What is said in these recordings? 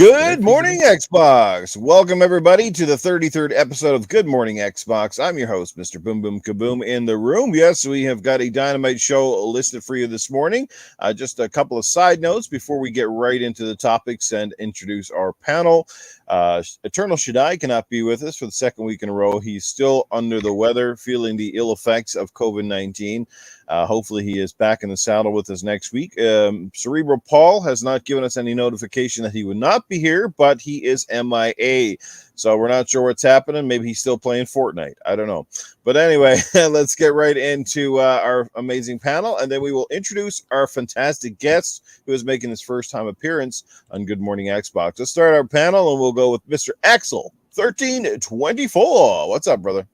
Good morning, Xbox. Welcome, everybody, to the 33rd episode of Good Morning Xbox. I'm your host, Mr. Boom Boom Kaboom, in the room. Yes, we have got a dynamite show listed for you this morning. Just a couple of side notes before we get right into the topics and introduce our panel. Eternal Shaddai cannot be with us for the second week in a row. He's still under the weather, feeling the ill effects of COVID-19. Hopefully he is back in the saddle with us next week. Cerebral Paul has not given us any notification that he would not be here, but he is MIA. So we're not sure what's happening. Maybe he's still playing Fortnite. I don't know. But anyway, let's get right into our amazing panel, and then we will introduce our fantastic guest who is making his first time appearance on Good Morning Xbox. Let's start our panel, and we'll go with Mr. Axel 1324. What's up, brother?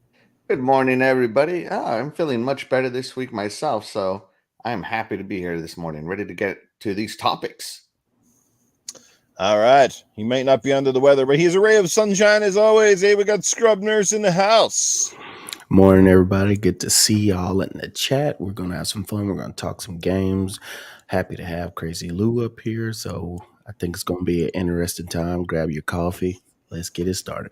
Good morning, everybody. I'm feeling much better this week myself, so I'm happy to be here this morning, ready to get to these topics. All right. He might not be under the weather, but he's a ray of sunshine as always. Hey, we got Scrub Nurse in the house. Morning, everybody. Good to see y'all in the chat. We're going to have some fun. We're going to talk some games. Happy to have Crazy Lou up here, so I think it's going to be an interesting time. Grab your coffee. Let's get it started.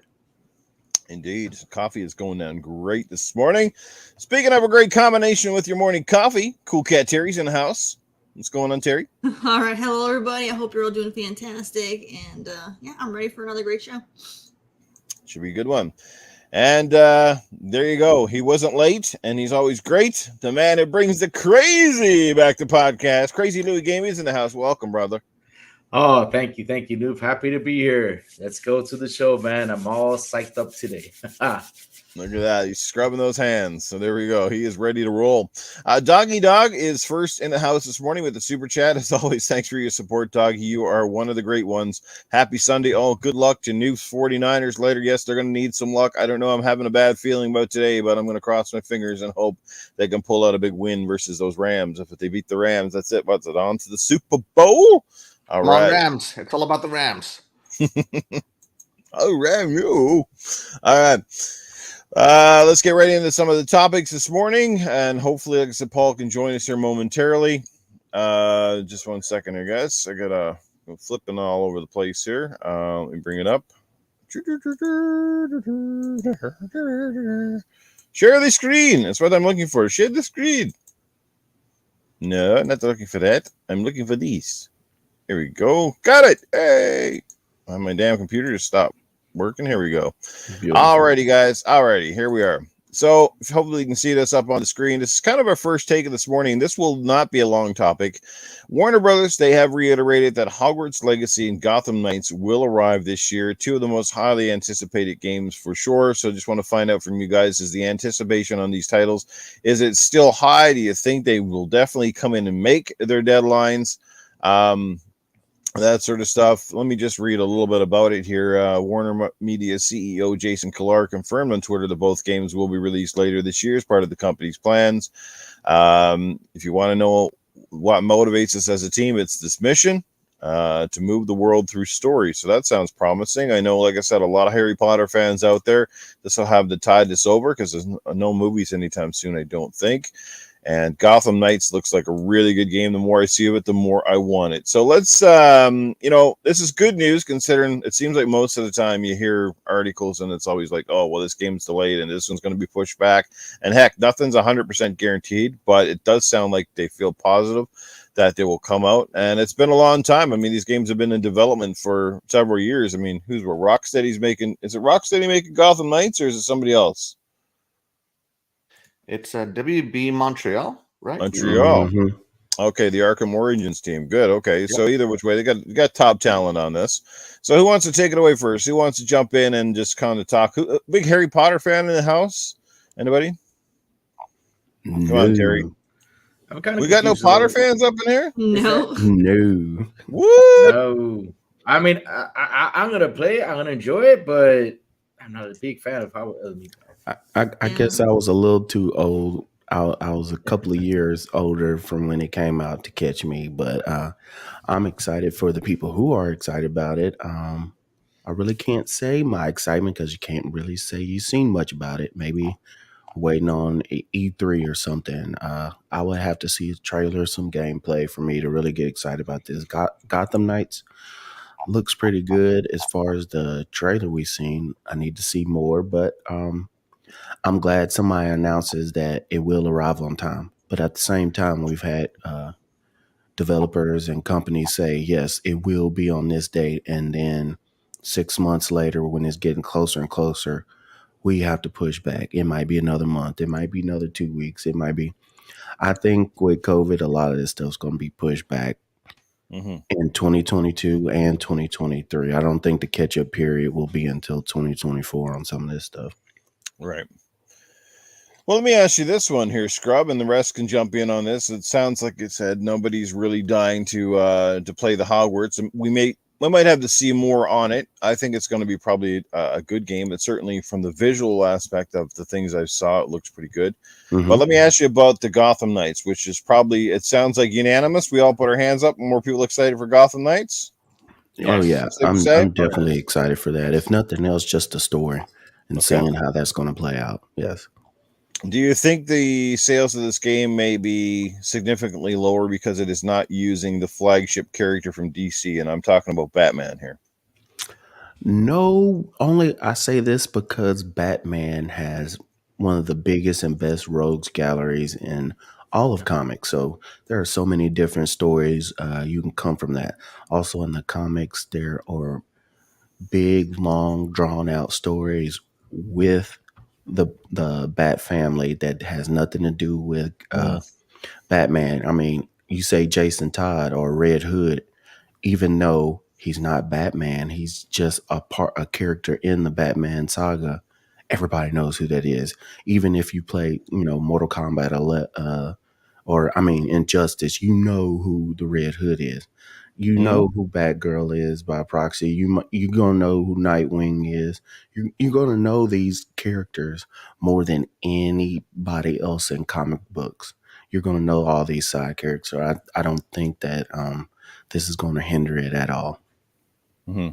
Indeed. Coffee is going down great this morning. Speaking of a great combination with your morning coffee, Coolcat Terri's in the house. What's going on, Terri? All right. Hello, everybody. I hope you're all doing fantastic. And yeah, I'm ready for another great show. Should be a good one. And there you go. He wasn't late, and he's always great. The man who brings the crazy back to podcast. Crazy Louie Gaming is in the house. Welcome, brother. Oh, thank you, Newf. Happy to be here. Let's go to the show, man. I'm all psyched up today. Look at that. He's scrubbing those hands. So there we go. He is ready to roll. Doggy Dog is first in the house this morning with the super chat. As always, thanks for your support, Doggy. You are one of the great ones. Happy Sunday. Oh, good luck to Newf's 49ers later. Yes, they're going to need some luck. I don't know. I'm having a bad feeling about today, but I'm going to cross my fingers and hope they can pull out a big win versus those Rams. If they beat the Rams, that's it. What's it? On to the Super Bowl? All Come right. on, Rams. It's all about the Rams. Oh, Ram, you. All right. Let's get right into some of the topics this morning, and hopefully, like I said, Paul can join us here momentarily. Just 1 second here, guys. I got flipping all over the place here. Let me bring it up. Share the screen. That's what I'm looking for. Share the screen. No, I'm not looking for that. I'm looking for these. Here we go. Got it. Hey. My damn computer just stopped working. Here we go. Beautiful. Alrighty, guys. Alrighty, here we are. So hopefully you can see this up on the screen. This is kind of our first take of this morning. This will not be a long topic. Warner Brothers, they have reiterated that Hogwarts Legacy and Gotham Knights will arrive this year. Two of the most highly anticipated games for sure. So just want to find out from you guys, is the anticipation on these titles, is it still high? Do you think they will definitely come in and make their deadlines? That sort of stuff. Let me just read a little bit about it here. Warner Media CEO Jason Kilar confirmed on Twitter that both games will be released later this year as part of the company's plans. If you want to know what motivates us as a team, it's this mission to move the world through story. So that sounds promising. I know, like I said, a lot of Harry Potter fans out there. This will have to tide this over because there's no movies anytime soon, I don't think. And Gotham Knights looks like a really good game. The more I see of it, the more I want it. So let's, this is good news considering it seems like most of the time you hear articles and it's always like, oh, well, this game's delayed and this one's going to be pushed back. And heck, nothing's 100% guaranteed, but it does sound like they feel positive that they will come out. And it's been a long time. I mean, these games have been in development for several years. I mean, Rocksteady's making? Is it Rocksteady making Gotham Knights or is it somebody else? It's WB Montreal, right? Montreal. Mm-hmm. Okay, the Arkham Origins team. Good. Okay, yep. So either which way, they got top talent on this. So who wants to take it away first? Who wants to jump in and just kind of talk? Big Harry Potter fan in the house? Anybody? Come on, Terri. We got no Potter fans up in here? No. No. What? No. I mean, I'm going to play it. I'm going to enjoy it, but I'm not a big fan of how other people. I guess I was a little too old. I was a couple of years older from when it came out to catch me, but I'm excited for the people who are excited about it. I really can't say my excitement because you can't really say you've seen much about it. Maybe waiting on E3 or something. I would have to see a trailer, some gameplay for me to really get excited about this. Gotham Knights. looks pretty good as far as the trailer we've seen. I need to see more, but I'm glad somebody announces that it will arrive on time. But at the same time, we've had developers and companies say, yes, it will be on this date. And then 6 months later, when it's getting closer and closer, we have to push back. It might be another month. It might be another 2 weeks. It might be. I think with COVID, a lot of this stuff's going to be pushed back Hmm. in 2022 and 2023. I don't think the catch up period will be until 2024 on some of this stuff. Right. Well, let me ask you this one here, Scrub, and the rest can jump in on this. It sounds like it said nobody's really dying to play the Hogwarts, and we might have to see more on it. I think it's going to be probably a good game, but certainly from the visual aspect of the things I saw, it looks pretty good. Mhm. But let me ask you about the Gotham Knights, which is probably, it sounds like unanimous. We all put our hands up. More people excited for Gotham Knights? Oh Yes. yeah, Safe to say? I'm definitely excited for that. If nothing else, just the story and Okay. seeing how that's going to play out. Yes. Do you think the sales of this game may be significantly lower because it is not using the flagship character from DC? And I'm talking about Batman here. No, only I say this because Batman has one of the biggest and best rogues galleries in all of comics. So there are so many different stories you can come from that. Also in the comics, there are big, long, drawn out stories with the Bat family that has nothing to do with Batman. I mean, you say Jason Todd or Red Hood, even though he's not Batman, he's just a character in the Batman saga. Everybody knows who that is. Even if you play, Mortal Kombat or I mean Injustice, you know who the Red Hood is. You know who Batgirl is by proxy. You gonna know who Nightwing is. You're gonna know these characters more than anybody else in comic books. You're gonna know all these side characters. So I don't think that this is going to hinder it at all. Mm-hmm.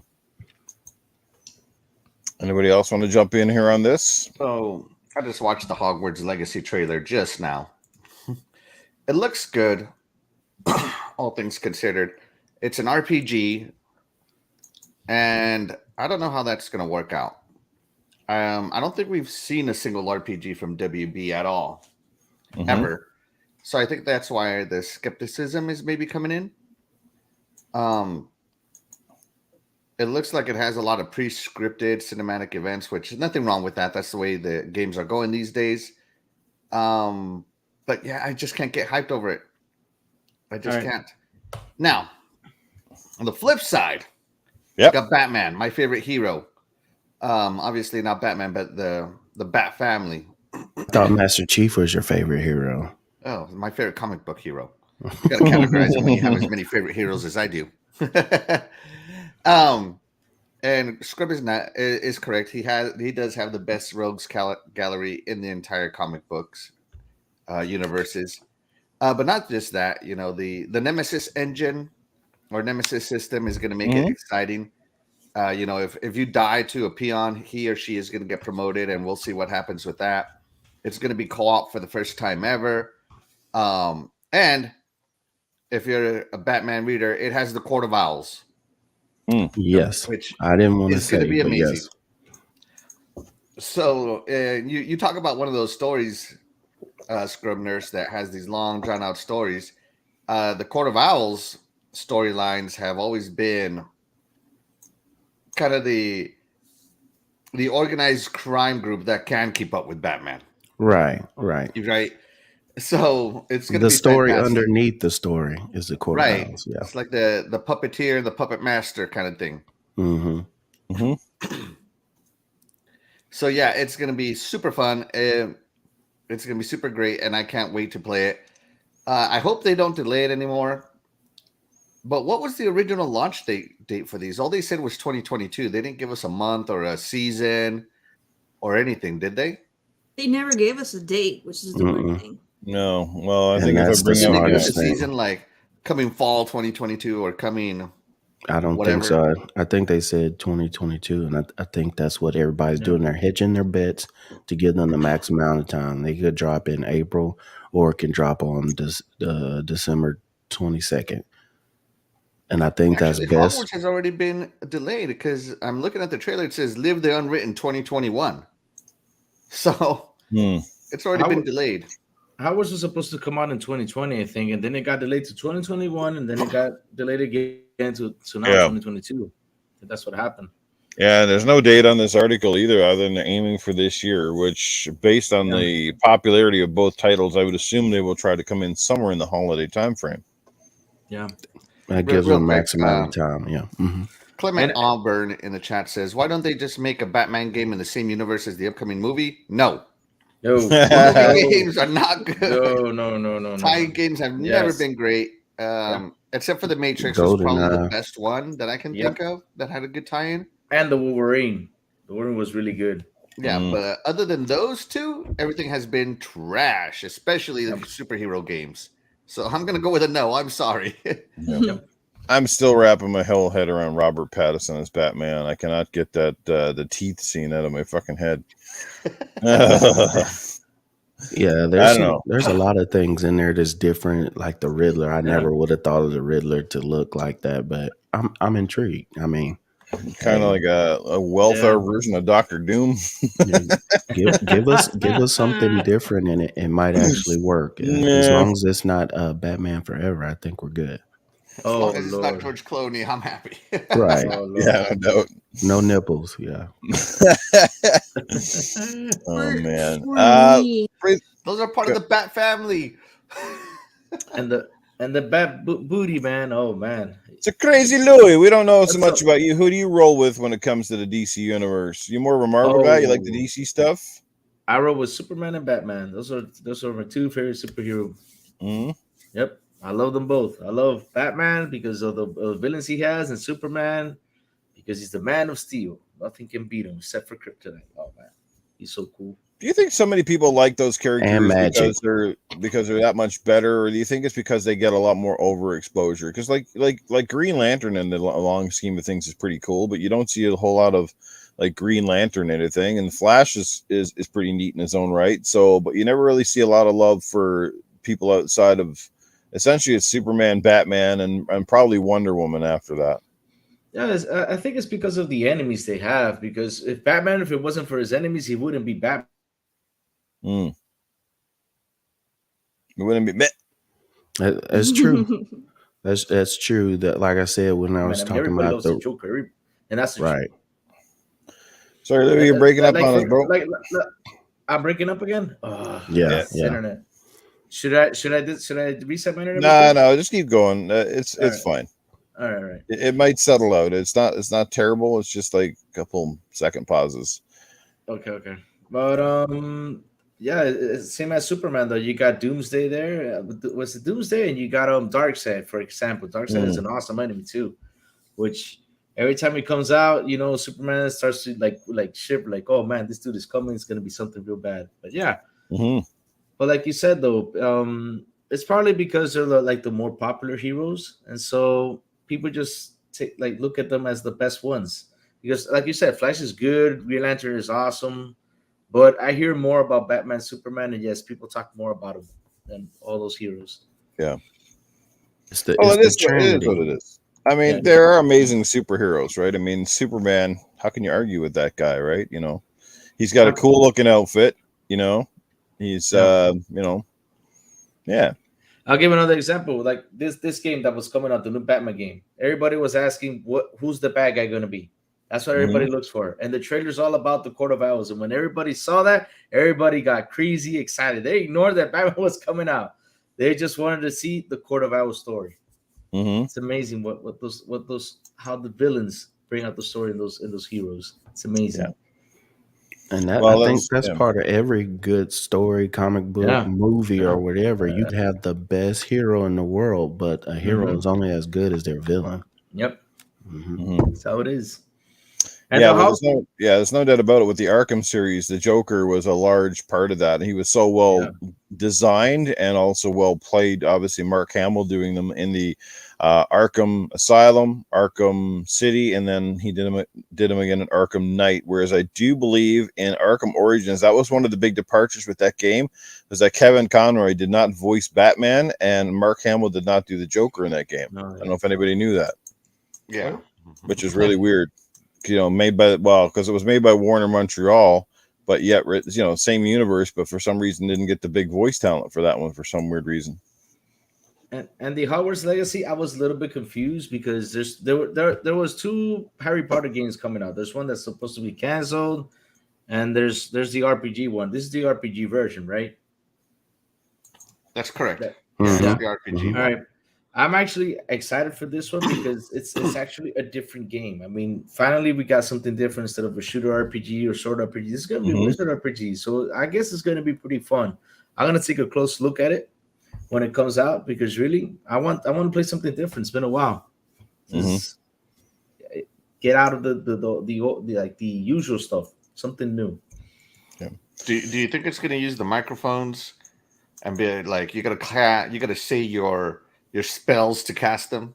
Anybody else want to jump in here on this? So I just watched the Hogwarts Legacy trailer just now. It looks good, all things considered. It's an RPG, and I don't know how that's going to work out. I don't think we've seen a single RPG from WB at all, ever. So I think that's why the skepticism is maybe coming in. It looks like it has a lot of pre-scripted cinematic events, which is nothing wrong with that. That's the way the games are going these days. But yeah, I just can't get hyped over it. I just can't. Now, on the flip side, got Batman, my favorite hero. Obviously not Batman, but the Bat family. I thought Master Chief was your favorite hero. Oh, my favorite comic book hero. You got to categorize it when you have as many favorite heroes as I do. And Scrub is correct. He does have the best rogues gallery in the entire comic books universes. But not just that, the Nemesis engine or Nemesis system is going to make it exciting. If you die to a peon, he or she is going to get promoted, and we'll see what happens with that. It's going to be co-op for the first time ever. And if you're a Batman reader, it has the Court of Owls. Yes, which I didn't want to say, going to be amazing. Yes. So you talk about one of those stories, Scrub Nurse, that has these long, drawn-out stories. The Court of Owls storylines have always been kind of the organized crime group that can keep up with Batman. Right. So it's going to be the story fantastic. Underneath the story is the Court of Owls. Yeah, it's like the puppeteer, the puppet master kind of thing. So yeah, it's going to be super fun. It's going to be super great, and I can't wait to play it. I hope they don't delay it anymore. But what was the original launch date for these? All they said was 2022. They didn't give us a month or a season or anything, did they? They never gave us a date, which is the weird thing. No. Well, I And think if that's I the bring Did they give us smartest a thing. season like coming fall 2022 or coming? I don't think so. I think they said 2022, and I think that's what everybody's doing. They're hedging their bets to give them the max amount of time. They could drop in April, or it can drop on December 22nd. and I think that's Actually, best. Hogwarts has already been delayed because I'm looking at the trailer. It says "Live the Unwritten 2021," so it's already been delayed. Hogwarts was supposed to come out in 2020, I think, and then it got delayed to 2021, and then it got delayed again to now 2022. That's what happened. Yeah, there's no date on this article either, other than they're aiming for this year, which, based on the popularity of both titles, I would assume they will try to come in somewhere in the holiday time frame. Yeah. That gives them maximum time. Yeah. Clement Auburn in the chat says, "Why don't they just make a Batman game in the same universe as the upcoming movie?" No. Movie games are not good. No. Tie games have never been great. Except for the Matrix was probably the best one that I can think of that had a good tie-in. And the Wolverine. The Wolverine was really good. Yeah, but other than those two, everything has been trash, especially the superhero games. So I'm going to go with a no. I'm sorry. I'm still wrapping my whole head around Robert Pattinson as Batman. I cannot get that the teeth scene out of my fucking head. Yeah, there's a lot of things in there that's different, like the Riddler. I never would have thought of the Riddler to look like that, but I'm intrigued. I mean, kind of like a welfare version of Dr. Doom. give us something different, and it might actually work. As long as it's not Batman Forever, I think we're good. As long as it's not George Clooney, I'm happy. Right? No nipples. Yeah. Oh man. Those are part of the Bat family. and the Bat booty, man. Oh man. It's a crazy Louis. We don't know so much about you. Who do you roll with when it comes to the DC universe? You more of a Marvel guy? You like the DC stuff? I roll with Superman and Batman. Those are my two favorite superheroes. Yep. I love them both. I love Batman because of the villains he has, and Superman because he's the Man of Steel. Nothing can beat him except for Kryptonite. Oh man, he's so cool. Do you think so many people like those characters because they're that much better, or do you think it's because they get a lot more overexposure? Because like Green Lantern in the long scheme of things is pretty cool, but you don't see a whole lot of like Green Lantern anything, and Flash is pretty neat in his own right. So, but you never really see a lot of love for people outside of. Essentially, it's Superman, Batman, and probably Wonder Woman after that. Yeah, I think it's because of the enemies they have. Because if it wasn't for his enemies, he wouldn't be Batman. It wouldn't be. That's true. That's true. That, like I said, when I was talking about the Joker, and that's right. Sorry, Louis, you're breaking up on us, bro. I'm breaking up again. Yeah. Internet. Should I reset my internet? No, just keep going. It's fine. All right. It might settle out. It's not terrible. It's just like a couple second pauses. Okay. But it's same as Superman though. You got Doomsday there. Was it Doomsday? And you got Darkseid, for example. Darkseid is an awesome enemy too. Which every time he comes out, Superman starts to like shiver, like, oh man, this dude is coming. It's gonna be something real bad. But yeah. But like you said, though, it's probably because they're like the more popular heroes, and so people just look at them as the best ones. Because, like you said, Flash is good, Green Lantern is awesome, but I hear more about Batman, Superman, and yes, people talk more about them than all those heroes. Yeah, it is what it is. I mean, there are amazing superheroes, right? I mean, Superman. How can you argue with that guy, right? He's got a cool looking outfit. He's, I'll give another example. Like this game that was coming out, the new Batman game. Everybody was asking, who's the bad guy going to be? That's what everybody looks for. And the trailer's all about the Court of Owls. And when everybody saw that, everybody got crazy excited. They ignored that Batman was coming out. They just wanted to see the Court of Owls story. It's amazing how the villains bring out the story in those heroes. It's amazing. Yeah. And I think that's part of every good story, comic book, movie, or whatever. You have the best hero in the world, but a hero is only as good as their villain. Yep. That's how it is. And there's no doubt about it. With the Arkham series, the Joker was a large part of that. And he was so well designed and also well played. Obviously, Mark Hamill doing them in the Arkham Asylum, Arkham City, and then he did him again in Arkham Knight. Whereas I do believe in Arkham Origins, that was one of the big departures with that game, was that Kevin Conroy did not voice Batman, and Mark Hamill did not do the Joker in that game. I don't know if anybody knew that. Yeah. which is really weird. Made by because it was made by Warner Montreal, but yet same universe, but for some reason didn't get the big voice talent for that one for some weird reason. And the Hogwarts Legacy, I was a little bit confused because there was 2 Harry Potter games coming out. There's one that's supposed to be canceled, and there's the RPG one. This is the RPG version, right? That's correct. That- Yeah, Mhm. the RPG. All right. I'm actually excited for this one because it's actually a different game. I mean, finally we got something different instead of a shooter RPG or sword RPG. This is gonna be a wizard RPG, so I guess it's gonna be pretty fun. I'm gonna take a close look at it when it comes out because really, I want to play something different. It's been a while. Just get out of the like the usual stuff, something new. Yeah. Do you think it's gonna use the microphones and be like you gotta say your spells to cast them,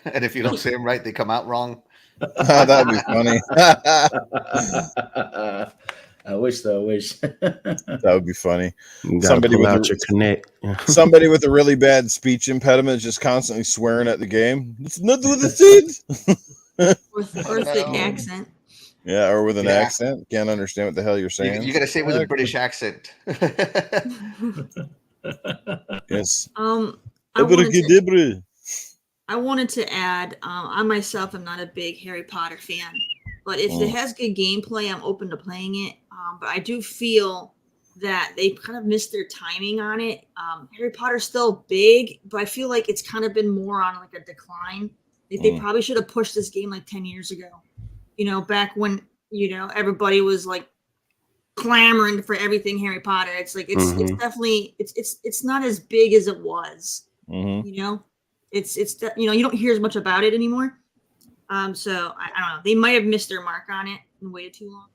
and if you don't say them right, they come out wrong. That'd be funny. I wish. That would be funny. You gotta Somebody pull with out a- your connect. Somebody with a really bad speech impediment is just constantly swearing at the game. It's not what it said. With Oh, the no. accent. Yeah, or with an Yeah. accent. Can't understand what the hell you're saying. You gotta say it with a British accent. Yes. I wanted to add, I myself am not a big Harry Potter fan, but if it has good gameplay, I'm open to playing it. But I do feel that they kind of missed their timing on it. Harry Potter's still big, but I feel like it's kind of been more on like a decline. They probably should have pushed this game like 10 years ago. Back when, everybody was like clamoring for everything Harry Potter. It's like it's definitely it's not as big as it was. It's you don't hear as much about it anymore. So I don't know. They might have missed their mark on it and waited too long.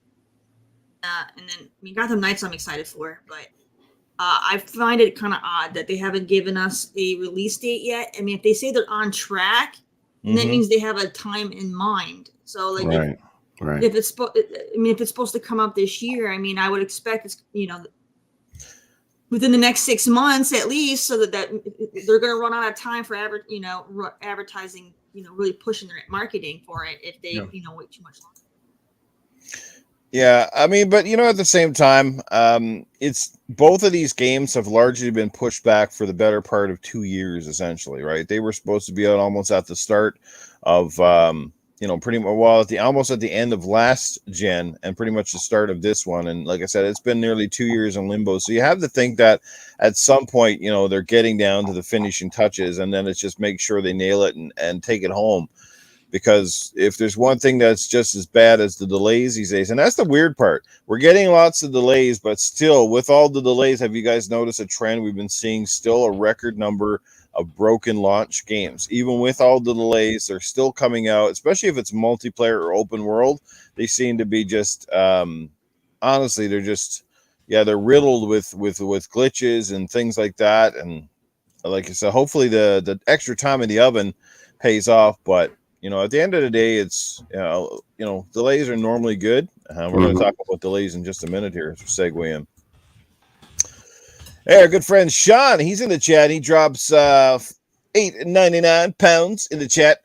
And then Gotham Knights I'm excited for, but I find it kind of odd that they haven't given us a release date yet. I mean, if they say they're on track, then that means they have a time in mind. So like right. if it's supposed to come out this year, I mean, I would expect it's within the next 6 months at least, so that they're going to run out of time for advertising, really pushing their marketing for it if they wait too much longer. Yeah, I mean, but at the same time, it's both of these games have largely been pushed back for the better part of 2 years, essentially, right? They were supposed to be out almost at the start of, pretty much almost at the end of last gen and pretty much the start of this one. And like I said, it's been nearly 2 years in limbo. So you have to think that at some point, they're getting down to the finishing touches, and then it's just make sure they nail it and take it home. Because if there's one thing that's just as bad as the delays these days, and that's the weird part, we're getting lots of delays, but still, with all the delays, have you guys noticed a trend? We've been seeing still a record number of broken launch games. Even with all the delays, they're still coming out, especially if it's multiplayer or open world. They seem to be just, honestly, they're just, they're riddled with glitches and things like that. And like I said, hopefully the extra time in the oven pays off, but at the end of the day, it's, delays are normally good. We're going to talk about delays in just a minute here as we segue in. Hey, our good friend Sean, he's in the chat. He drops £8.99 in the chat.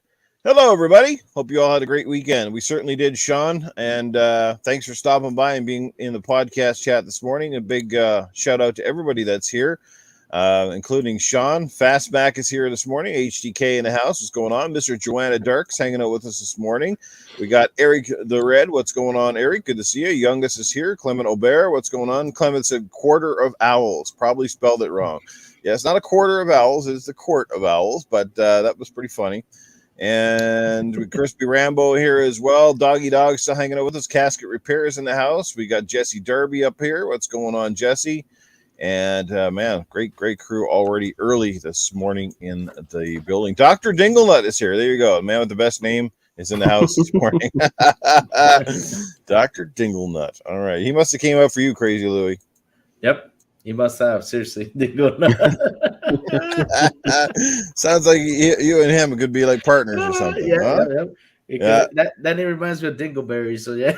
Hello, everybody. Hope you all had a great weekend. We certainly did, Sean. And thanks for stopping by and being in the podcast chat this morning. A big shout out to everybody that's here. Including Sean. Fastback is here this morning. HDK in the house. What's going on? Mr. Joanna Dirks hanging out with us this morning. We got Eric the Red. What's going on, Eric? Good to see you. Youngest is here. Clement Aubert. What's going on? Clement said quarter of owls. Probably spelled it wrong. Yeah, it's not a quarter of owls. It's the court of owls, but that was pretty funny. And Crispy Rambo here as well. Doggy Dog still hanging out with us. Casket Repairs in the house. We got Jesse Derby up here. What's going on, Jesse? And man, great crew already early this morning in the building. Dr. Dinglenut is here. There you go. The man with the best name is in the house this morning. Dr. Dinglenut. All right. He must have came up for you, Crazy Louie. Yep. He must have. Seriously. Dinglenut. Sounds like you and him could be like partners or something. That name reminds me of Dingleberry. So yeah.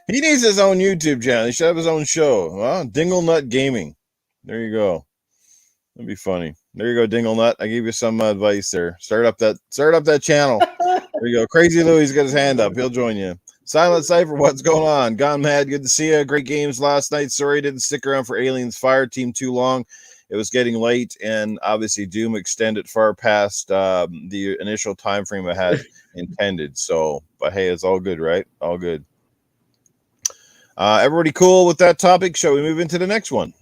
He needs his own YouTube channel. He should have his own show. Well, Dinglenut Gaming. There you go. That'd be funny. There you go, Dingle Nut. I gave you some advice there. Start up that channel. There you go. Crazy Louie's got his hand up. He'll join you. Silent Cypher, what's going on? Gone Mad, good to see you. Great games last night. Sorry, didn't stick around for Aliens Fire Team too long. It was getting late, and obviously Doom extended far past the initial time frame I had intended. So, but hey, it's all good, right? All good. Everybody cool with that topic? Shall we move into the next one?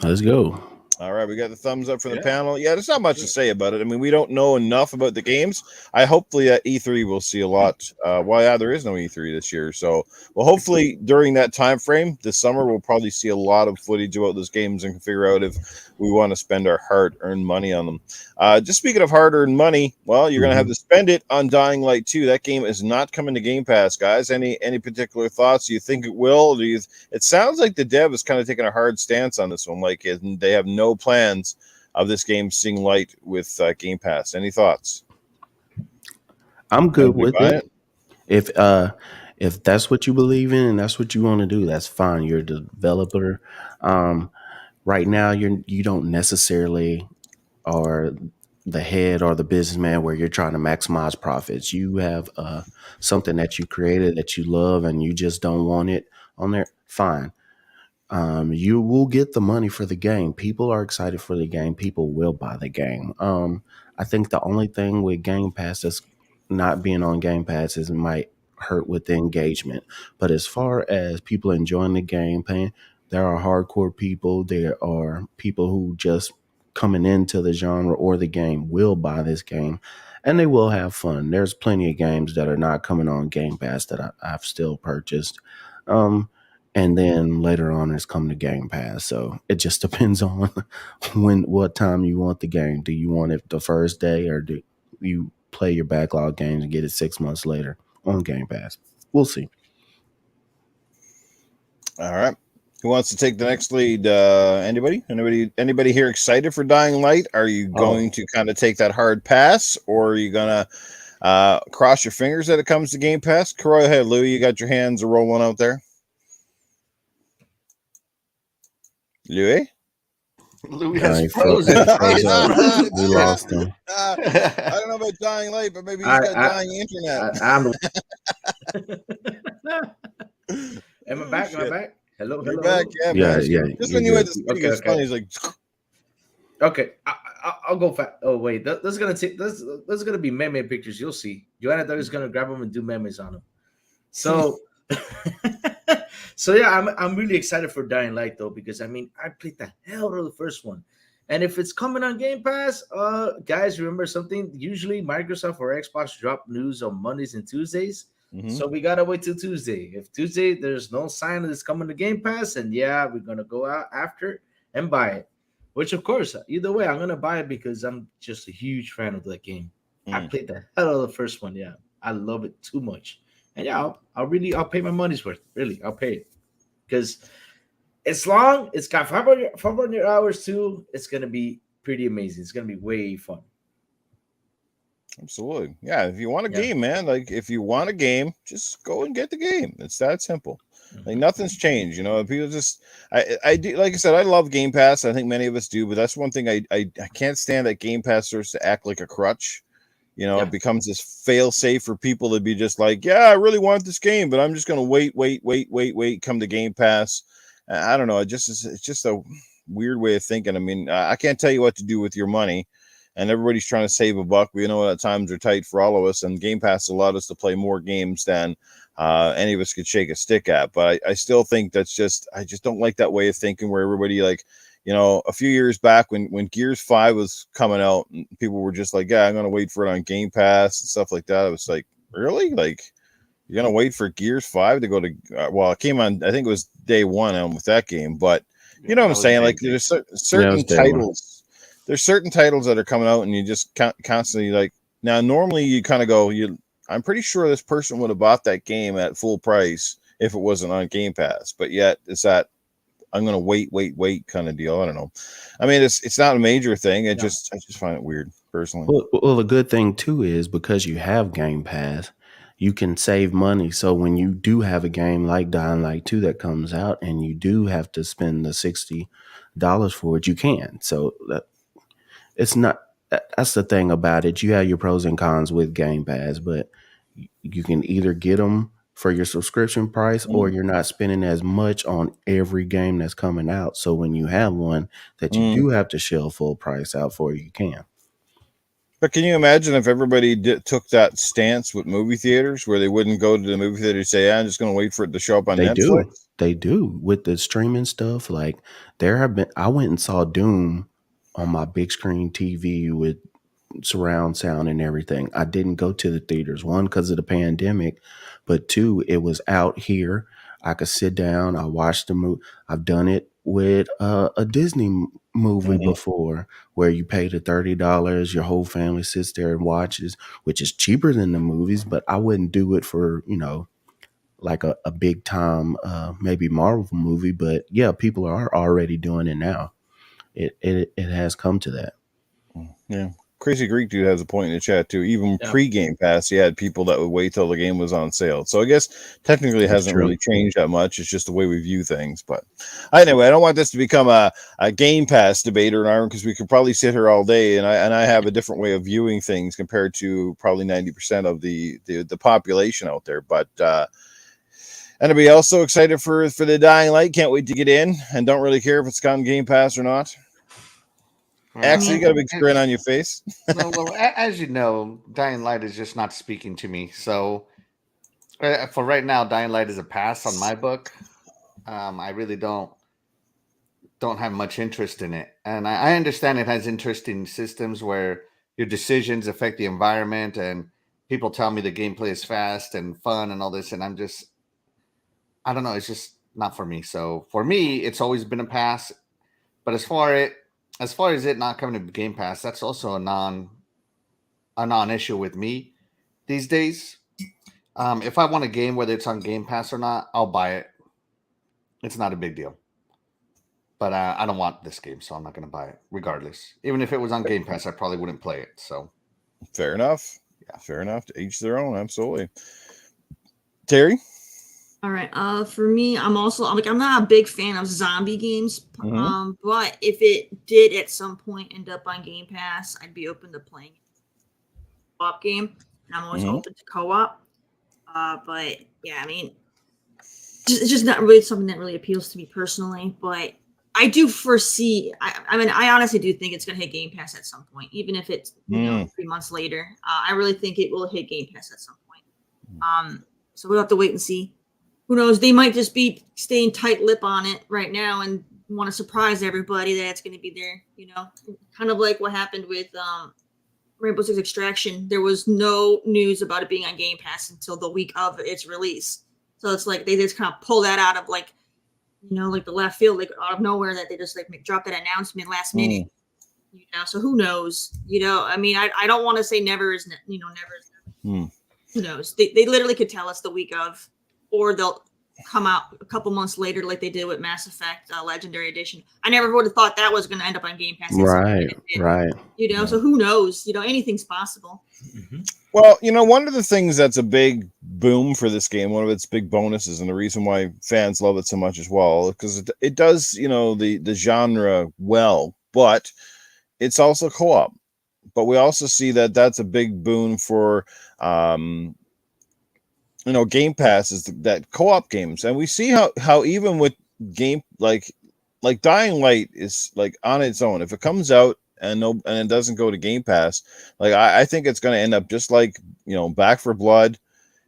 Let's go. All right, we got the thumbs up from the panel. Yeah, there's not much to say about it. I mean, we don't know enough about the games. Hopefully at E3 we'll see a lot. There is no E3 this year, so well, hopefully during that time frame this summer we'll probably see a lot of footage about those games and can figure out if we want to spend our hard-earned money on them. Just speaking of hard-earned money, well, you're gonna have to spend it on Dying Light 2. That game is not coming to Game Pass, guys. Any particular thoughts? Do you think it will? It sounds like the dev is kind of taking a hard stance on this one, like they have no plans of this game seeing light with Game Pass. Any thoughts? I'm good with it. If that's what you believe in and that's what you want to do, that's fine. You're a developer. Right now, you don't necessarily are the head or the businessman where you're trying to maximize profits. You have something that you created that you love and you just don't want it on there. Fine. You will get the money for the game. People are excited for the game. People will buy the game. I think the only thing with Game Pass that's not being on Game Pass is it might hurt with the engagement. But as far as people enjoying the game, there are hardcore people. There are people who just coming into the genre or the game will buy this game and they will have fun. There's plenty of games that are not coming on Game Pass that I've still purchased. And then later on it's coming to Game Pass. So it just depends on what time you want the game. Do you want it the first day or do you play your backlog games and get it 6 months later on Game Pass? We'll see. All right. Who wants to take the next lead? Anybody here excited for Dying Light? Are you going to kind of take that hard pass or are you going to cross your fingers that it comes to Game Pass? Go ahead, Louie. You got your hands rolling out there. Louis has frozen. We lost him. I don't know about Dying Light, but maybe he's got dying internet. Am I back? Am I back? Hello. You're back. Yeah. Just when you had to speak, it's funny. He's like, okay, I'll go fast. Oh wait, this is gonna be meme pictures. You'll see. Joanna is gonna grab them and do memes on them. So. So yeah, I'm really excited for Dying Light though because I mean I played the hell out of the first one, and if it's coming on Game Pass, guys, remember something? Usually Microsoft or Xbox drop news on Mondays and Tuesdays, so we gotta wait till Tuesday. If Tuesday there's no sign that it's coming to Game Pass, and yeah, we're gonna go out after and buy it. Which of course, either way, I'm gonna buy it because I'm just a huge fan of that game. I played the hell out of the first one. Yeah, I love it too much. And yeah, I'll pay my money's worth. Really, I'll pay it because it's long. It's got 500 hours too. It's gonna be pretty amazing. It's gonna be way fun. Absolutely, yeah. If you want a game, man, like if you want a game, just go and get the game. It's that simple. Like nothing's changed, you know. People just, I do. Like I said, I love Game Pass. I think many of us do, but that's one thing I can't stand that Game Pass starts to act like a crutch. You know, it becomes this fail safe for people to be just like, yeah, I really want this game, but I'm just going to wait, come to Game Pass. I don't know. It's just a weird way of thinking. I mean, I can't tell you what to do with your money, and everybody's trying to save a buck. We know that times are tight for all of us, and Game Pass allowed us to play more games than any of us could shake a stick at. But I still think I just don't like that way of thinking where everybody like, you know, a few years back when Gears 5 was coming out, people were just like, yeah, I'm going to wait for it on Game Pass and stuff like that. I was like, really? Like, you're going to wait for Gears 5 to go to, it came on, I think it was day one with that game. But you know what I'm saying? Like, there's certain titles. There's certain titles that are coming out and you just constantly like, now normally you kind of go, I'm pretty sure this person would have bought that game at full price if it wasn't on Game Pass. But yet it's that, I'm gonna wait kind of deal. I don't know. I mean, it's not a major thing. I just find it weird personally. Well, the good thing too is because you have Game Pass, you can save money. So when you do have a game like Dying Light 2 that comes out, and you do have to spend the $60 for it, you can. So that it's not. That's the thing about it. You have your pros and cons with Game Pass, but you can either get them for your subscription price, or you're not spending as much on every game that's coming out. So when you have one that you do have to shell full price out for, you can. But can you imagine if everybody took that stance with movie theaters, where they wouldn't go to the movie theater and say, I'm just going to wait for it to show up on They Netflix? They do with the streaming stuff. Like I went and saw Doom on my big screen TV with surround sound and everything. I didn't go to the theaters, one, because of the pandemic, but two, it was out here. I could sit down. I watched the movie. I've done it with a Disney movie before, where you pay the $30, your whole family sits there and watches, which is cheaper than the movies. But I wouldn't do it for like a big time maybe Marvel movie. But yeah, people are already doing it now. It has come to that. Yeah. Crazy Greek Dude has a point in the chat too. Even pre-Game Pass, you had people that would wait till the game was on sale. So I guess technically it hasn't really changed that much. It's just the way we view things. But anyway, I don't want this to become a Game Pass debater, because we could probably sit here all day. And I have a different way of viewing things compared to probably 90% of the population out there. But anybody else so excited for the Dying Light? Can't wait to get in, and don't really care if it's on Game Pass or not. Actually, you got a big grin on your face. Well, as you know, Dying Light is just not speaking to me. So for right now, Dying Light is a pass on my book. I really don't have much interest in it, and I understand it has interesting systems where your decisions affect the environment, and people tell me the gameplay is fast and fun and all this, and I don't know. It's just not for me. So for me, it's always been a pass. But as far as it not coming to Game Pass, that's also a non-issue with me these days. If I want a game, whether it's on Game Pass or not, I'll buy it. It's not a big deal. But I don't want this game, so I'm not going to buy it, regardless. Even if it was on Game Pass, I probably wouldn't play it. So fair enough. Yeah, fair enough. To each their own. Absolutely. Terry. All right. For me, I'm not a big fan of zombie games. But if it did at some point end up on Game Pass, I'd be open to playing a co-op game. And I'm always open to co-op. But yeah, I mean, it's just not really something that really appeals to me personally. But I do foresee. I honestly do think it's going to hit Game Pass at some point, even if it's 3 months later. I really think it will hit Game Pass at some point. So we'll have to wait and see. Who knows? They might just be staying tight-lip on it right now and want to surprise everybody that it's going to be there. Kind of like what happened with Rainbow Six Extraction. There was no news about it being on Game Pass until the week of its release. So it's like they just kind of pull that out of like the left field, like out of nowhere, that they just like drop that announcement last minute. So who knows? I mean, I don't want to say never is never is never. Who knows? They literally could tell us the week of. Or they'll come out a couple months later, like they did with Mass Effect Legendary Edition. I never would have thought that was going to end up on Game Pass. Right. So who knows? Anything's possible. Well, one of the things that's a big boom for this game, one of its big bonuses, and the reason why fans love it so much as well, because it does, the genre well, but it's also co-op. But we also see that that's a big boon for Game Pass is that co-op games, and we see how even with game like Dying Light is like on its own. If it comes out and it doesn't go to Game Pass, like I think it's going to end up just like Back 4 Blood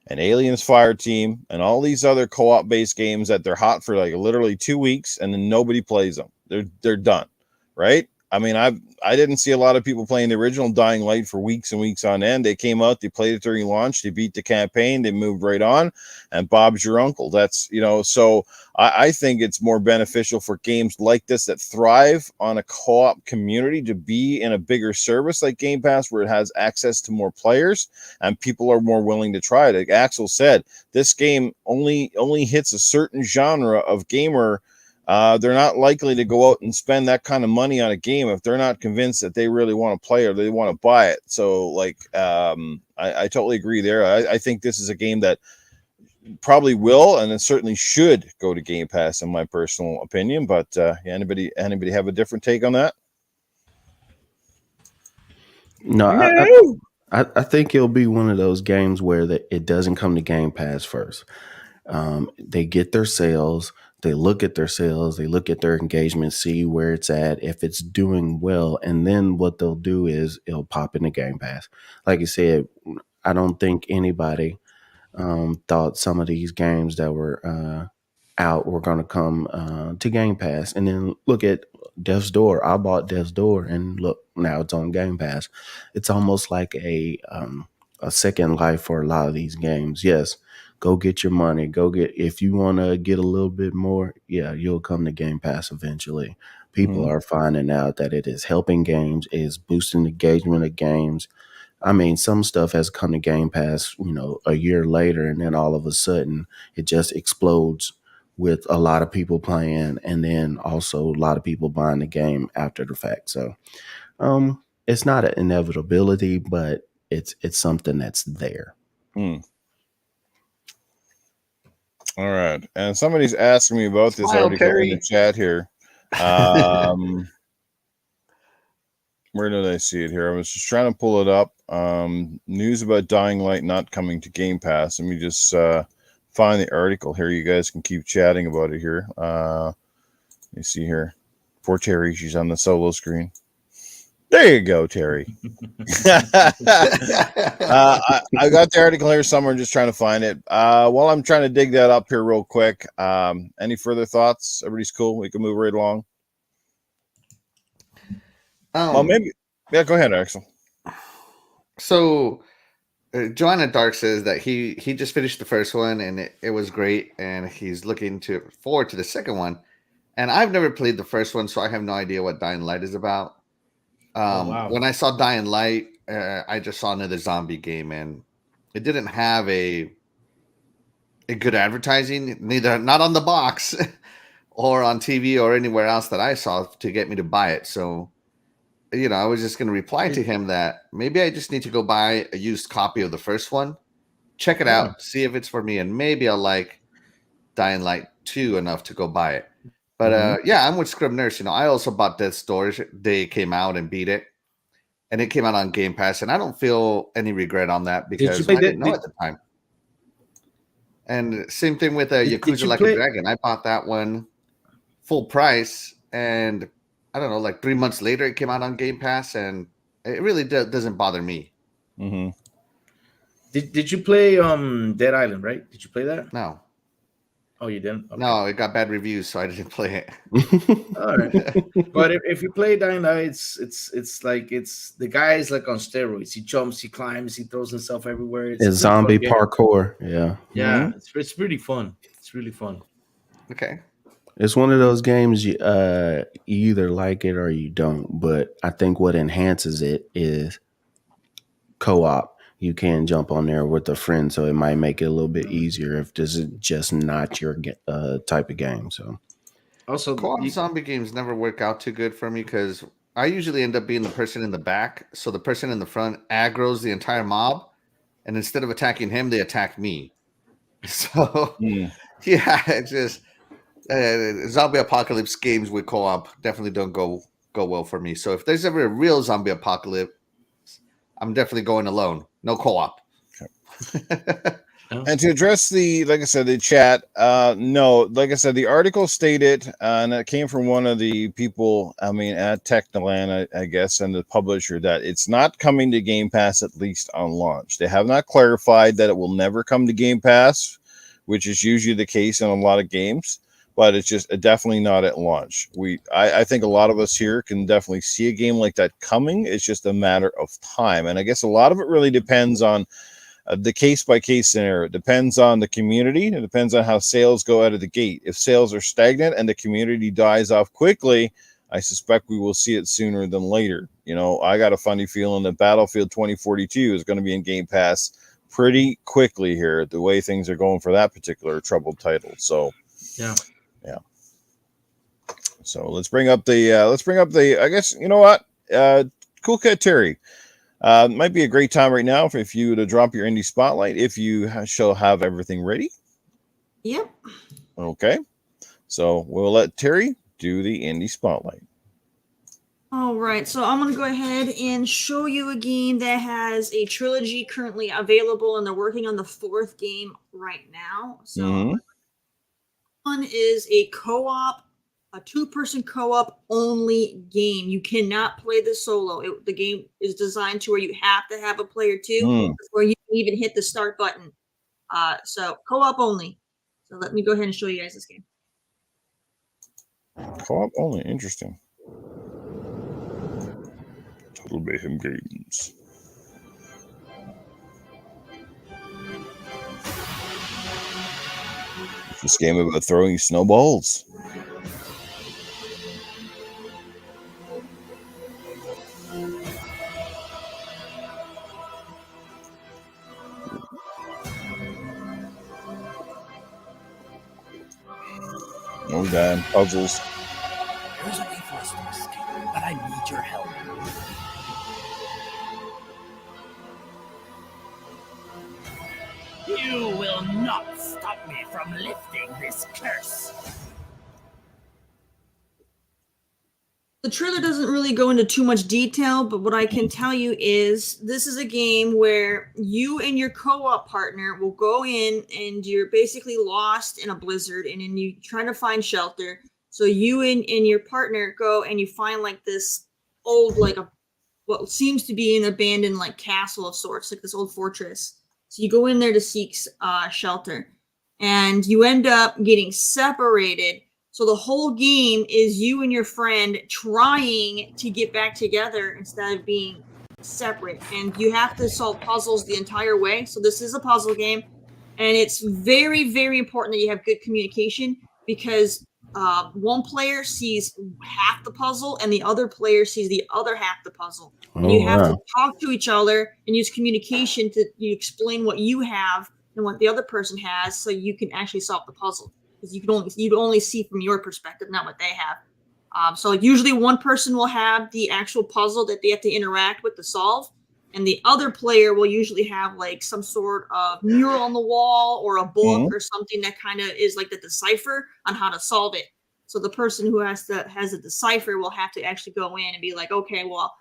and Aliens Fireteam and all these other co-op based games that they're hot for like literally 2 weeks and then nobody plays them. They're done, right? I mean, I didn't see a lot of people playing the original Dying Light for weeks and weeks on end. They came out, they played it during launch, they beat the campaign, they moved right on, and Bob's your uncle. That's, so I think it's more beneficial for games like this that thrive on a co-op community to be in a bigger service like Game Pass, where it has access to more players and people are more willing to try it. Like Axel said, this game only hits a certain genre of gamer. They're not likely to go out and spend that kind of money on a game if they're not convinced that they really want to play or they want to buy it. So, I totally agree there. I think this is a game that probably will, and it certainly should go to Game Pass, in my personal opinion. But anybody have a different take on that? No, No. I think it'll be one of those games where it doesn't come to Game Pass first. They get their sales, they look at their sales, they look at their engagement, see where it's at, if it's doing well, and then what they'll do is it'll pop into Game Pass. Like you said, I don't think anybody thought some of these games that were out were going to come to Game Pass. And then look at Death's Door. I bought Death's Door, and look, now it's on Game Pass. It's almost like a second life for a lot of these games. Yes, go get your money. Go get, if you want to get a little bit more, yeah, you'll come to Game Pass eventually. People are finding out that it is helping games, it is boosting engagement of games. I mean, some stuff has come to Game Pass, a year later, and then all of a sudden it just explodes with a lot of people playing, and then also a lot of people buying the game after the fact. So, it's not an inevitability, but it's something that's there. Hmm. All right. And somebody's asking me about this Smile, article in the Terry. chat here. Where did I see it here? I was just trying to pull it up. News about Dying Light not coming to Game Pass. Let me just find the article here. You guys can keep chatting about it here. Let me see here. Poor Terry, she's on the solo screen. There you go, Terry. I got the article here somewhere. I'm just trying to find it. While I'm trying to dig that up here real quick, any further thoughts? Everybody's cool? We can move right along. Well, maybe. Yeah, go ahead, Axel. So, Joanna Dark says that he just finished the first one and it was great, and he's looking forward to the second one. And I've never played the first one, so I have no idea what Dying Light is about. Wow. When I saw Dying Light, I just saw another zombie game, and it didn't have a good advertising, not on the box or on TV or anywhere else that I saw to get me to buy it. So, I was just going to reply to him that maybe I just need to go buy a used copy of the first one, check it out, see if it's for me, and maybe I'll like Dying Light 2 enough to go buy it. But yeah, I'm with Scribners. I also bought Death's Door. They came out and beat it, and it came out on Game Pass, and I don't feel any regret on that because I didn't know at the time. And same thing with Yakuza Like a Dragon. I bought that one full price, and I don't know, like 3 months later, it came out on Game Pass, and it really doesn't bother me. Mm-hmm. Did you play Dead Island? Right? Did you play that? No. Oh, you didn't? Okay. No, it got bad reviews, so I didn't play it. All right. But if you play Dying Light, it's like the guy is like on steroids. He jumps, he climbs, he throws himself everywhere. It's zombie parkour. Yeah. Yeah. Mm-hmm. It's pretty fun. It's really fun. Okay. It's one of those games you either like it or you don't. But I think what enhances it is co-op. You can jump on there with a friend, so it might make it a little bit easier if this is just not your type of game. So, also, co-op zombie games never work out too good for me because I usually end up being the person in the back, so the person in the front aggroes the entire mob, and instead of attacking him, they attack me. So, yeah, it's just zombie apocalypse games with co-op definitely don't go well for me. So, if there's ever a real zombie apocalypse, I'm definitely going alone. No co-op. Okay. And to address like I said, the chat, no, like I said, the article stated, and it came from one of the people, at Technoland, I guess, and the publisher, that it's not coming to Game Pass, at least on launch. They have not clarified that it will never come to Game Pass, which is usually the case in a lot of games. But it's just definitely not at launch. I think a lot of us here can definitely see a game like that coming. It's just a matter of time. And I guess a lot of it really depends on the case-by-case scenario. It depends on the community. It depends on how sales go out of the gate. If sales are stagnant and the community dies off quickly, I suspect we will see it sooner than later. I got a funny feeling that Battlefield 2042 is going to be in Game Pass pretty quickly here, the way things are going for that particular troubled title. So, yeah. So let's bring up the I guess, you know what? Coolcat Terri. Might be a great time right now if you to drop your indie spotlight, if you shall have everything ready. Yep. Okay. So we'll let Terri do the indie spotlight. All right, so I'm going to go ahead and show you a game that has a trilogy currently available, and they're working on the 4th game right now. So one is a co-op, a 2-person co-op only game. You cannot play this solo. The game is designed to where you have to have a player 2 before you can even hit the start button. So co-op only. So let me go ahead and show you guys this game. Co-op only, interesting. Total Mayhem Games. This game about throwing snowballs. Oh god, puzzles. There's a way for us to escape, but I need your help. You will not stop me from lifting this curse. The trailer doesn't really go into too much detail, but what I can tell you is this is a game where you and your co-op partner will go in and you're basically lost in a blizzard and then you try to find shelter. So you and your partner go and you find like this old, like what seems to be an abandoned like castle of sorts, like this old fortress. So you go in there to seek shelter and you end up getting separated. So the whole game is you and your friend trying to get back together instead of being separate. And you have to solve puzzles the entire way. So this is a puzzle game. And it's very, very important that you have good communication because one player sees half the puzzle and the other player sees the other half the puzzle. And you have to talk to each other and use communication to explain what you have and what the other person has so you can actually solve the puzzle. Because you can only see from your perspective, not what they have. So usually one person will have the actual puzzle that they have to interact with to solve, and the other player will usually have like some sort of mural on the wall or a book or something that kind of is like the decipher on how to solve it. So the person who has a decipher will have to actually go in and be like, okay, well,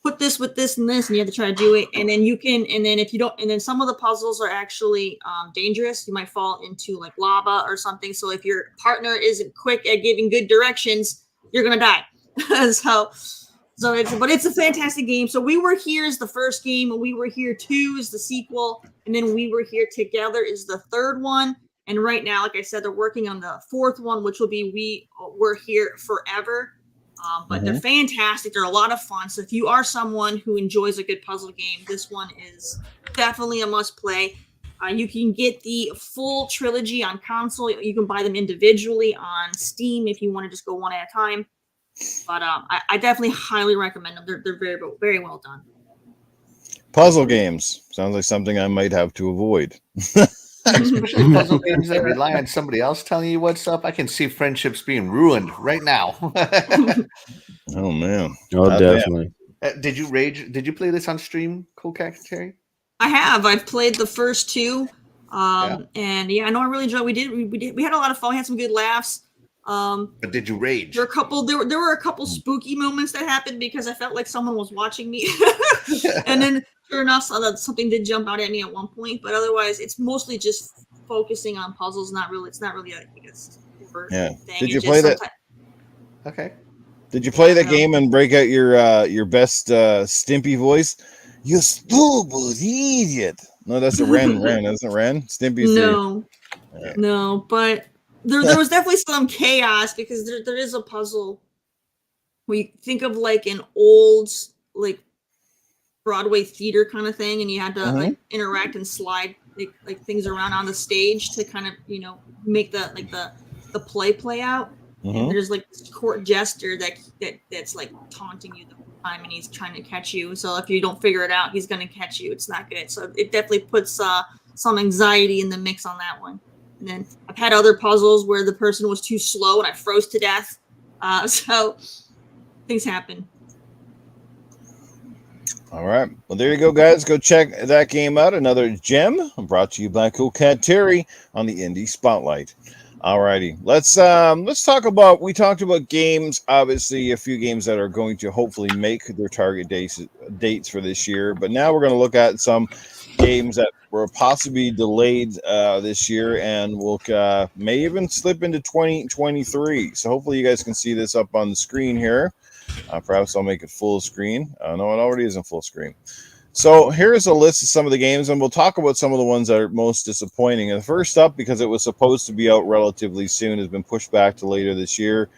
put this with this and this, and you have to try to do it. And then if you don't, and then some of the puzzles are actually dangerous. You might fall into like lava or something. So if your partner isn't quick at giving good directions, you're gonna die. But it's a fantastic game. So We Were Here is the first game, and We Were Here 2 is the sequel, and then We Were Here Together is the third one. And right now, like I said, they're working on the 4th one, which will be We Were Here Forever. But they're fantastic. They're a lot of fun. So if you are someone who enjoys a good puzzle game, this one is definitely a must play. You can get the full trilogy on console. You can buy them individually on Steam if you want to just go one at a time. But I definitely highly recommend them. They're very, very well done. Puzzle games. Sounds like something I might have to avoid. Especially puzzle games that rely on somebody else telling you what's up. I can see friendships being ruined right now. Oh man! Oh, definitely. Did you rage? Did you play this on stream, Coolcat Terri? I have. I've played the first 2, and yeah, I know I really enjoyed. We had a lot of fun. We had some good laughs. But did you rage? There were a couple spooky moments that happened because I felt like someone was watching me, and then sure enough, something did jump out at me at one point. But otherwise, it's mostly just focusing on puzzles. It's not really a yeah. thing. Did you play that? Okay. Did you play that game and break out your best Stimpy voice? You stupid idiot! No, that's a Ren. That's a Ren. Stimpy's no, but. There was definitely some chaos because there is a puzzle where you think of like an old like Broadway theater kind of thing, and you had to like interact and slide like things around on the stage to kind of make the play out. And there's like this court jester that's like taunting you the whole time, and he's trying to catch you. So if you don't figure it out, he's gonna catch you. It's not good. So it definitely puts some anxiety in the mix on that one. And then I've had other puzzles where the person was too slow and I froze to death. So things happen. All right. Well, there you go, guys. Go check that game out. Another gem brought to you by Coolcat Terri on the Indie Spotlight. Alrighty, let's talk about. We talked about games, obviously a few games that are going to hopefully make their target dates for this year. But now we're going to look at some games that were possibly delayed this year, and will may even slip into 2023. So hopefully you guys can see this up on the screen here. Perhaps I'll make it full screen. No, it already isn't full screen. So here's a list of some of the games, and we'll talk about some of the ones that are most disappointing. And the first up, because it was supposed to be out relatively soon, has been pushed back to later this year.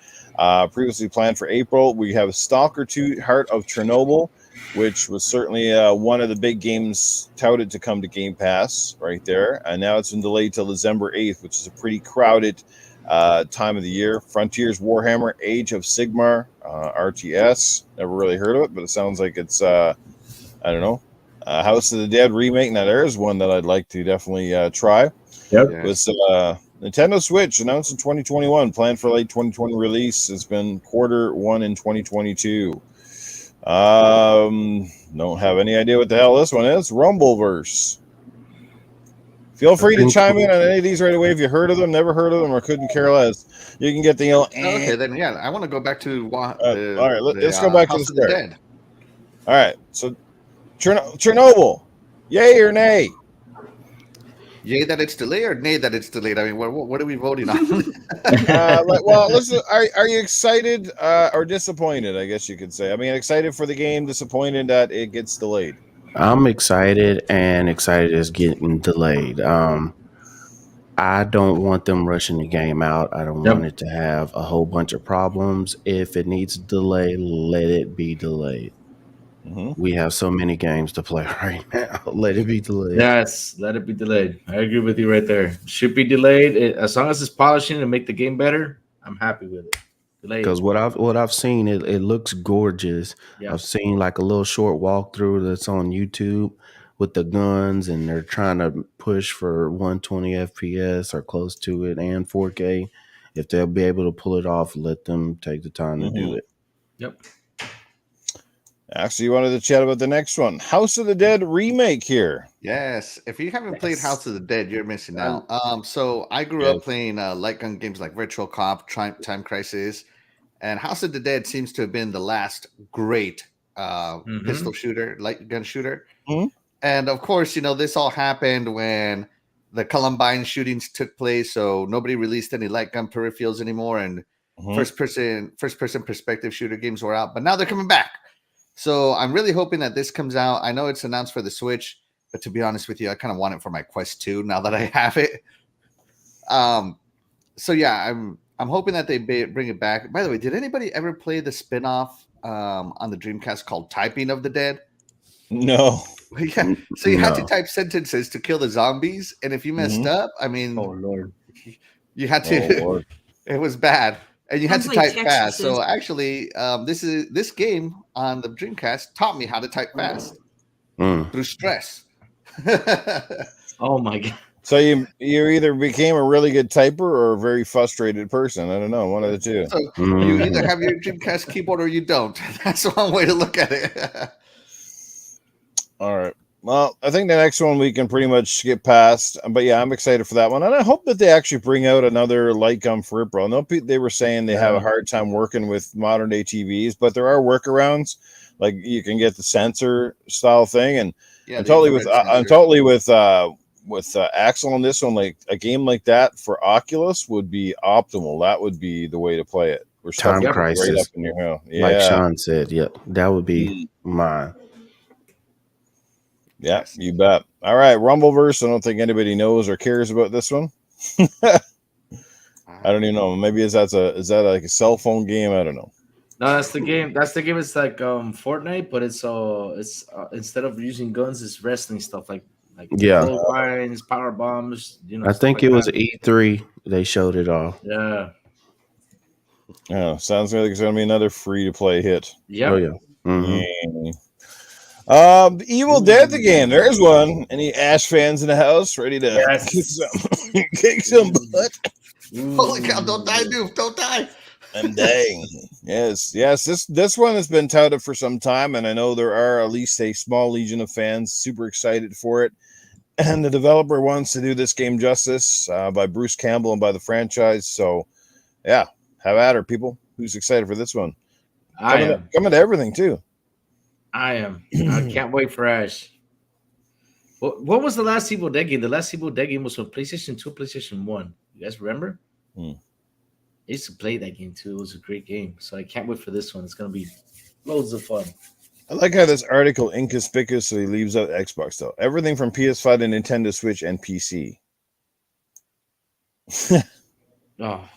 Previously planned for April, we have Stalker 2 Heart of Chernobyl, which was certainly one of the big games touted to come to Game Pass right there. And now it's been delayed till December 8th, which is a pretty crowded time of the year. Frontiers Warhammer Age of Sigmar RTS. Never really heard of it, but it sounds like it's... I don't know. House of the Dead remake. Now, there's one that I'd like to definitely try. Yep. It was Nintendo Switch announced in 2021, planned for late 2020 release. It's been Q1 in 2022. Don't have any idea what the hell this one is. Rumbleverse. Feel free to chime in on any of these right away if you heard of them, never heard of them, or couldn't care less. You can get the... Okay, then, yeah, I want to go back to... all right, let's go back to the start. Dead. All right, so... Chernobyl, yay or nay? Yay that it's delayed, or nay that it's delayed? I mean, what are we voting on? Well, listen. Are you excited or disappointed? I guess you could say. I mean, excited for the game, disappointed that it gets delayed. I'm excited, and excited it's getting delayed. I don't want them rushing the game out. I don't want it to have a whole bunch of problems. If it needs delay, let it be delayed. Mm-hmm. We have so many games to play right now. Let it be delayed. Yes, let it be delayed. I agree with you right there. Should be delayed. As long as it's polishing and make the game better, I'm happy with it. Because what I've seen, it looks gorgeous. Yeah. I've seen like a little short walkthrough that's on YouTube with the guns, and they're trying to push for 120 FPS or close to it and 4K. If they'll be able to pull it off, let them take the time to do it. Yep. Actually, you wanted to chat about the next one, House of the Dead remake here. Yes, if you haven't played House of the Dead, you're missing out. So I grew up playing light gun games like Virtual Cop, Time Crisis, and House of the Dead seems to have been the last great pistol shooter, light gun shooter. Mm-hmm. And of course, this all happened when the Columbine shootings took place, so nobody released any light gun peripherals anymore, and first person perspective shooter games were out. But now they're coming back. So I'm really hoping that this comes out. I know it's announced for the Switch, but to be honest with you, I kind of want it for my Quest 2 now that I have it. So yeah, I'm hoping that they bring it back. By the way, did anybody ever play the spinoff on the Dreamcast called Typing of the Dead? No. Yeah. So you had to type sentences to kill the zombies, and if you messed up, I mean, oh Lord, you had to. It was bad. And you had to type fast. So actually, this game on the Dreamcast taught me how to type fast through stress. Oh my God. So you either became a really good typer or a very frustrated person. I don't know, one of the two. So you either have your Dreamcast keyboard or you don't. That's one way to look at it. All right. Well, I think the next one we can pretty much skip past. But yeah, I'm excited for that one. And I hope that they actually bring out another light gun peripheral. I know they were saying they have a hard time working with modern day TVs, but there are workarounds. Like you can get the sensor style thing. And I'm totally with Axel on this one. Like a game like that for Oculus would be optimal. That would be the way to play it. Time Crisis. Right up in your hell. Yeah. Like Sean said, that would be mine. Yeah, you bet. All right, Rumbleverse. I don't think anybody knows or cares about this one. I don't even know. Maybe is that like a cell phone game? I don't know. No, that's the game. It's like Fortnite, but it's instead of using guns, it's wrestling stuff like lines, power bombs. I think it was E3. They showed it all. Yeah. Oh, sounds like it's gonna be another free to play hit. Yep. Oh yeah. Mm-hmm. Evil Dead the game. There's one. Any Ash fans in the house ready to kick some butt? Holy cow! Don't die, Newf! Don't die! I'm dying. Yes. This one has been touted for some time, and I know there are at least a small legion of fans super excited for it. And the developer wants to do this game justice by Bruce Campbell and by the franchise. So, yeah, have at her, people. Who's excited for this one? I am. Coming to everything, too. I am. I can't wait for Ash. What was the last Evil Dead game? The last Evil Dead game was on PlayStation 2, PlayStation 1. You guys remember? I used to play that game too. It was a great game. So I can't wait for this one. It's going to be loads of fun. I like how this article inconspicuously leaves out Xbox, though. Everything from PS5 to Nintendo Switch and PC. Oh.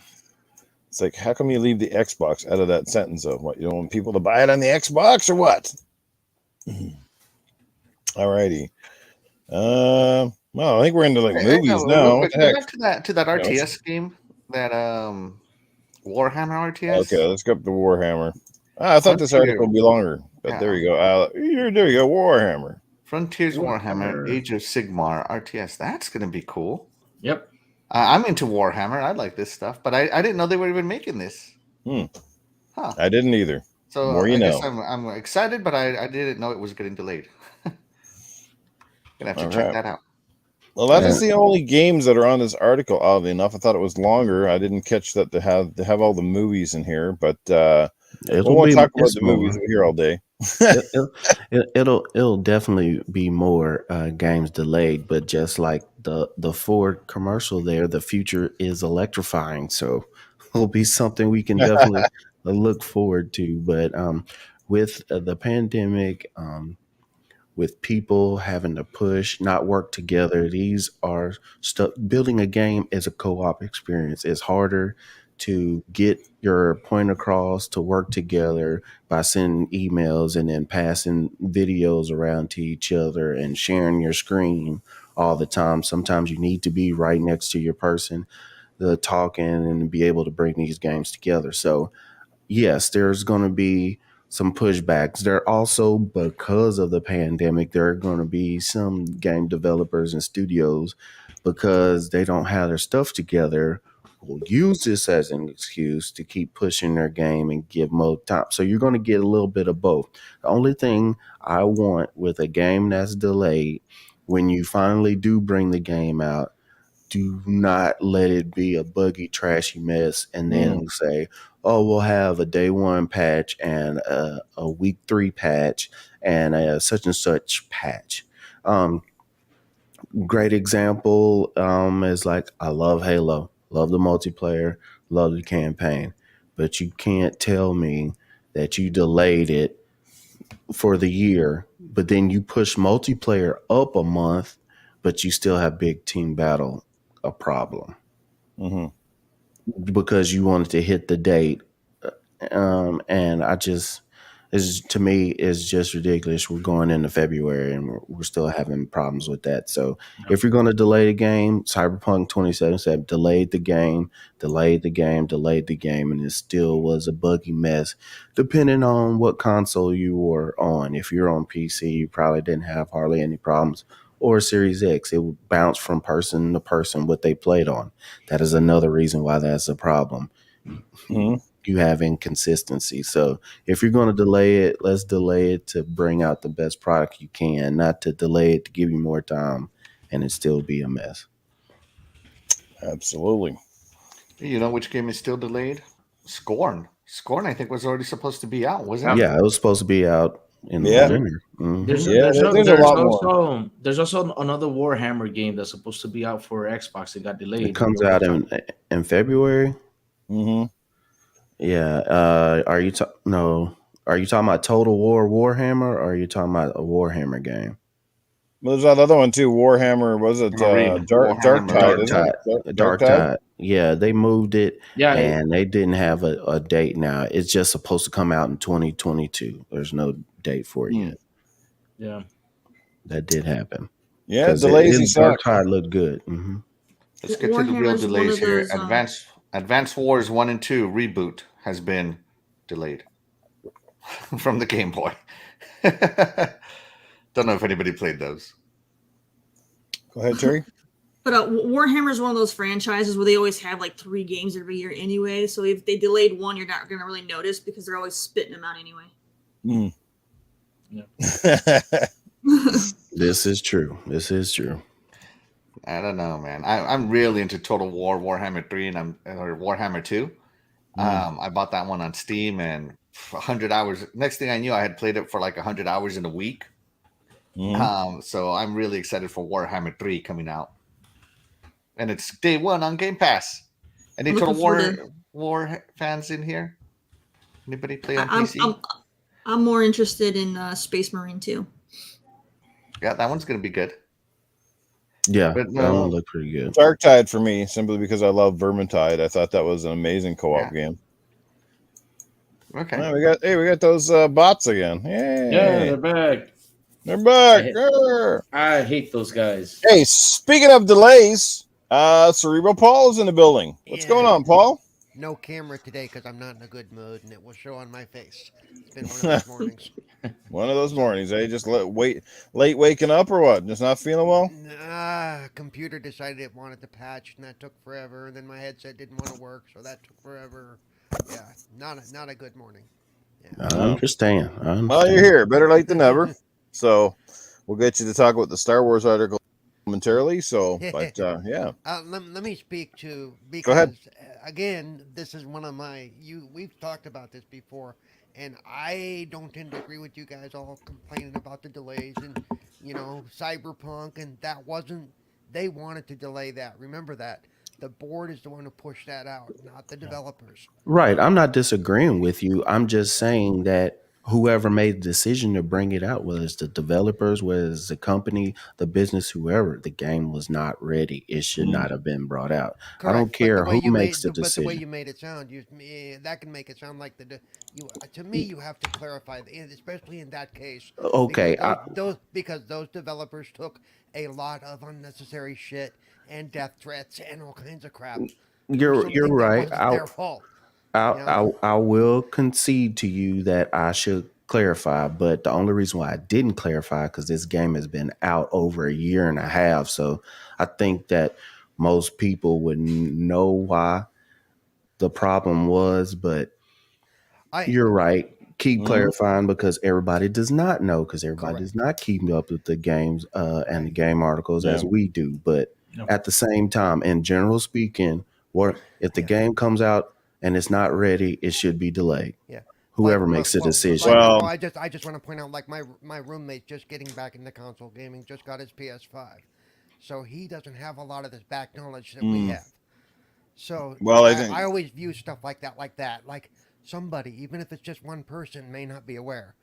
It's like, how come you leave the Xbox out of that sentence, though? What, you don't want people to buy it on the Xbox or what? Alrighty. Well, I think we're into like movies now. What the heck? Back to that RTS game, that Warhammer RTS. Okay, let's go up to Warhammer. I thought this article would be longer, but there you go. There you go, Warhammer. Frontiers Warhammer, Age of Sigmar RTS. That's going to be cool. Yep. I'm into Warhammer. I like this stuff, but I didn't know they were even making this. Huh. I didn't either. So more you know. I'm excited, but I didn't know it was getting delayed. Gonna have to check that out. Well, that is the only games that are on this article. Oddly enough, I thought it was longer. I didn't catch that they have all the movies in here, but we won't talk about the movies here all day. It'll definitely be more games delayed, but just like the Ford commercial there, the future is electrifying. So it'll be something we can definitely look forward to. But with the pandemic, with people having to push, not work together, these are stuff. Building a game is a co-op experience. It's harder to get your point across, to work together by sending emails and then passing videos around to each other and sharing your screen all the time. Sometimes you need to be right next to your person, talking and be able to bring these games together. So yes, there's going to be some pushbacks. There also, because of the pandemic, there are going to be some game developers and studios, because they don't have their stuff together, will use this as an excuse to keep pushing their game and give more time. So you're going to get a little bit of both. The only thing I want with a game that's delayed, when you finally do bring the game out, do not let it be a buggy, trashy mess and then say, oh, we'll have a day 1 patch and a week 3 patch and a such and such patch. Great example is like, I love Halo, love the multiplayer, love the campaign, but you can't tell me that you delayed it for the year, but then you push multiplayer up a month, but you still have big team battle a problem because you wanted to hit the date. And to me, it's just ridiculous. We're going into February and we're still having problems with that. So if you're going to delay the game, Cyberpunk 2077 delayed the game, and it still was a buggy mess, depending on what console you were on. If you're on PC, you probably didn't have hardly any problems. Or Series X, it would bounce from person to person what they played on. That is another reason why that's a problem. You have inconsistency. So if you're going to delay it, let's delay it to bring out the best product you can, not to delay it to give you more time and it still be a mess. Absolutely. You know which game is still delayed? Scorn. Scorn, I think, was already supposed to be out, wasn't it? Yeah, it was supposed to be out in the winter. There's also another Warhammer game that's supposed to be out for Xbox. It got delayed. It comes out in February. Yeah. Are you talking about Total War Warhammer, or are you talking about a Warhammer game? Well, there's that other one too. Warhammer, was it Dark Tide? Yeah, they moved it. Yeah, and they didn't have a date now. It's just supposed to come out in 2022. There's no date for it yet. Yeah, that did happen. Yeah, delays. Dark Tide looked good. Let's get to the real delays here. Advanced Wars 1 and 2 reboot has been delayed from the Game Boy. Don't know if anybody played those. Go ahead, Terry. But Warhammer is one of those franchises where they always have like 3 games every year anyway. So if they delayed one, you're not going to really notice because they're always spitting them out anyway. This is true. I don't know, man. I'm really into Total War, Warhammer 3, or Warhammer 2. I bought that one on Steam, and 100 hours. Next thing I knew, I had played it for like 100 hours in a week. So I'm really excited for Warhammer 3 coming out, and it's day one on Game Pass. Any I'm Total looking forward War fans in here? Anybody play on I'm, PC? I'm more interested in Space Marine 2. Yeah, that one's gonna be good. Yeah, But that one no, looked pretty good. Darktide for me, simply because I love Vermintide. I thought that was an amazing co-op game. okay. Well, we got those bots again. Yay. Yeah, they're back. They're back. I hate those guys. Hey, speaking of delays, Cerebral Paul is in the building. What's going on, Paul? No camera today because I'm not in a good mood, and it will show on my face. It's been one of those mornings. One of those mornings, eh? Just late waking up or what? Just not feeling well? Computer decided it wanted to patch, and that took forever. And then my headset didn't want to work, so that took forever. Yeah, not a good morning. Yeah. I understand. Well, you're here. Better late than never. So we'll get you to talk about the Star Wars article momentarily. So, but yeah. Let me speak to because Go ahead. Again, this is one of my we've talked about this before, and I don't tend to agree with you guys all complaining about the delays and Cyberpunk, and that wasn't they wanted to delay that. Remember that. The board is the one who pushed that out, not the developers. Right. I'm not disagreeing with you. I'm just saying that whoever made the decision to bring it out, whether it's the developers, whether it's the company, the business, whoever, the game was not ready. It should not have been brought out. Correct. I don't care who makes the But the way decision. you made it sound, that can make it sound like to me, you have to clarify, especially in that case. Okay. Because those developers took a lot of unnecessary shit and death threats and all kinds of crap. You're right. Their fault. I will concede to you that I should clarify, but the only reason why I didn't clarify because this game has been out over a year and a half, so I think that most people would know why the problem was. But you're right. Keep clarifying because everybody does not know because everybody does not keep up with the games and the game articles as we do. But at the same time, in general speaking, if the game comes out and it's not ready, it should be delayed. Yeah. Whoever makes the decision. I just want to point out, like my roommate just getting back into console gaming, just got his PS5, so he doesn't have a lot of this back knowledge that we have. So I always view stuff like that. Like somebody, even if it's just one person, may not be aware.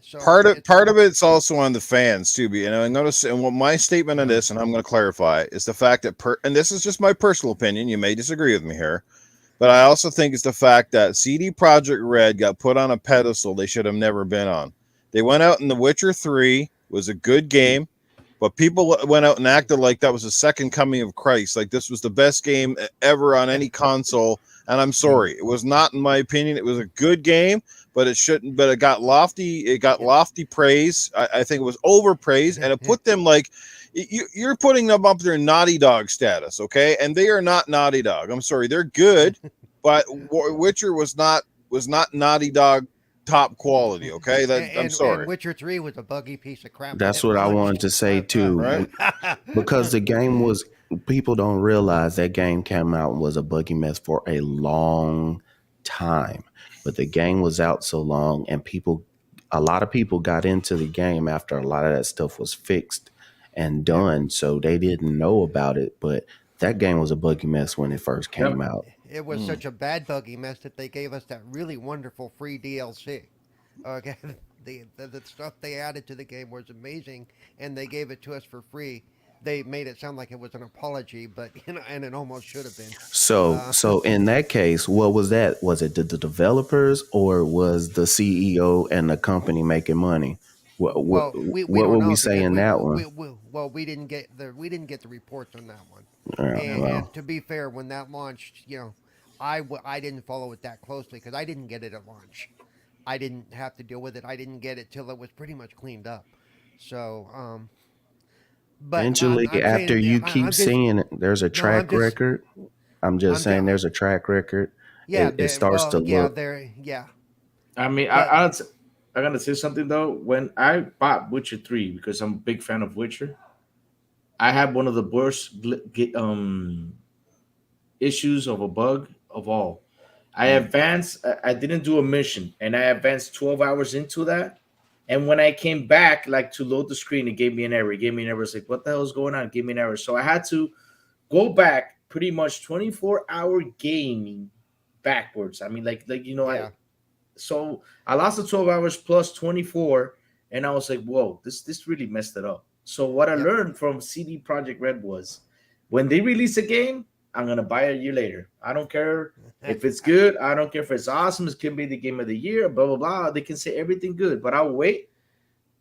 So part of it's also on the fans too. I notice, and what my statement on this, and I'm going to clarify, is the fact that and this is just my personal opinion. You may disagree with me here, but I also think it's the fact that CD Projekt Red got put on a pedestal they should have never been on. They went out and The Witcher 3 was a good game, but people went out and acted like that was the second coming of Christ. Like this was the best game ever on any console. And I'm sorry, it was not, in my opinion. It was a good game, but it shouldn't. But it got lofty. It got lofty praise. I think it was overpraised, and it put them like you're putting them up their Naughty Dog status, okay? And they are not Naughty Dog. I'm sorry, they're good, but Witcher was not Naughty Dog top quality, okay? I'm sorry. And Witcher 3 was a buggy piece of crap. That's what I wanted to say too, right? Because the game was. People don't realize that game came out and was a buggy mess for a long time, but the game was out so long and a lot of people got into the game after a lot of that stuff was fixed and done. So they didn't know about it, but that game was a buggy mess when it first came out. It was such a bad buggy mess that they gave us that really wonderful free DLC. Okay. The stuff they added to the game was amazing and they gave it to us for free. They made it sound like it was an apology, but and it almost should have been. So in that case, what was that? Was it the developers or was the CEO and the company making money? What would we say in that one? We didn't get the reports on that one. And to be fair, when that launched, I didn't follow it that closely because I didn't get it at launch. I didn't have to deal with it. I didn't get it till it was pretty much cleaned up. So. But eventually, after you keep seeing it, there's a track record. I'm just saying there's a track record. Yeah, it starts to look. Yeah. I mean, I gotta say something though. When I bought Witcher 3 because I'm a big fan of Witcher, I have one of the worst issues of a bug of all. I advanced. I didn't do a mission, and I advanced 12 hours into that. And when I came back, like to load the screen, it gave me an error. It gave me an error. It's like, what the hell is going on? It gave me an error. So I had to go back pretty much 24-hour gaming backwards. I mean, Yeah. I lost the 12 hours plus 24, and I was like, whoa, this really messed it up. So what I Yep. learned from CD Projekt Red was when they release a game, I'm gonna buy it a year later. I don't care if it's good. I don't care if it's awesome. It can be the game of the year, blah blah blah. They can say everything good, but I'll wait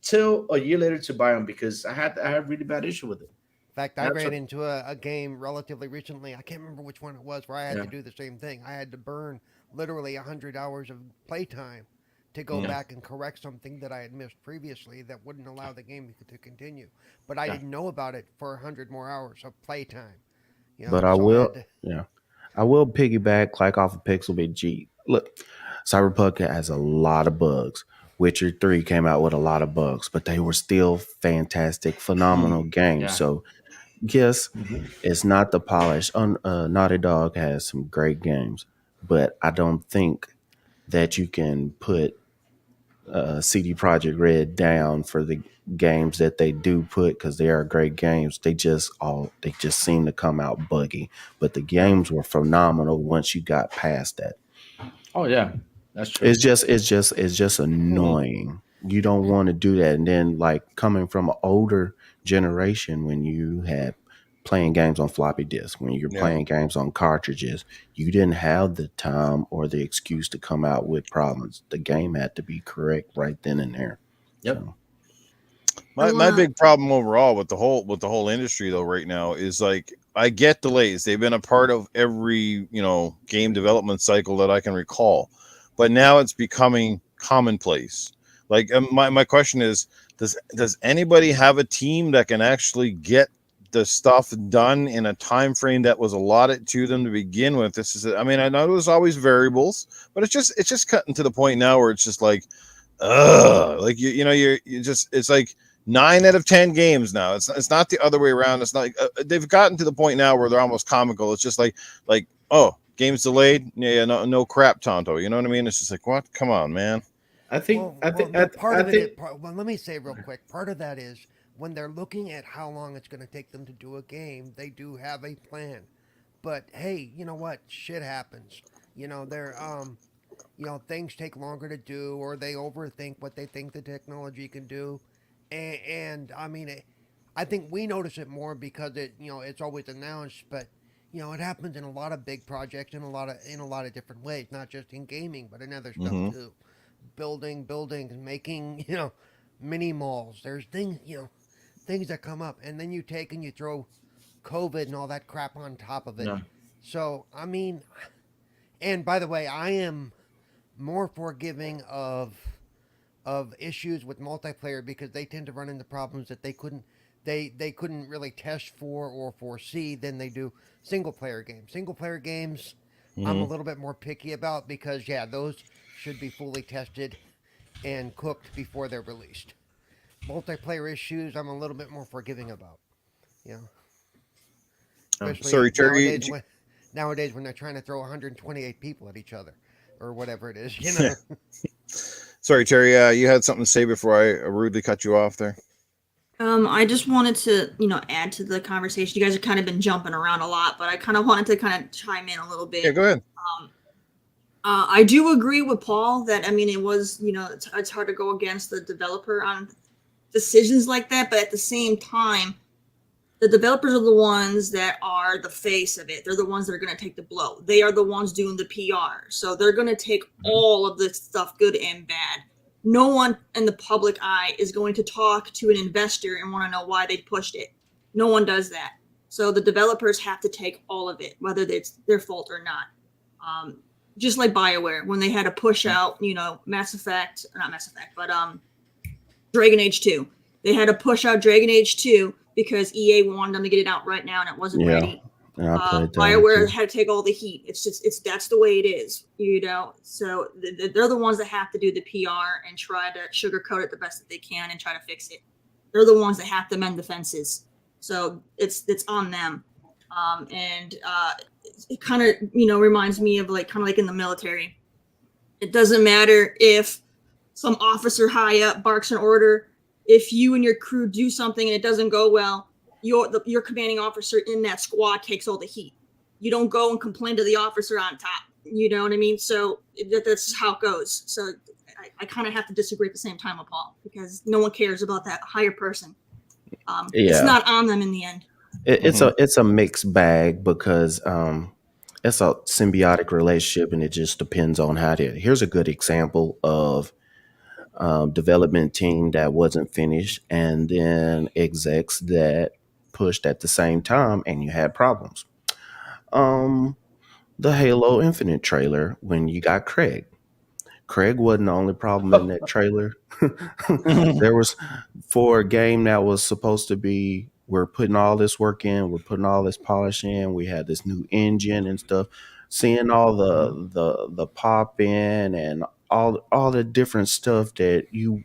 till a year later to buy them because I had really bad issue with it. In fact, I That's ran what, into a game relatively recently. I can't remember which one it was where I had yeah, to do the same thing. I had to burn literally 100 hours of playtime to go yeah, back and correct something that I had missed previously that wouldn't allow the game to continue. But I yeah. didn't know about it for 100 more hours of playtime. But I So I had will, to. yeah, I will piggyback like off of Pixel Big G. Look, Cyberpunk has a lot of bugs. Witcher 3 came out with a lot of bugs, but they were still fantastic, phenomenal games. Yeah. So, yes, it's not the polish. Naughty Dog has some great games, but I don't think that you can put CD Projekt Red down for the games that they do put because they are great games. They just seem to come out buggy, but the Yeah. games were phenomenal once you got past that. Oh yeah, that's true. It's just annoying. You don't want to do that. And then like coming from an older generation when you had playing games on floppy disks, when you're Yeah. playing games on cartridges, you didn't have the time or the excuse to come out with problems. The game had to be correct right then and there. Yep. So My big problem overall with the whole industry though right now is like I get delays. They've been a part of every, game development cycle that I can recall. But now it's becoming commonplace. Like my question is does anybody have a team that can actually get the stuff done in a time frame that was allotted to them to begin with? I mean, I know there's always variables, but it's just cutting to the point now where it's just like like you just it's like 9 out of 10 games now. It's not the other way around. It's not like, they've gotten to the point now where they're almost comical. It's just like oh, game's delayed. Yeah, no crap, Tonto. You know what I mean? It's just like, what? Come on, man. I think. I think. No, part I of it is. think. Well, let me say real quick. Part of that is when they're looking at how long it's going to take them to do a game, they do have a plan. But hey, you know what? Shit happens. They're things take longer to do, or they overthink what they think the technology can do, and I mean, I think we notice it more because it's always announced, but it happens in a lot of big projects in a lot of different ways, not just in gaming, but in other stuff Mm-hmm. too. Building buildings, making mini malls. There's things that come up, and then you take and you throw COVID and all that crap on top of it. No. So I mean, and by the way, I am more forgiving of issues with multiplayer because they tend to run into problems that they couldn't really test for or foresee than they do single player games. Single player games I'm a little bit more picky about because those should be fully tested and cooked before they're released. Multiplayer issues I'm a little bit more forgiving about. You know, especially Sorry, Terry. nowadays when they're trying to throw 128 people at each other or whatever it is, you know. Sorry, Terry. You had something to say before I rudely cut you off there. I just wanted to, add to the conversation. You guys have kind of been jumping around a lot, but I kind of wanted to kind of chime in a little bit. Yeah, go ahead. I do agree with Paul that, I mean, it was, it's hard to go against the developer on decisions like that, but at the same time, the developers are the ones that are the face of it. They're the ones that are going to take the blow. They are the ones doing the PR. So they're going to take all of the stuff, good and bad. No one in the public eye is going to talk to an investor and want to know why they pushed it. No one does that. So the developers have to take all of it, whether it's their fault or not. Just like BioWare, when they had to push out, Mass Effect, not Mass Effect, but Dragon Age 2. They had to push out Dragon Age 2 because EA wanted them to get it out right now and it wasn't ready. Yeah, I played that BioWare too. had to take all the heat. That's the way it is, So they're the ones that have to do the PR and try to sugarcoat it the best that they can and try to fix it. They're the ones that have to mend the fences. So it's on them. And it kind of reminds me of kind of like in the military. It doesn't matter if some officer high up barks an order. If you and your crew do something and it doesn't go well, your commanding officer in that squad takes all the heat. You don't go and complain to the officer on top. You know what I mean? So that's how it goes. So I kind of have to disagree at the same time with Paul, because no one cares about that higher person. It's not on them in the end. It's a mixed bag, because it's a symbiotic relationship, and it just depends on how to. Here's a good example of development team that wasn't finished, and then execs that pushed at the same time, and you had problems. The Halo Infinite trailer, when you got Craig. Craig wasn't the only problem in that trailer. There was, for a game that was supposed to be, we're putting all this work in, we're putting all this polish in, we had this new engine and stuff. Seeing all the pop in and all the different stuff that you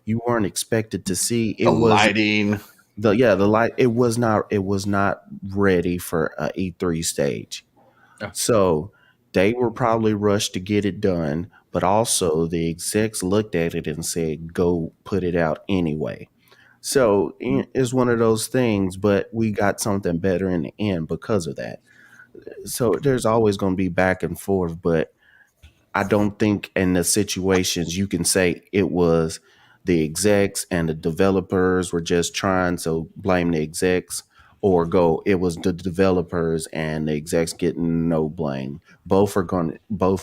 weren't expected to see. It The was lighting. the light. It was not ready for a E3 stage. Yeah. So they were probably rushed to get it done, but also the execs looked at it and said, go put it out anyway. So it's one of those things, but we got something better in the end because of that. So there's always going to be back and forth, but I don't think in the situations you can say it was the execs and the developers were just trying, so blame the execs, or go it was the developers and the execs getting no blame. Both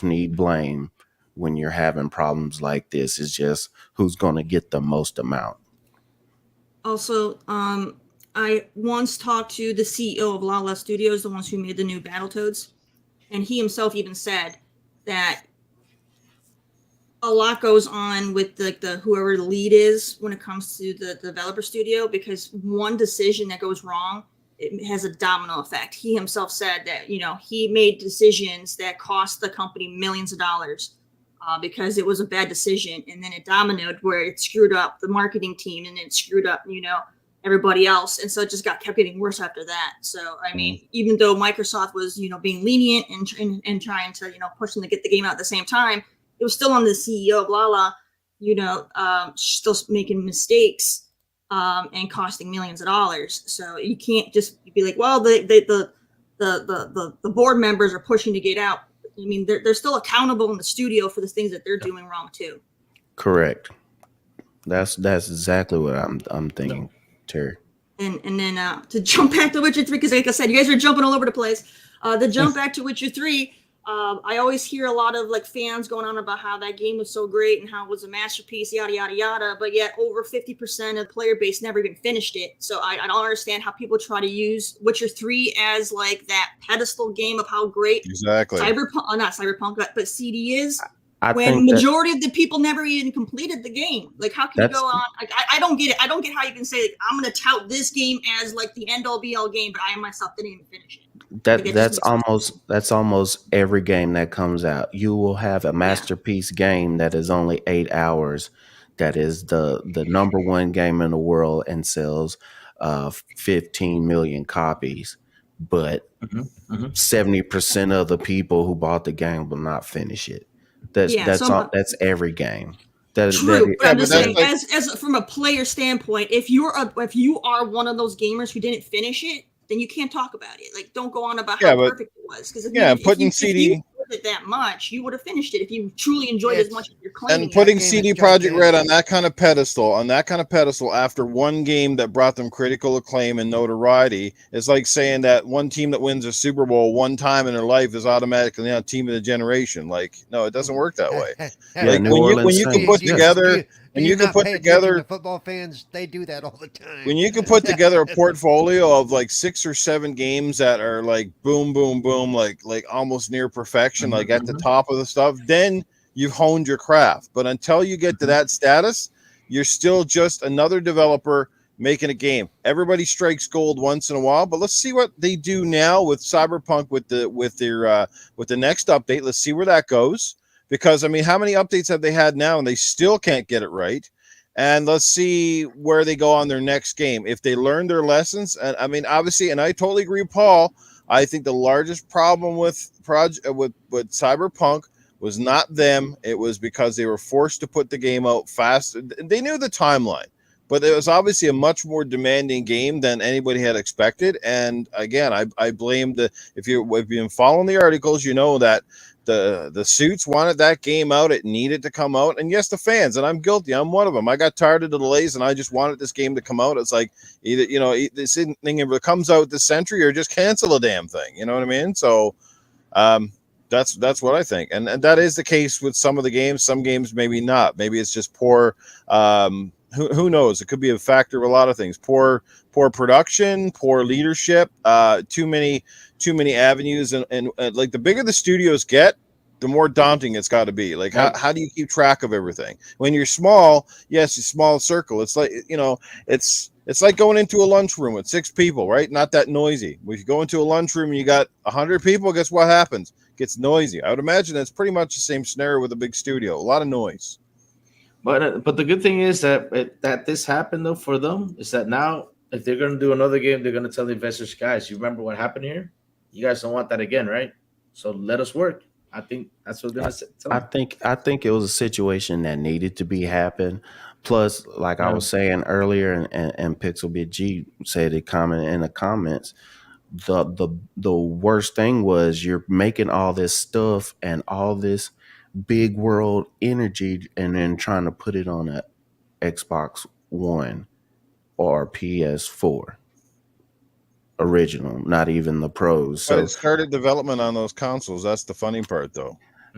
need blame when you're having problems like this. It's just who's going to get the most amount. Also, I once talked to the CEO of Lala Studios, the ones who made the new Battletoads, and he himself even said that a lot goes on with the whoever the lead is when it comes to the developer studio, because one decision that goes wrong, it has a domino effect. He himself said that he made decisions that cost the company millions of dollars because it was a bad decision, and then it dominoed where it screwed up the marketing team, and it screwed up everybody else, and so it just kept getting worse after that. So I mean, even though Microsoft was being lenient and trying to push them to get the game out at the same time, it was still on the CEO of Lala, still making mistakes and costing millions of dollars. So you can't just be like, well, the board members are pushing to get out. I mean, they're still accountable in the studio for the things that they're doing wrong too. Correct. That's exactly what I'm thinking, Terry. And then to jump back to Witcher 3, because like I said, you guys are jumping all over the place. The jump back to Witcher 3. I always hear a lot of fans going on about how that game was so great and how it was a masterpiece, yada yada yada. But yet, over 50% of the player base never even finished it. So I don't understand how people try to use Witcher 3 as that pedestal game of how great Exactly. not Cyberpunk, but CD is. I When think majority of the people never even completed the game. How can you go on? I don't get it. I don't get how you can say I'm going to tout this game as the end all be all game, but I myself didn't even finish it. That's almost every game that comes out. You will have a masterpiece game that is only 8 hours, that is the number one game in the world and sells 15 million copies, but 70% of the people who bought the game will not finish it. That's every game. True, but I'm just saying, as from a player standpoint, if you are one of those gamers who didn't finish it, then you can't talk about it. Don't go on about how perfect it was. Because if you enjoyed it that much, you would have finished it if you truly enjoyed it as much as you're claiming. And putting CD Projekt Red on that kind of pedestal after one game that brought them critical acclaim and notoriety is like saying that one team that wins a Super Bowl one time in their life is automatically a team of the generation. No, it doesn't work that way. When you can put together. And you can put together football fans, they do that all the time. When you can put together a portfolio of 6 or 7 games that are boom, boom, boom, almost near perfection, at the top of the stuff, then you've honed your craft. But until you get to that status, you're still just another developer making a game. Everybody strikes gold once in a while, but let's see what they do now with Cyberpunk with the next update. Let's see where that goes. Because, how many updates have they had now and they still can't get it right? and let's see where they go on their next game. If they learn their lessons, and I mean, obviously, and I totally agree with Paul. I think the largest problem with Cyberpunk was not them. It was because they were forced to put the game out fast. They knew the timeline, but it was obviously a much more demanding game than anybody had expected. And again, I blame if you've been following the articles, you know that the suits wanted that game out. It needed to come out. And yes, the fans, and I'm guilty. I'm one of them. I got tired of the delays and I just wanted this game to come out. It's like either, this thing, if it comes out this century, or just cancel the damn thing. You know what I mean? So that's what I think. And that is the case with some of the games. Some games maybe not. Maybe it's just poor who knows? It could be a factor of a lot of things. Poor production, poor leadership, too many avenues, and like the bigger the studios get, the more daunting it's got to be. Like how do you keep track of everything when you're small? Yes, a small circle. It's like it's like going into a lunchroom with 6 people, right? Not that noisy. If you go into a lunchroom and you got 100 people, guess what happens? It gets noisy. I would imagine that's pretty much the same scenario with a big studio. A lot of noise. But the good thing is that this happened though for them is that now if they're going to do another game, they're going to tell the investors, guys, you remember what happened here? You guys don't want that again, right? So let us work. I think that's what they're going to tell them. I think it was a situation that needed to be happen. Plus, like I was saying earlier, and Pixelbit G said it comment in the comments. The worst thing was you're making all this stuff and all this big world energy and then trying to put it on a Xbox One or PS4 original, not even the pros. But So it started development on those consoles. That's the funny part, though.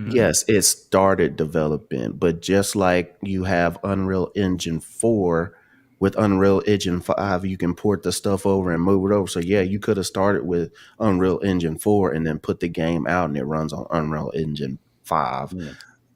yes, it started development, but just like you have Unreal Engine 4, with Unreal Engine 5, you can port the stuff over and move it over. So yeah, you could have started with Unreal Engine 4 and then put the game out and it runs on Unreal Engine 5. Yeah.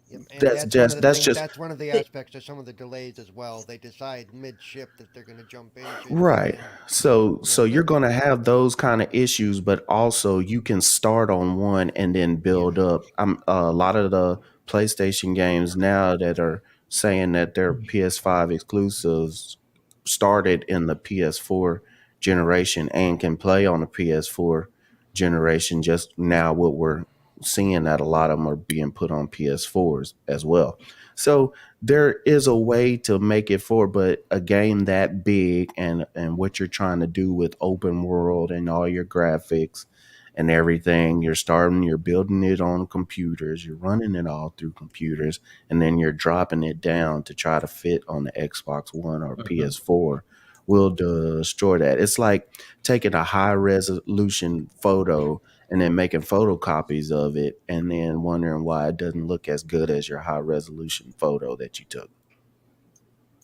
Yep, and That's one of the aspects of some of the delays as well. They decide mid-ship that they're going to jump into. right. So you're going to have those kind of issues, but also you can start on one and then build up. A lot of the PlayStation games now that are saying that they're PS5 exclusives started in the PS4 generation and can play on the PS4 generation. Just now, what we're seeing that a lot of them are being put on PS4s as well. So there is a way to make it for, but a game that big and what you're trying to do with open world and all your graphics and everything, you're building it on computers, you're running it all through computers, and then you're dropping it down to try to fit on the Xbox One or PS4 will destroy that. It's like taking a high resolution photo and then making photocopies of it and then wondering why it doesn't look as good as your high resolution photo that you took.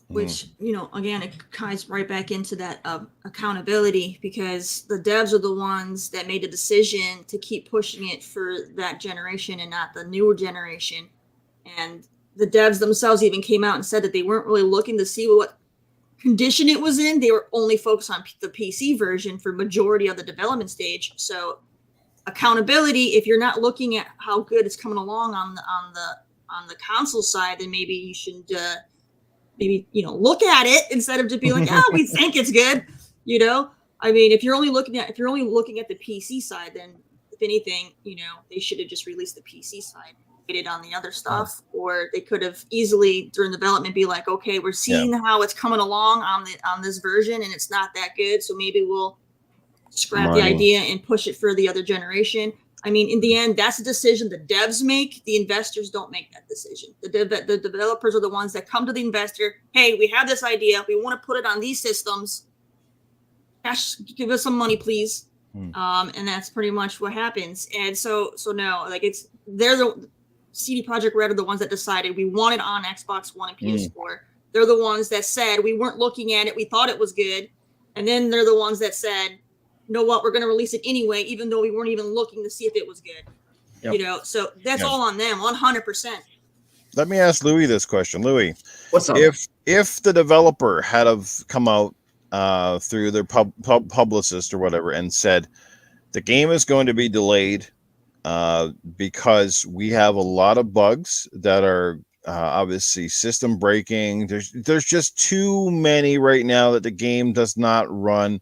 Which, again, it ties right back into that accountability, because the devs are the ones that made the decision to keep pushing it for that generation and not the newer generation. And the devs themselves even came out and said that they weren't really looking to see what condition it was in. They were only focused on the PC version for majority of the development stage. So accountability, if you're not looking at how good it's coming along on the console side, then maybe you should look at it instead of just being like, oh, we think it's good. I mean, if you're only looking at the PC side, then if anything, they should have just released the PC side, waited on the other stuff, or they could have easily during development be like, okay, we're seeing how it's coming along on this version and it's not that good, so maybe we'll scrap the idea and push it for the other generation. I mean, in the end, that's a decision the devs make. The investors don't make that decision. The developers are the ones that come to the investor. Hey, we have this idea. We want to put it on these systems. Cash, give us some money, please. And that's pretty much what happens. And so no, like they're the CD Projekt Red are the ones that decided we want it on Xbox One and PS4. They're the ones that said we weren't looking at it. We thought it was good. And then they're the ones that said, you know what, we're going to release it anyway, even though we weren't even looking to see if it was good. Yep. So that's all on them, 100%. Let me ask Louis this question. Louis, what's up? If the developer had have come out through their publicist or whatever and said the game is going to be delayed because we have a lot of bugs that are obviously system breaking. There's just too many right now that the game does not run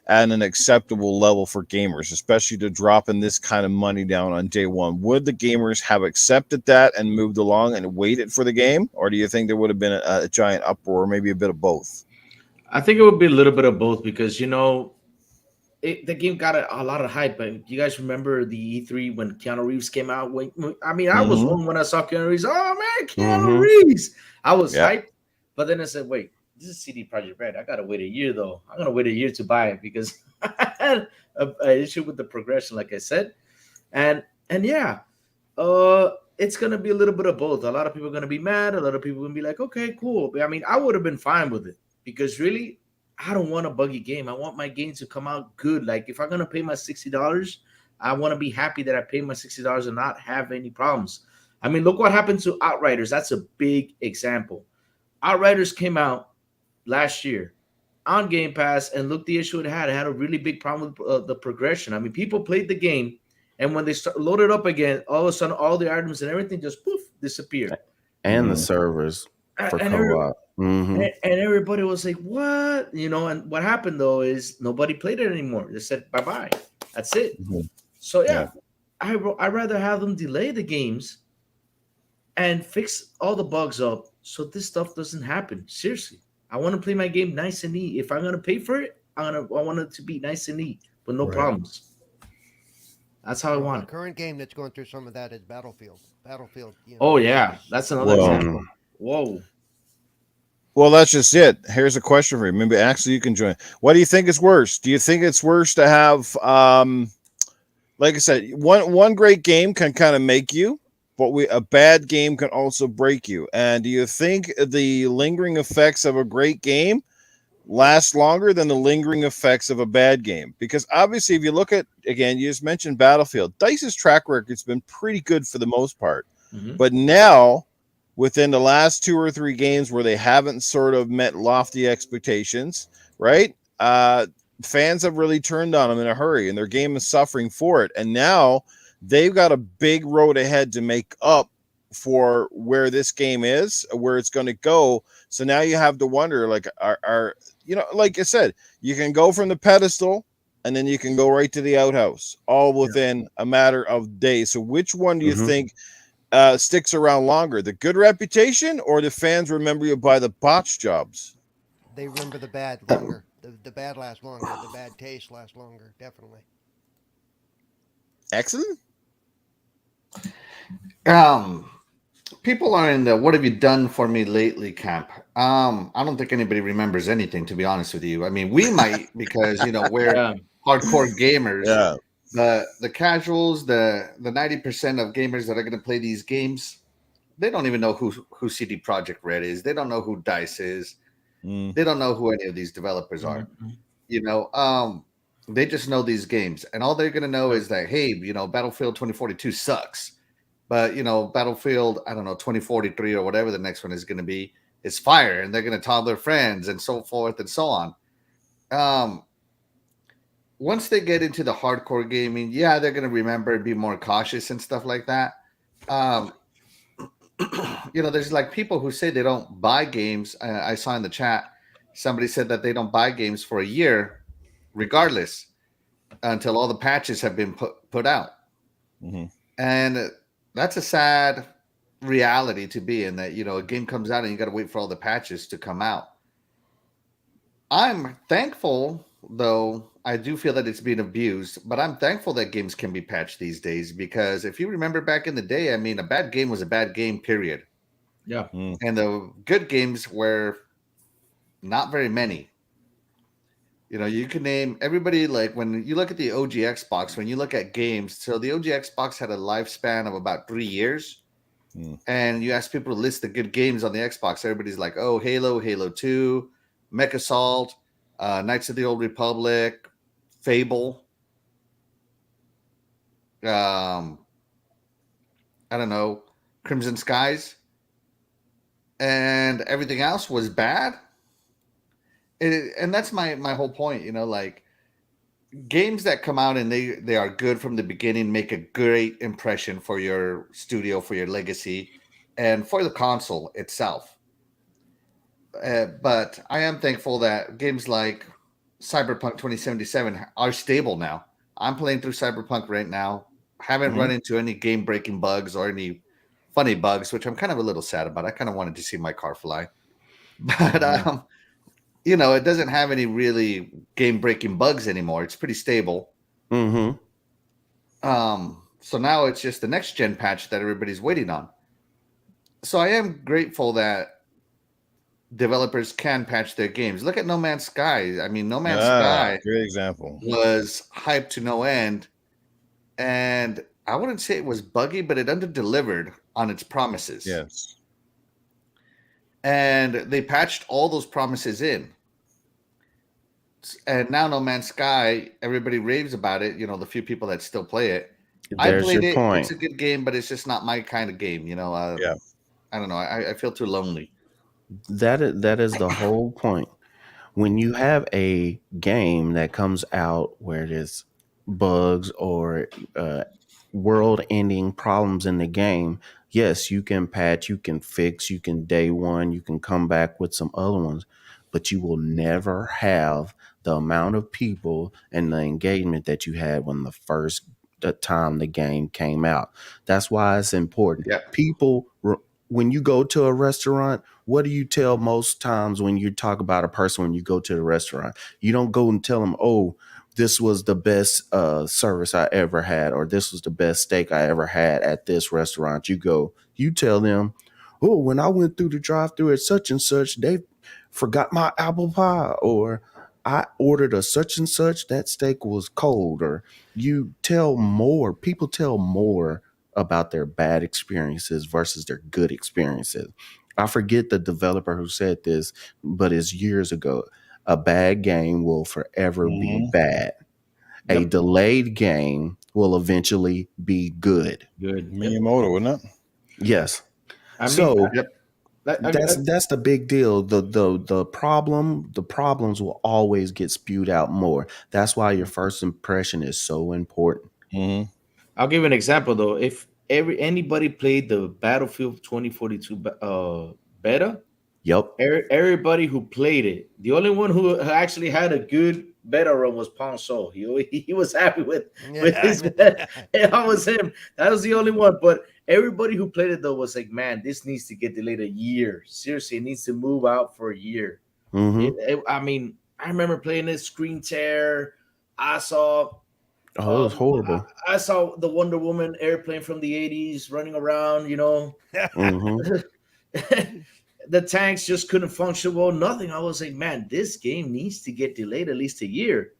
at an acceptable level for gamers, especially to drop in this kind of money down on day one. Would the gamers have accepted that and moved along and waited for the game, or do you think there would have been a giant uproar, maybe a bit of both? I think it would be a little bit of both because the game got a lot of hype. But you guys remember the E3 when Keanu Reeves came out? I was Mhm. one when I saw Keanu Reeves. Oh man, Keanu Mhm. Reeves! I was Yeah. hyped, but then I said, "Wait, this is CD Projekt Red. I gotta wait a year though. I'm gonna wait a year to buy it because I had a issue with the progression, like I said, and yeah, it's gonna be a little bit of both. A lot of people are gonna be mad. A lot of people are gonna be like, okay, cool. But I mean, I would have been fine with it because really, I don't want a buggy game. I want my game to come out good. Like if I'm gonna pay my $60, I want to be happy that I paid my $60 and not have any problems. I mean, look what happened to Outriders. That's a big example. Outriders came out last year on Game Pass, and look the issue it had. It had a really big problem with the progression. I mean, people played the game, and when they loaded up again, all of a sudden, all the items and everything just poof disappeared. And the Mhm. servers for And co-op. and everybody was like, "What?" And what happened though is nobody played it anymore. They said, "Bye bye." That's it. Mhm. So Yeah. yeah, I'd rather have them delay the games and fix all the bugs up so this stuff doesn't happen. Seriously, I want to play my game nice and neat. If I'm gonna pay for it, I want it to be nice and neat with no Right. problems. That's how I Well, want the it. current game that's going through some of that is Battlefield. Battlefield, Oh yeah, that's another Well, example. Whoa. Well, that's just it. Here's a question for you. Maybe actually you can join. What do you think is worse? Do you think it's worse to have, like I said, one great game can kind of make you, but a bad game can also break you? And do you think the lingering effects of a great game last longer than the lingering effects of a bad game? Because obviously, if you look at, again, you just mentioned Battlefield, Dice's track record's been pretty good for the most part. Mhm. But now, within the last 2 or 3 games where they haven't sort of met lofty expectations, right? Fans have really turned on them in a hurry, and their game is suffering for it. And now they've got a big road ahead to make up for where this game is, where it's going to go. So now you have to wonder, like, are like I said, you can go from the pedestal and then you can go right to the outhouse, all within a matter of days. So which one do you Mhm. think sticks around longer, the good reputation or the fans remember you by the botch jobs? they remember the bad longer. The bad lasts longer. The bad taste lasts longer. Definitely. Excellent. Um, People are in the "what have you done for me lately" camp. I don't think anybody remembers anything, to be honest with you. I mean, we might because we're Yeah. hardcore gamers. Yeah. The casuals, the 90% of gamers that are going to play these games, they don't even know who CD Projekt Red is. They don't know who Dice is. Mm. They don't know who any of these developers are. Mhm. You know, they just know these games, and all they're going to know Yeah. is that, hey, Battlefield 2042 sucks, but Battlefield, I don't know, 2043 or whatever the next one is going to be, is fire, and they're going to tell their friends and so forth and so on. Once they get into the hardcore gaming, yeah, they're going to remember and be more cautious and stuff like that. Um, there's like people who say they don't buy games. I saw in the chat somebody said that they don't buy games for a year, regardless, until all the patches have been put out. Mm-hmm. And that's a sad reality to be in, that a game comes out and you got to wait for all the patches to come out. I'm thankful, though I do feel that it's being abused, but I'm thankful that games can be patched these days, because if you remember back in the day, I mean, a bad game was a bad game, period. Yeah. Mm. And the good games were not very many. You can name everybody, like when you look at the OG Xbox, when you look at games, so the OG Xbox had a lifespan of about 3 years. Mm. And you ask people to list the good games on the Xbox, everybody's like, oh, Halo, Halo 2, Mech Assault, Knights of the Old Republic, Fable. I don't know, Crimson Skies. And everything else was bad. And that's my whole point, like games that come out and they are good from the beginning, make a great impression for your studio, for your legacy. and for the console itself. But I am thankful that games like Cyberpunk 2077 are stable now. I'm playing through Cyberpunk right now. Haven't run into any game breaking bugs or any funny bugs, which I'm kind of a little sad about. I kind of wanted to see my car fly. But it doesn't have any really game breaking bugs anymore. It's pretty stable. Mm-hmm. So now it's just the next gen patch that everybody's waiting on. So I am grateful that developers can patch their games. Look at No Man's Sky. I mean, No Man's Sky great example. was hyped to no end, and I wouldn't say it was buggy, but it under-delivered on its promises. Yes. And they patched all those promises in. And now No Man's Sky, everybody raves about it. The few people that still play it. I played it. Point. It's a good game, but it's just not my kind of game. Yeah. I don't know. I feel too lonely. That is the whole point. When you have a game that comes out where there's bugs or world-ending problems in the game, yes, you can patch, you can fix, you can day one, you can come back with some other ones, but you will never have the amount of people and the engagement that you had when the time the game came out. That's why it's important. Yeah. People, when you go to a restaurant, what do you tell most times when you talk about a person when you go to the restaurant? You don't go and tell them, oh, this was the best service I ever had, or this was the best steak I ever had at this restaurant. You tell them, oh, when I went through the drive-thru at such and such, they forgot my apple pie, or I ordered a such and such, that steak was cold. Or people tell more about their bad experiences versus their good experiences. I forget the developer who said this, but it's years ago. A bad game will forever be bad. Yep. A delayed game will eventually be good. Good. Miyamoto, wouldn't it? Yes. I mean, So I- that's the big deal. The problems will always get spewed out more. That's why your first impression is so important. Mm-hmm. I'll give you an example though. If anybody played the Battlefield 2042 beta, Yep. everybody who played it, the only one who actually had a good beta run was Pong Sol. He was happy with his beta. That was him. That was the only one. But everybody who played it though was like, man, this needs to get delayed a year. Seriously, it needs to move out for a year. Mm-hmm. I mean, I remember playing this screen tear. I saw. Oh, it was horrible. I saw the Wonder Woman airplane from the 80s running around, Mm-hmm. The tanks just couldn't function well, nothing. I was like, man, this game needs to get delayed at least a year.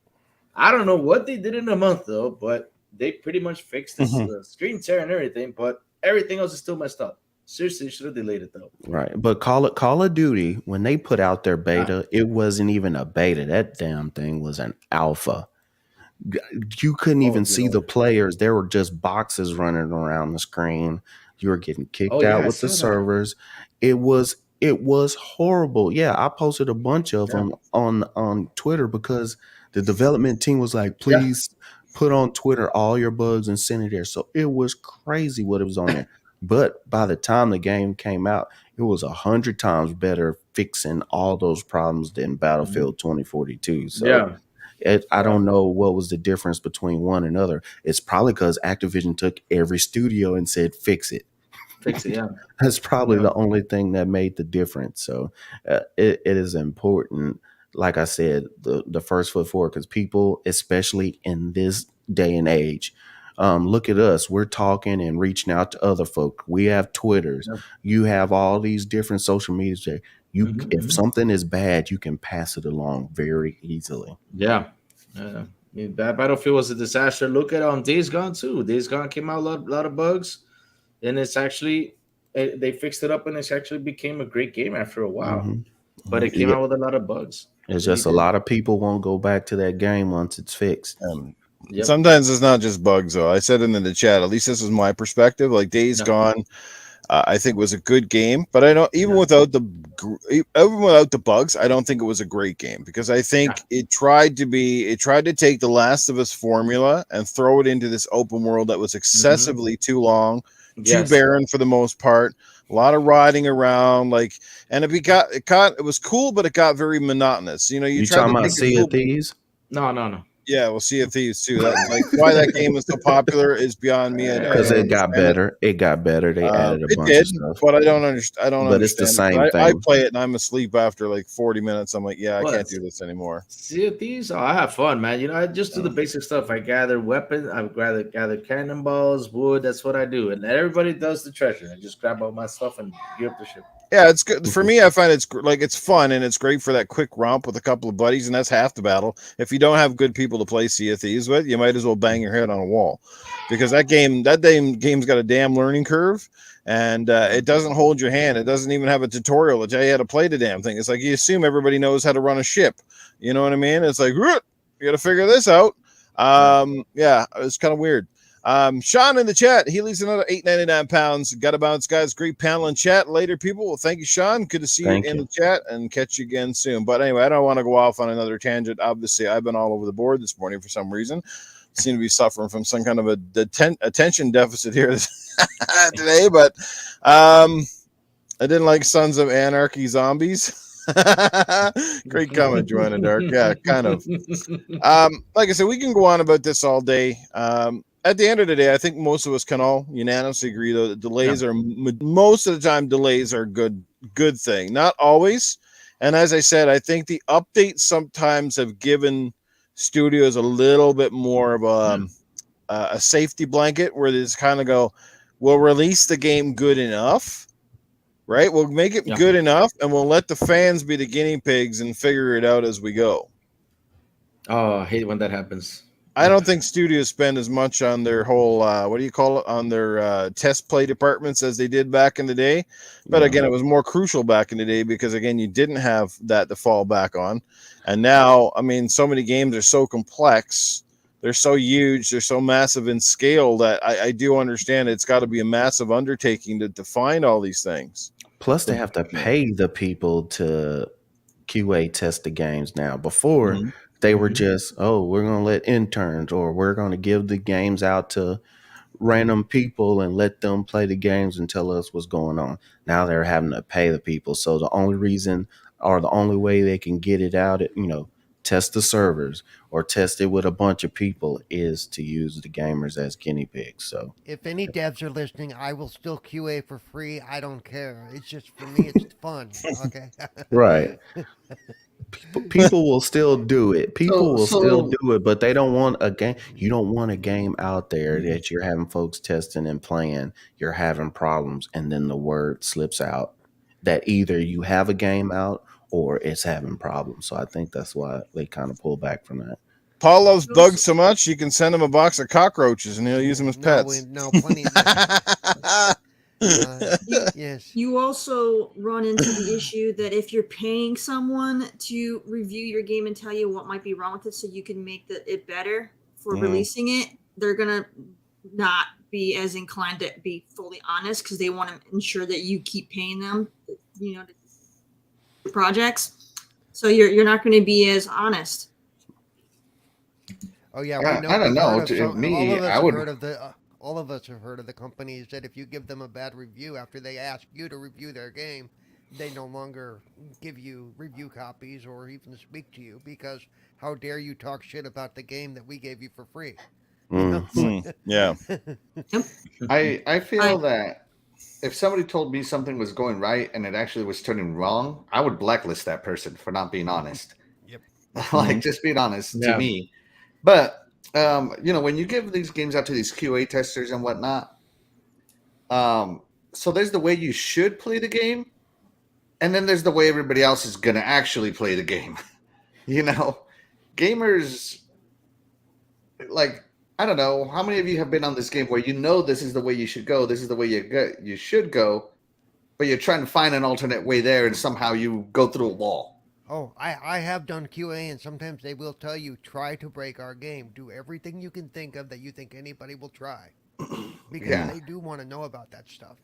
I don't know what they did in a month, though, but they pretty much fixed the screen tear and everything, but everything else is still messed up. Seriously, should have delayed it, though. Right. But Call of Duty, when they put out their beta, it wasn't even a beta. That damn thing was an alpha. You couldn't even see the players. There were just boxes running around the screen. You were getting kicked out with the servers. It was horrible. Yeah, I posted a bunch of them on Twitter because the development team was like, please put on Twitter all your bugs and send it there. So it was crazy what it was on there. But by the time the game came out, it was 100 times better fixing all those problems than Battlefield 2042. So I don't know what was the difference between one and another. It's probably because Activision took every studio and said, fix it. Fix it, yeah. That's probably the only thing that made the difference. So it is important, like I said, the first foot forward, because people, especially in this day and age, look at us. We're talking and reaching out to other folk. We have Twitters. Yep. You have all these different social medias there. If something is bad, you can pass it along very easily. Yeah. I mean, Battlefield was a disaster. Look at Days Gone too. Days Gone came out a lot of bugs, and it's actually they fixed it up, and it's actually became a great game after a while. But it came out with a lot of bugs. It's just a lot of people won't go back to that game once it's fixed. Sometimes it's not just bugs, though. I said it in the chat. At least this is my perspective. Like Days Gone, I think was a good game, but I don't even without the bugs, I don't think it was a great game because I think it tried to take the Last of Us formula and throw it into this open world that was excessively too long, too barren for the most part, A lot of riding around, like, and it was cool, but it got very monotonous. You know, you You tried talking to about make it Sea cool. of Thieves? No. Yeah, we'll see if thieves too. That like why that game is so popular is beyond me. I Because don't it got understand it. better. It got better. They added a It bunch did, of stuff. but I don't understand. I don't But it's the understand it. same I thing. play it and I'm asleep after like 40 minutes. I'm like, yeah, I can't What? do this anymore. Sea of Thieves? Oh, I have fun, man. You know, I just do the Yeah. basic stuff. I gather weapons. I gather cannonballs, wood. That's what I do. And everybody does the treasure. I just grab all my stuff and gear up the ship. Yeah, it's good for me. I find it's fun and it's great for that quick romp with a couple of buddies, and that's half the battle. If you don't have good people to play Sea of Thieves with, you might as well bang your head on a wall, because game's got a damn learning curve, and it doesn't hold your hand. It doesn't even have a tutorial to tell you how to play the damn thing. It's like you assume everybody knows how to run a ship. You know what I mean? It's like you got to figure this out. Yeah, it's kind of weird. Sean in the chat, he leaves another 8.99 pounds. Got to bounce, guys. Great panel and chat later, people. Well, thank you, Sean. Good to see you in the chat and catch you again soon. But anyway, I don't want to go off on another tangent. Obviously, I've been all over the board this morning for some reason. Seem to be suffering from some kind of a attention deficit here today. But I didn't like Sons of Anarchy Zombies. Great comment, Joanna Dark. Yeah, kind of. Like I said, we can go on about this all day. At the end of the day, I think most of us can all unanimously agree, though, that delays are most of the time delays are good thing. Not always. And as I said, I think the updates sometimes have given studios a little bit more of a safety blanket where they just kind of go, we'll release the game good enough, right? We'll make it good enough, and we'll let the fans be the guinea pigs and figure it out as we go. Oh, I hate when that happens. I don't think studios spend as much on their whole what do you call it, on their test play departments as they did back in the day. But again, it was more crucial back in the day because again, you didn't have that to fall back on. And now, I mean, so many games are so complex, they're so huge, they're so massive in scale that I do understand it's got to be a massive undertaking to define all these things. Plus, they have to pay the people to QA test the games now. Before, they were just, we're going to let interns, or we're going to give the games out to random people and let them play the games and tell us what's going on. Now they're having to pay the people. So the only reason, or the only way they can get it out, test the servers or test it with a bunch of people, is to use the gamers as guinea pigs. So if any devs are listening, I will still QA for free. I don't care. It's just, for me, it's fun. Okay. Right. People will still do it. People will still do it, but they don't want a game. You don't want a game out there that you're having folks testing and playing. You're having problems, and then the word slips out that either you have a game out or it's having problems. So I think that's why they kind of pull back from that. Paul loves bugs so much, you can send him a box of cockroaches and he'll use them as pets. No, plenty of yes. You also run into the issue that if you're paying someone to review your game and tell you what might be wrong with it so you can make it better for releasing it, they're going to not be as inclined to be fully honest because they want to ensure that you keep paying them, projects. So you're not going to be as honest. Oh yeah, I don't know. To me, I would. All of us have heard of the companies that if you give them a bad review after they ask you to review their game, they no longer give you review copies or even speak to you because how dare you talk shit about the game that we gave you for free? Yeah. I feel that if somebody told me something was going right and it actually was turning wrong, I would blacklist that person for not being honest. Yep. Like just being honest to me. But when you give these games out to these QA testers and whatnot, so there's the way you should play the game, and then there's the way everybody else is gonna actually play the game. Gamers, like, I don't know how many of you have been on this game where this is the way you should go, this is the way you should go, but you're trying to find an alternate way there, and somehow you go through a wall. Oh, I have done QA, and sometimes they will tell you, try to break our game. Do everything you can think of that you think anybody will try. Because they do want to know about that stuff.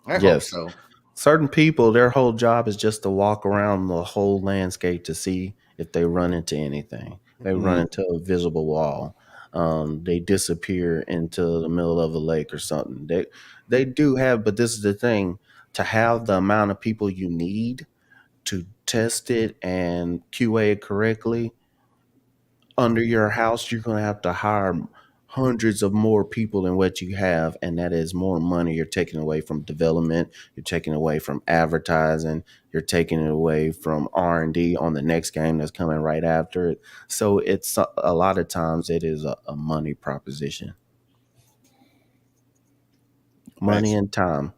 I hope so. Certain people, their whole job is just to walk around the whole landscape to see if they run into anything. They run into a visible wall. They disappear into the middle of a lake or something. They do have, but this is the thing. to have the amount of people you need to test it and QA it correctly under your house, you're going to have to hire hundreds of more people than what you have, and that is more money you're taking away from development, you're taking away from advertising, you're taking it away from R&D on the next game that's coming right after it. So it's a lot of times it is a money proposition, money and time.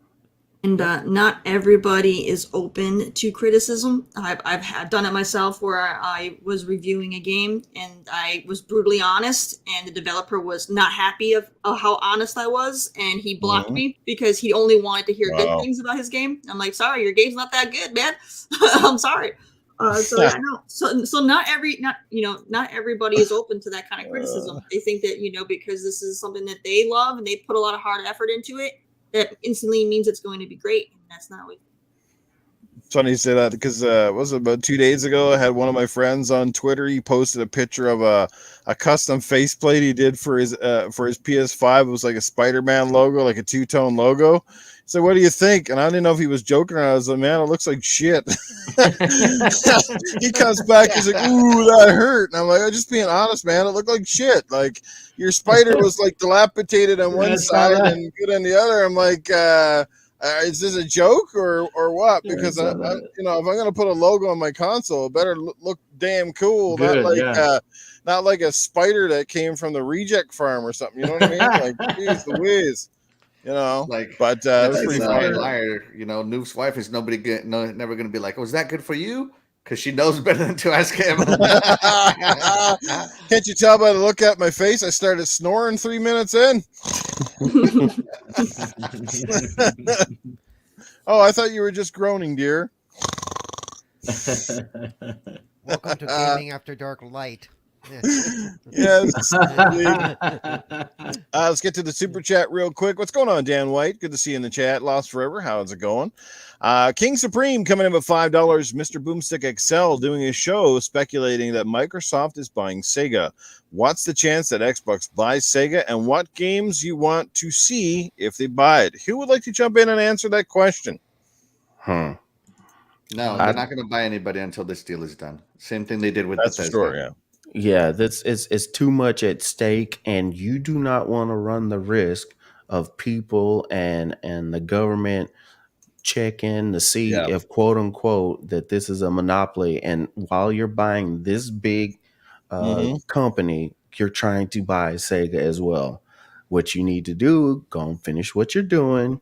And not everybody is open to criticism. I've done it myself where I was reviewing a game and I was brutally honest, and the developer was not happy of how honest I was, and he blocked me because he only wanted to hear good things about his game. I'm like, sorry, your game's not that good, man. I'm sorry. So yeah, no. So not everybody is open to that kind of criticism. They think that because this is something that they love and they put a lot of hard effort into it, that instantly means it's going to be great. And that's not what. It's funny you say that because was it about 2 days ago? I had one of my friends on Twitter. He posted a picture of a custom faceplate he did for his PS5. It was like a Spider-Man logo, like a two-tone logo. So what do you think? And I didn't know if he was joking or not. I was like, man, it looks like shit. He comes back, he's like, ooh, that hurt. And I'm like, I'm just being honest, man. It looked like shit. Like your spider was like dilapidated on one side and good on the other. I'm like, is this a joke or what? Because if I'm gonna put a logo on my console, it better look damn cool. Good, not like a spider that came from the reject farm or something. You know what I mean? Like, geez Louise. But it was pretty funny. Liar, Newf's wife is never going to be like, was that good for you? Because she knows better than to ask him. Can't you tell by the look at my face? I started snoring 3 minutes in. Oh, I thought you were just groaning, dear. Welcome to Gaming After Dark Light. Yes. Let's get to the super chat real quick. What's going on, Dan White? Good to see you in the chat. Lost Forever. How's it going? King Supreme coming in with $5. Mr. Boomstick XL doing a show speculating that Microsoft is buying Sega. What's the chance that Xbox buys Sega, and what games you want to see if they buy it? Who would like to jump in and answer that question? No, they're not going to buy anybody until this deal is done. Same thing they did with That's Bethesda. Sure, yeah. Yeah, it's too much at stake, and you do not want to run the risk of people and the government checking to see if quote unquote that this is a monopoly, and while you're buying this big company, you're trying to buy Sega as well. What you need to do, go and finish what you're doing,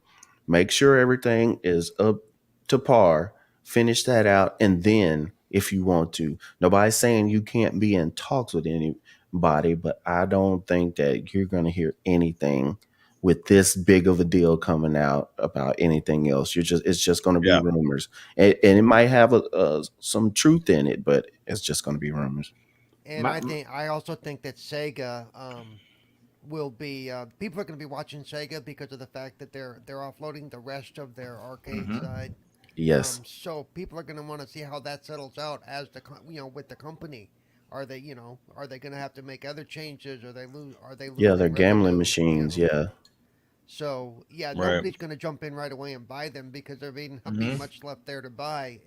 make sure everything is up to par, finish that out, and then if you want to. Nobody's saying you can't be in talks with anybody, but I don't think that you're going to hear anything with this big of a deal coming out about anything else. It's just going to be rumors, and it might have some truth in it, but it's just going to be rumors. And I also think that Sega will be people are going to be watching Sega because of the fact that they're offloading the rest of their arcade side. Yes. So people are going to want to see how that settles out as with the company. Are they going to have to make other changes? Are they losing they're gambling machines. Yeah. So nobody's going to jump in right away and buy them because there may not be much left there to buy.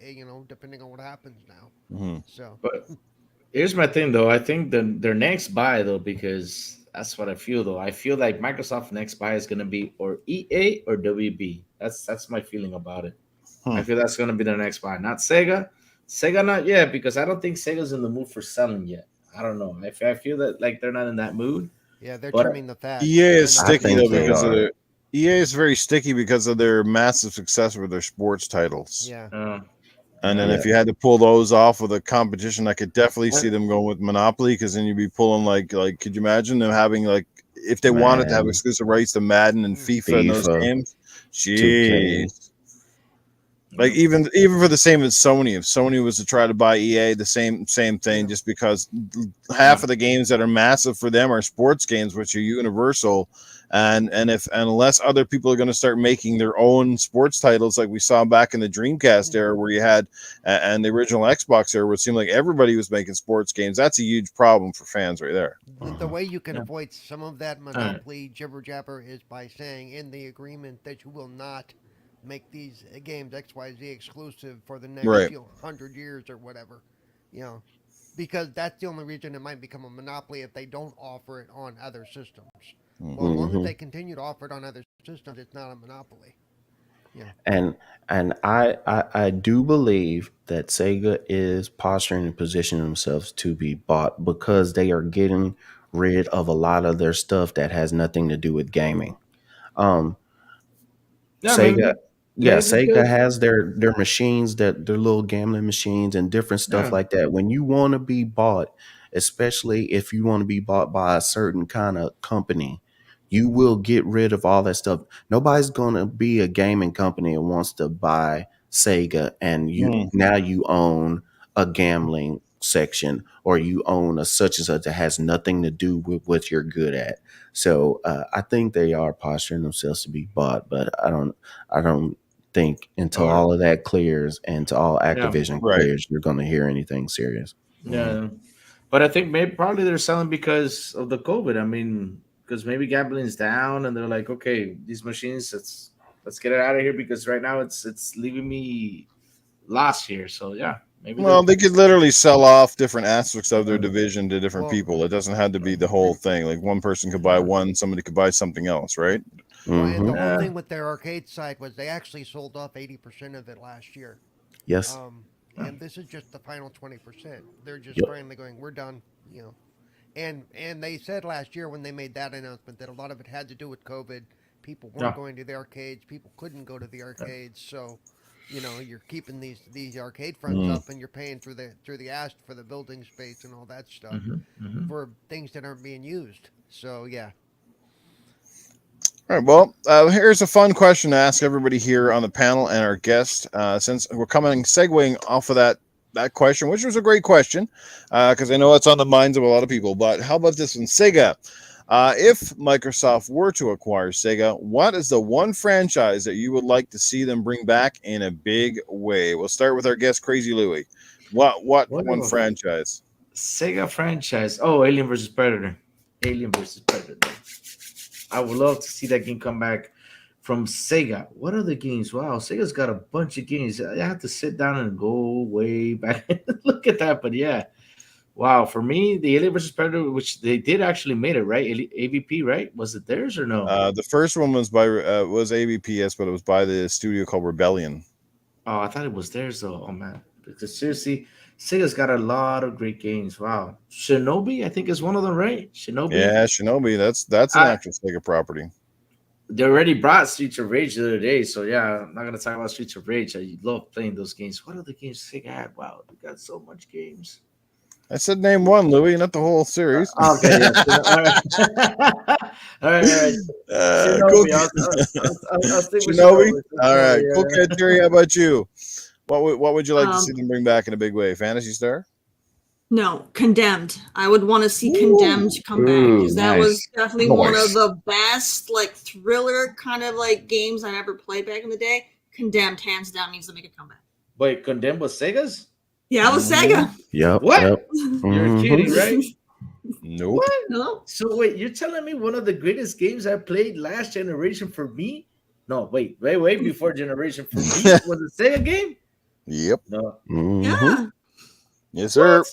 Depending on what happens now. So, but here's my thing though. I think their next buy though, because that's what I feel though. I feel like Microsoft's next buy is going to be or EA or WB. That's my feeling about it. I feel that's going to be their next buy, not Sega. Sega not yet, because I don't think Sega's in the mood for selling yet. I don't know. I feel that like they're not in that mood. Yeah, they're trimming the fat. EA is sticky though because of their EA is very sticky because of their massive success with their sports titles. Yeah. And then if you had to pull those off with a competition, I could definitely see them going with Monopoly, because then you'd be pulling like could you imagine them having like if they wanted to have exclusive rights to Madden and FIFA and those games? Jeez. Like even for the same as Sony, if Sony was to try to buy EA, the same thing, just because half of the games that are massive for them are sports games, which are universal, and unless other people are going to start making their own sports titles, like we saw back in the Dreamcast era, where you had and the original Xbox era, where it seemed like everybody was making sports games, that's a huge problem for fans right there. The way you can avoid some of that monopoly jibber jabber is by saying in the agreement that you will not make these games XYZ exclusive for the next Right. 100 years or whatever, you know, because that's the only reason it might become a monopoly if they don't offer it on other systems. Well, as long as hmm they continue to offer it on other systems, it's not a monopoly. Yeah. and I do believe that Sega is posturing and positioning themselves to be bought because they are getting rid of a lot of their stuff that has nothing to do with gaming. Um, Yeah, Sega, maybe. yeah, Maybe Sega because has their machines, that their little gambling machines and different stuff yeah, like that. When you want to be bought, especially if you want to be bought by a certain kind of company, you will get rid of all that stuff. Nobody's going to be a gaming company and wants to buy Sega, and Mm. you own a gambling section, or you own a such and such that has nothing to do with what you're good at. So I think they are posturing themselves to be bought, but I don't think until or all of that clears and to all yeah, Activision Right. clears, you're going to hear anything serious. Mm. yeah. But I think maybe probably they're selling because of the COVID. I mean, because maybe gambling's down, and they're like, okay, these machines, let's get it out of here because right now it's leaving me lost here. So yeah, maybe Well, they could literally sell off different aspects of their uh, division to different Well, people. It doesn't have to be the whole thing. Like one person could buy one, somebody could buy something else, right? well, and hmm the whole yeah, thing with their arcade side was they actually sold off 80% of it last year. Yes. And this is just the final 20%. They're just Yep. finally going, we're done, you know. And they said last year when they made that announcement that a lot of it had to do with COVID. People weren't yeah. going to the arcades. People couldn't go to the arcades. So, you know, you're keeping these arcade fronts Mm. up, and you're paying through the ass for the building space and all that stuff Hmm, hmm. for things that aren't being used. So yeah. All right. Well, here's a fun question to ask everybody here on the panel and our guest. Since we're segueing off of that question, which was a great question, because I know it's on the minds of a lot of people. But how about this one, Sega? If Microsoft were to acquire Sega, what is the one franchise that you would like to see them bring back in a big way? We'll start with our guest, Crazy Louie. What What one a franchise? Sega franchise? Oh, Alien versus Predator. Alien versus Predator. I would love to see that game come back from Sega. What other games? Wow, Sega's got a bunch of games. I have to sit down and go way back and look at that. But yeah, wow. For me, the Alien vs Predator, which they did actually made it right, AVP, right? Was it theirs or no? The first one was by was ABPS, but it was by the studio called Rebellion. Oh, I thought it was theirs though. Oh man, because seriously, Sega's got a lot of great games. Wow, Shinobi, I think is one of them, right? Shinobi. Yeah, Shinobi. That's an I, actual Sega property. they already brought Streets of Rage the other day, so yeah, I'm not gonna talk about Streets of Rage. I love playing those games. What other games Sega had? Wow, they got so much games. I said name one, Louis, not the whole series. Okay, yeah. All right, all right, all right. Cool Shinobi. Cat I'll stick with Shinobi. Shinobi. All right, Shinobi, Cool Cat Terri. How about you? What would you like to see Um, them bring back in a big way? Fantasy Star. No, Condemned. I would want to see Condemned come back Ooh, because that was nice. definitely one Nice. of the best like thriller kind of like games I ever played back in the day. Condemned, hands down, needs to make a comeback. Wait, Condemned was Sega's? Yeah, it was Sega. Yep. What? Yep. You're Mhm. kidding, right? Nope. What? No. So wait, you're telling me one of the greatest games I played last generation for me? No, wait, way before generation for me was a Sega game? Yep. No. Mhm. Yeah. Yes, sir. What?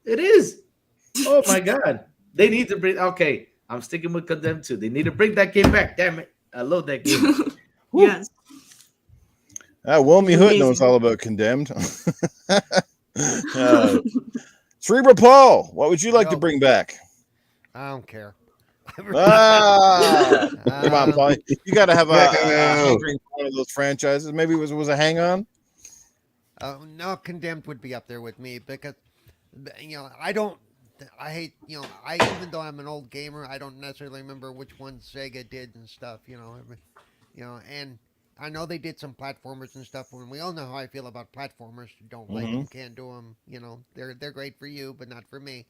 It is. Oh my god. They need to bring okay. I'm sticking with Condemned 2. They need to bring that game back. Damn it. I love that game. Woo. Yes. Wilmy Hood knows Amazing. all about Condemned. Cerebral Paul, what would you like to No. bring back? I don't care. Ah, come on, Um, Paul. You got to have a No. hankering for one of those franchises. Maybe it was a hang on. No, Condemned would be up there with me because, you know, I hate, you know, even though I'm an old gamer, I don't necessarily remember which one Sega did and stuff, and I know they did some platformers and stuff. When we all know how I feel about platformers, don't like them, can't do them. You know, they're great for you, but not for me.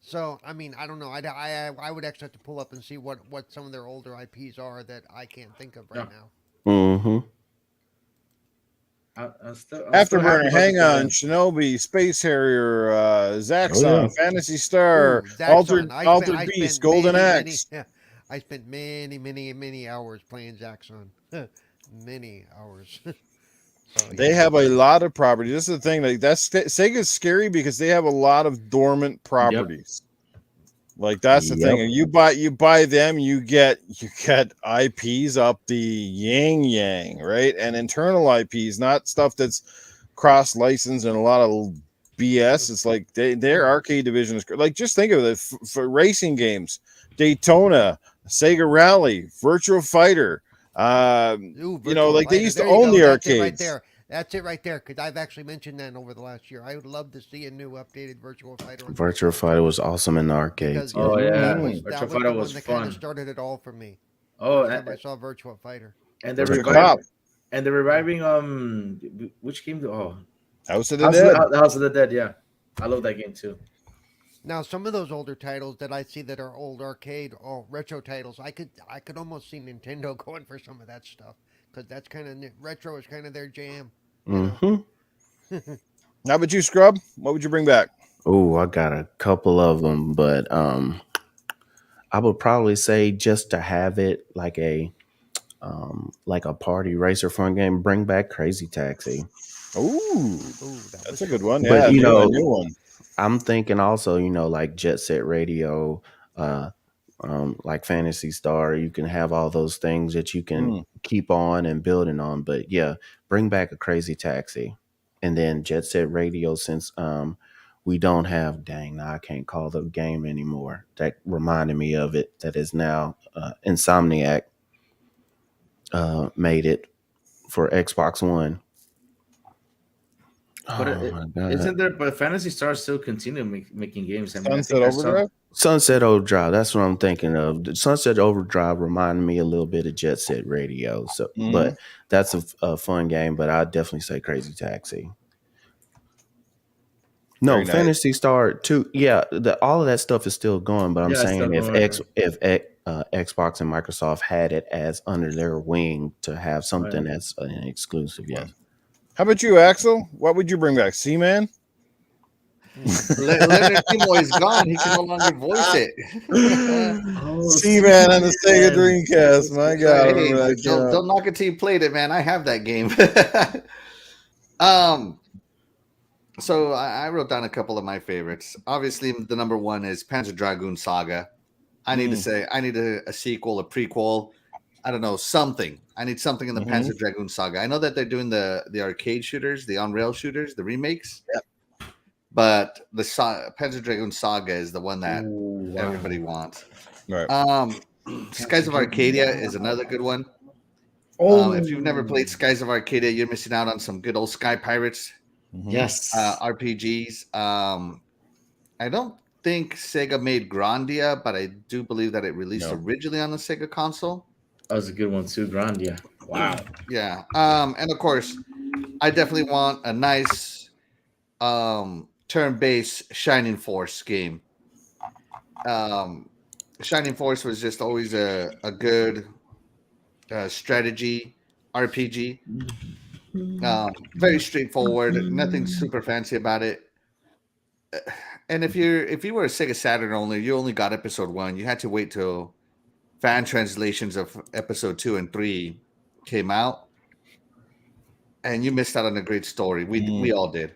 So I mean, I don't know. I would actually have to pull up and see what some of their older IPs are that I can't think of right now. Mhm. I'm still Afterburner, happy about Hang the On, Condemned. Shinobi, Space Harrier, Zaxxon, Oh, yeah. Fantasy Star, Ooh, Zaxxon. Altered Beast, Golden many, Axe. I spent many hours playing Zaxxon. many hours. So They yeah. have a lot of properties. This is the thing. Like Sega's scary because they have a lot of dormant properties. Like that's the thing. Yep. And you buy them, you get IPs up the yang yang, right? And internal IPs, not stuff that's cross licensed and a lot of BS. It's like their arcade division is like, just think of it for racing games: Daytona, Sega Rally, Virtua Fighter. Ooh, You know, Virtual like they Fighter. used to There you own go. the That's it right arcades. there. That's it right there. Because I've actually mentioned that over the last year. I would love to see a new updated Virtual Fighter. Virtual Fighter was awesome in the arcades. Because Yeah. Oh yeah, that was Virtual that was Fighter the one was that kind fun. of started it all for me. Oh, First time I saw Virtual Fighter. and they're Virtua reviving. Cop. And they're reviving. Which game? House of the Dead. House of the Dead. Yeah, I love that game too. Now, some of those older titles that I see that are old arcade or retro titles, I could almost see Nintendo going for some of that stuff because that's kind of retro is kind of their jam. You know? Mm-hmm. How about you, Scrub? What would you bring back? Oh, I got a couple of them, but I would probably say just to have it like a party racer fun game, bring back Crazy Taxi. Ooh, That that's was a good cool. one. But, Yeah, you know, a new one. I'm thinking also, like Jet Set Radio, like Fantasy Star. You can have all those things that you can keep on and building on. But yeah, bring back a Crazy Taxi, and then Jet Set Radio. Since we don't have, now I can't call the game anymore. That reminded me of it. That is now Insomniac made it for Xbox One. But Oh my God. isn't there? But Fantasy Stars still continue making games. I mean, I Sunset think I saw- Overdrive. Sunset Overdrive. That's what I'm thinking of. The Sunset Overdrive reminded me a little bit of Jet Set Radio. So, but that's a fun game. But I'd definitely say Crazy Taxi. No, Very nice. Fantasy Star too. Yeah, all of that stuff is still going. But I'm Yeah, it's saying still if going. Xbox and Microsoft had it as under their wing to have something that's an exclusive, yes. How about you, Axel? What would you bring back? Seaman? Leonard Nimoy is gone. He can no longer voice it. Seaman on the Sega Dreamcast. My God, I Hey, remember that came out. don't knock it till you played it, man. I have that game. So I wrote down a couple of my favorites. Obviously, the number one is Panzer Dragoon Saga. I need to say, I need a sequel, a prequel. I don't know, something. I need something in the Panzer Dragoon Saga. I know that they're doing the arcade shooters, the on-rail shooters, the remakes. Yep. But the Panzer Dragoon Saga is the one that everybody wants. Right. Skies of Arcadia is another good one. If you've never played Skies of Arcadia, you're missing out on some good old Sky Pirates. Yes. RPGs. I don't think Sega made Grandia, but I do believe that it released originally on the Sega console. That was a good one too, Grandia. Wow. Yeah. And of course, I definitely want a nice turn-based Shining Force game. Shining Force was just always a good strategy RPG. Very straightforward, nothing super fancy about it. And if you were a Sega Saturn only, you only got episode 1. You had to wait till fan translations of episode 2 and 3 came out, and you missed out on a great story. We all did.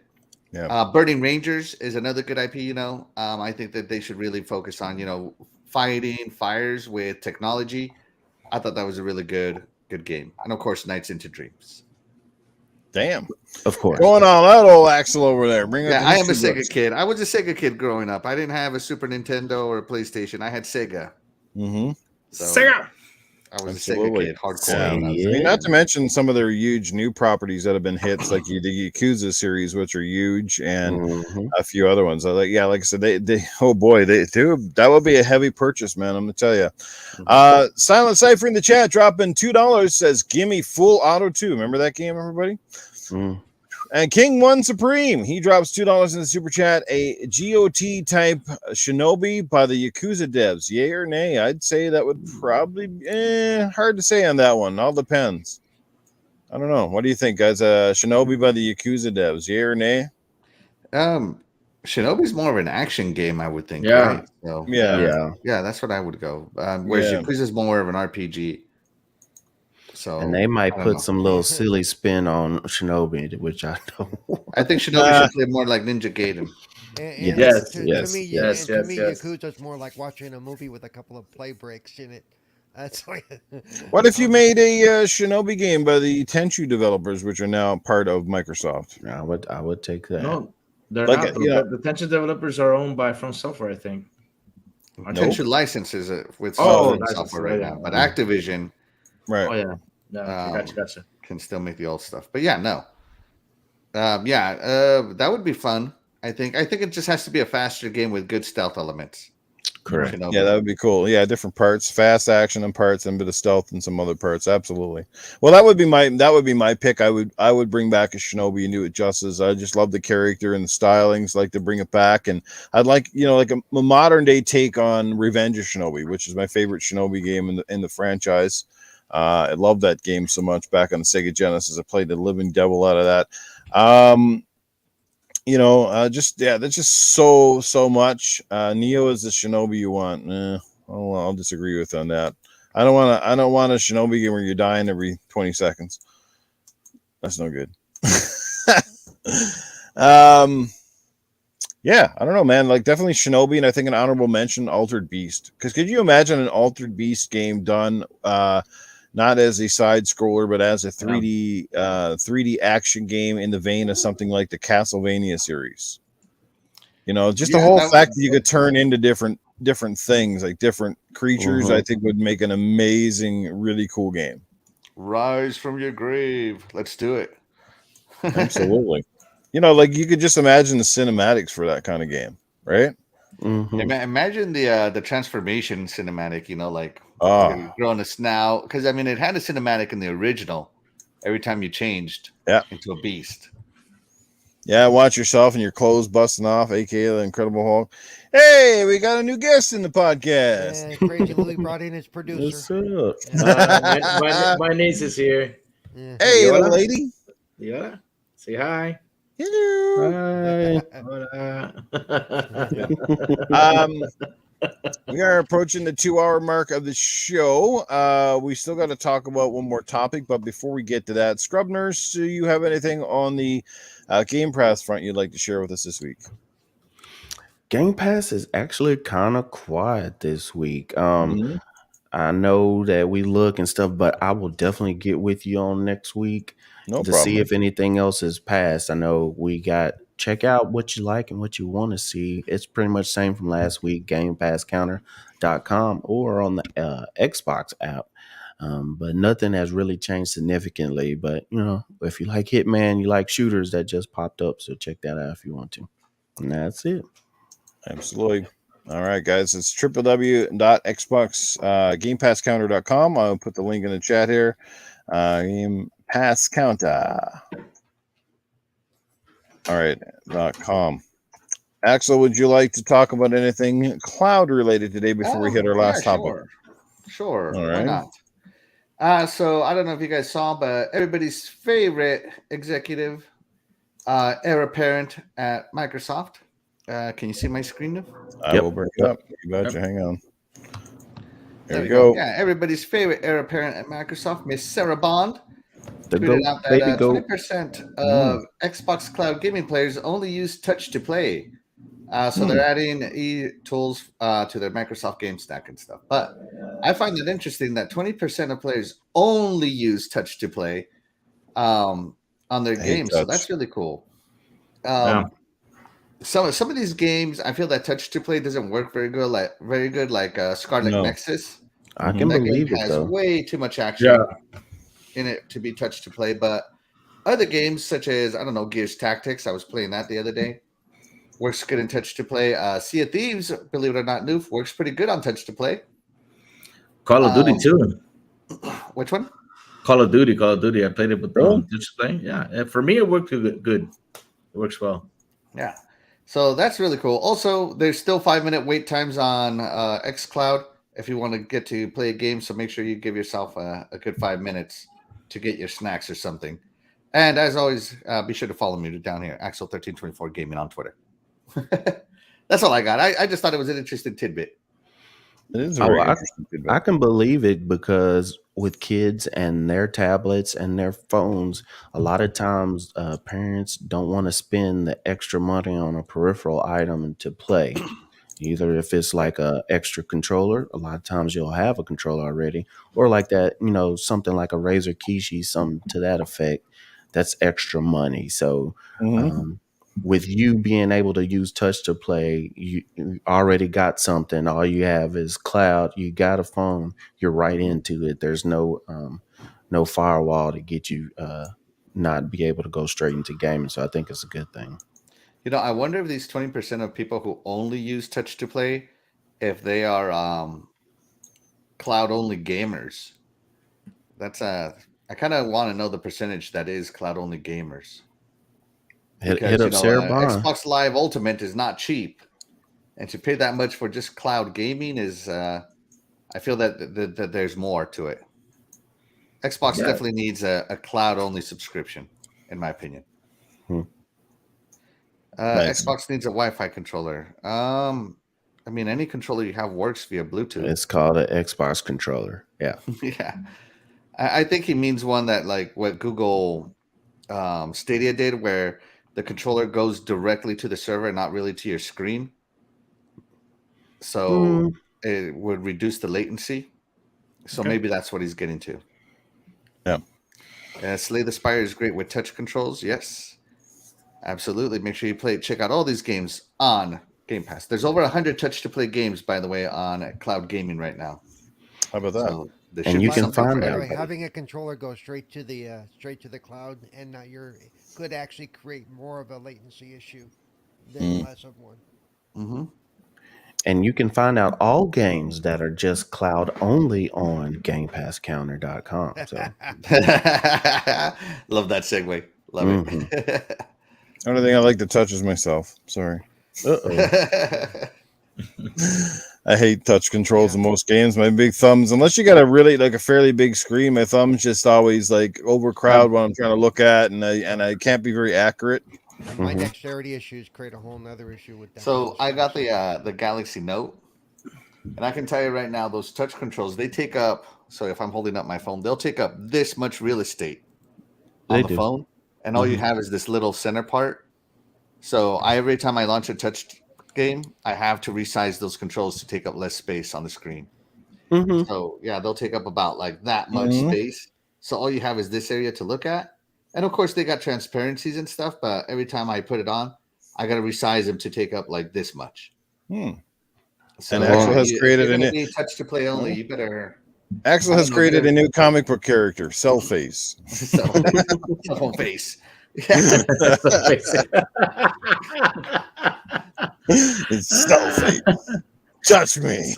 Yeah. Burning Rangers is another good IP. I think that they should really focus on fighting fires with technology. I thought that was a really good game, and of course, Nights into Dreams. Damn. Of course. Going on that old Axel over there. Bring Yeah, I am a Sega kid. I was a Sega kid growing up. I didn't have a Super Nintendo or a PlayStation. I had Sega. So Sega. I was Absolutely. a Sega kid, hardcore. Yeah. I mean, not to mention some of their huge new properties that have been hits, like the Yakuza series, which are huge, and a few other ones. Like I said, they oh boy, that would be a heavy purchase, man. I'm gonna tell you. Silent Cypher in the chat dropping $2 says, "Gimme Full Auto 2." Remember that game, everybody? And King One Supreme, he drops $2 in the super chat. A GOT type Shinobi by the Yakuza devs, yay or nay? I'd say that would probably hard to say on that one. All depends. I don't know. What do you think, guys? Shinobi by the Yakuza devs, yay or nay? Shinobi's more of an action game, I would think. Yeah. Right? So, Yeah. yeah, that's what I would go. Whereas Yakuza's more of an RPG. So And they might I don't put know. some little silly spin on Shinobi, which I don't want. I think Shinobi should play more like Ninja Gaiden. And Yes, to yes, me, yes. and to me, Yakuza's more like watching a movie with a couple of play breaks in it. That's like, What if you made a Shinobi game by the Tenchu developers, which are now part of Microsoft? I would take that. No, they're Like, not. you know, The Tension developers are owned by From Software, I think. Aren't they? Nope. Tenchu licenses it with Oh, From Software right yeah. now, but Activision right. Oh yeah. No, Um, gotcha. can still make the old stuff. But yeah, no. That would be fun. I think it just has to be a faster game with good stealth elements. Correct. Shinobi. Yeah, that would be cool. Yeah, different parts, fast action and parts, and a bit of stealth and some other parts. Absolutely. Well, that would be my pick. I would bring back a Shinobi and do it justice. I just love the character and the stylings, like to bring it back, and I'd like like a modern day take on Revenge of Shinobi, which is my favorite Shinobi game in the franchise. I love that game so much back on the Sega Genesis. I played the living devil out of that. That's just so much. Neo is the Shinobi you want. I'll disagree with on that. I don't want a Shinobi game where you're dying every 20 seconds. That's no good. Yeah, I don't know, man. Like definitely Shinobi, and I think an honorable mention, Altered Beast. Because could you imagine an Altered Beast game done not as a side scroller, but as a 3D action game in the vein of something like the Castlevania series? Just the whole fact that you could turn into different things, like different creatures, I think would make an amazing, really cool game. Rise from your grave. Let's do it. Absolutely. Like you could just imagine the cinematics for that kind of game, right? Imagine the transformation cinematic, growing a snout. Because it had a cinematic in the original every time you changed into a beast. Yeah, watch yourself and your clothes busting off, aka the Incredible Hulk. Hey, we got a new guest in the podcast. Yeah, Crazy Louie brought in his producer. What's up? My niece is here. Yeah. Hey, little lady. Yeah. Say hi. Hello. Hi. We are approaching the 2-hour mark of the show. We still got to talk about one more topic, but before we get to that, Scrub Nurse, do you have anything on the Game Pass front you'd like to share with us this week? Game Pass is actually kind of quiet this week. I know that we look and stuff, but I will definitely get with you on next week to see if anything else is passed. I know we got check out what you like and what you want to see. It's pretty much the same from last week, GamePassCounter.com or on the Xbox app. But nothing has really changed significantly. But, if you like Hitman, you like shooters, that just popped up. So check that out if you want to. And that's it. Absolutely. All right, guys. It's www.xbox GamePassCounter.com. I'll put the link in the chat here. Game Pass Counter. All right, .com. Axel, would you like to talk about anything cloud related today before we hit our last topic? Sure. All Why right. not? So I don't know if you guys saw, but everybody's favorite executive, heir apparent at Microsoft. Can you see my screen now? I will bring it up. You betcha. Hang on. There we go. Yeah, everybody's favorite heir apparent at Microsoft, Miss Sarah Bond, The tweeted goat, out that baby goat. 20% of Xbox Cloud gaming players only use touch to play. So they're adding e-tools to their Microsoft Game Stack and stuff. But I find it interesting that 20% of players only use touch to play on their games. So that's really cool. Some of these games, I feel that touch to play doesn't work very good. Like Scarlet Nexus. I can believe it has though. way too much action in it to be touch to play. But other games such as Gears Tactics, I was playing that the other day. Works good in touch to play. Sea of Thieves, believe it or not, Newf, works pretty good on touch to play. Call of Duty too. Which one? Call of Duty. I played it with touch to play. Yeah, for me it worked good. It works well. Yeah. So that's really cool. Also, there's still 5-minute wait times on xCloud if you want to get to play a game. So make sure you give yourself a good 5 minutes to get your snacks or something. And as always, be sure to follow me down here, Axel1324 Gaming on Twitter. That's all I got. I just thought it was an interesting tidbit. It is Oh, very I interesting I feedback. can believe it because with kids and their tablets and their phones, a lot of times parents don't want to spend the extra money on a peripheral item to play. Either if it's like a extra controller, a lot of times you'll have a controller already, or like that, something like a Razer Kishi, something to that effect. That's extra money. So, Mm-hmm. um, with you being able to use touch to play, you already got something. All you have is cloud. You got a phone. You're right into it. There's no firewall to get you not be able to go straight into gaming. So I think it's a good thing. I wonder if these 20% of people who only use touch to play, if they are cloud only gamers. That's I kind of want to know the percentage that is cloud only gamers Hit because up Sarah Bond. Xbox Live Ultimate is not cheap, and to pay that much for just cloud gaming is I feel that there's more to it. Xbox Yeah. definitely needs a cloud only subscription, in my opinion. Hmm. Nice. Xbox needs a Wi-Fi controller. I mean, any controller you have works via Bluetooth. It's called an Xbox controller. Yeah. Yeah, I think he means one that like what Google Stadia did, where the controller goes directly to the server, not really to your screen. So Hmm. it would reduce the latency. So Okay. maybe that's what he's getting to. Yeah. Slay the Spire is great with touch controls. Yes, absolutely. Make sure you check out all these games on Game Pass. There's over 100 touch to play games, by the way, on cloud gaming right now. How about that? So there And should you be can something find for out. By the way, everybody. having a controller go straight to the cloud and not your could actually create more of a latency issue than Mm. less of one. Mm-hmm. And you can find out all games that are just cloud only on GamePassCounter.com. So, Love that segue. Love mhm. it. Only thing I like to touch is myself. Sorry. Uh-oh. I hate touch controls Yeah. in most games. My big thumbs, unless you got a really like a fairly big screen, my thumbs just always like overcrowd what I'm trying to look at, and I can't be very accurate. My Mhm. dexterity issues create a whole nother issue with that. So I got mouse. the Galaxy Note, and I can tell you right now, those touch controls they take up. So if I'm holding up my phone, they'll take up this much real estate on They the do. phone, and all you Mhm. have is this little center part. So every time I launch a touch game, I have to resize those controls to take up less space on the screen. Mhm. So yeah, they'll take up about like that much Mhm. space. So all you have is this area to look at. And of course they got transparencies and stuff, but every time I put it on, I gotta resize them to take up like this much. Hmm. So And yeah, Axel has if you're created a gonna new be touch to play only, oh, you better Axel I don't has know, get created a new everything right. comic book character, Cellface. Cell phone face. Yeah. It's Cellface. Touch me.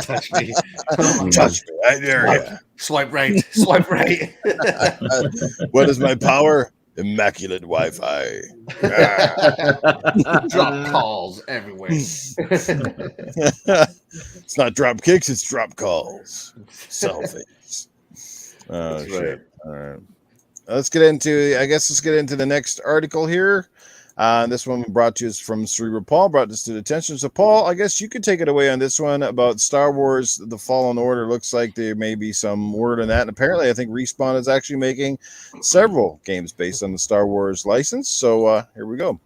Touch me. Oh my Mhm. god. Touch me. I dare you. Swipe right. Swipe right. What is my power? Immaculate Wi-Fi. Drop calls everywhere. It's not drop kicks, it's drop calls. Selfies. Oh That's shit. right. All right. Let's get into the next article here. This one brought to us from Cerebral Paul, brought this to the attention. So, Paul, I guess you could take it away on this one about Star Wars The Fallen Order. Looks like there may be some word on that. And apparently, I think Respawn is actually making several games based on the Star Wars license. So, here we go.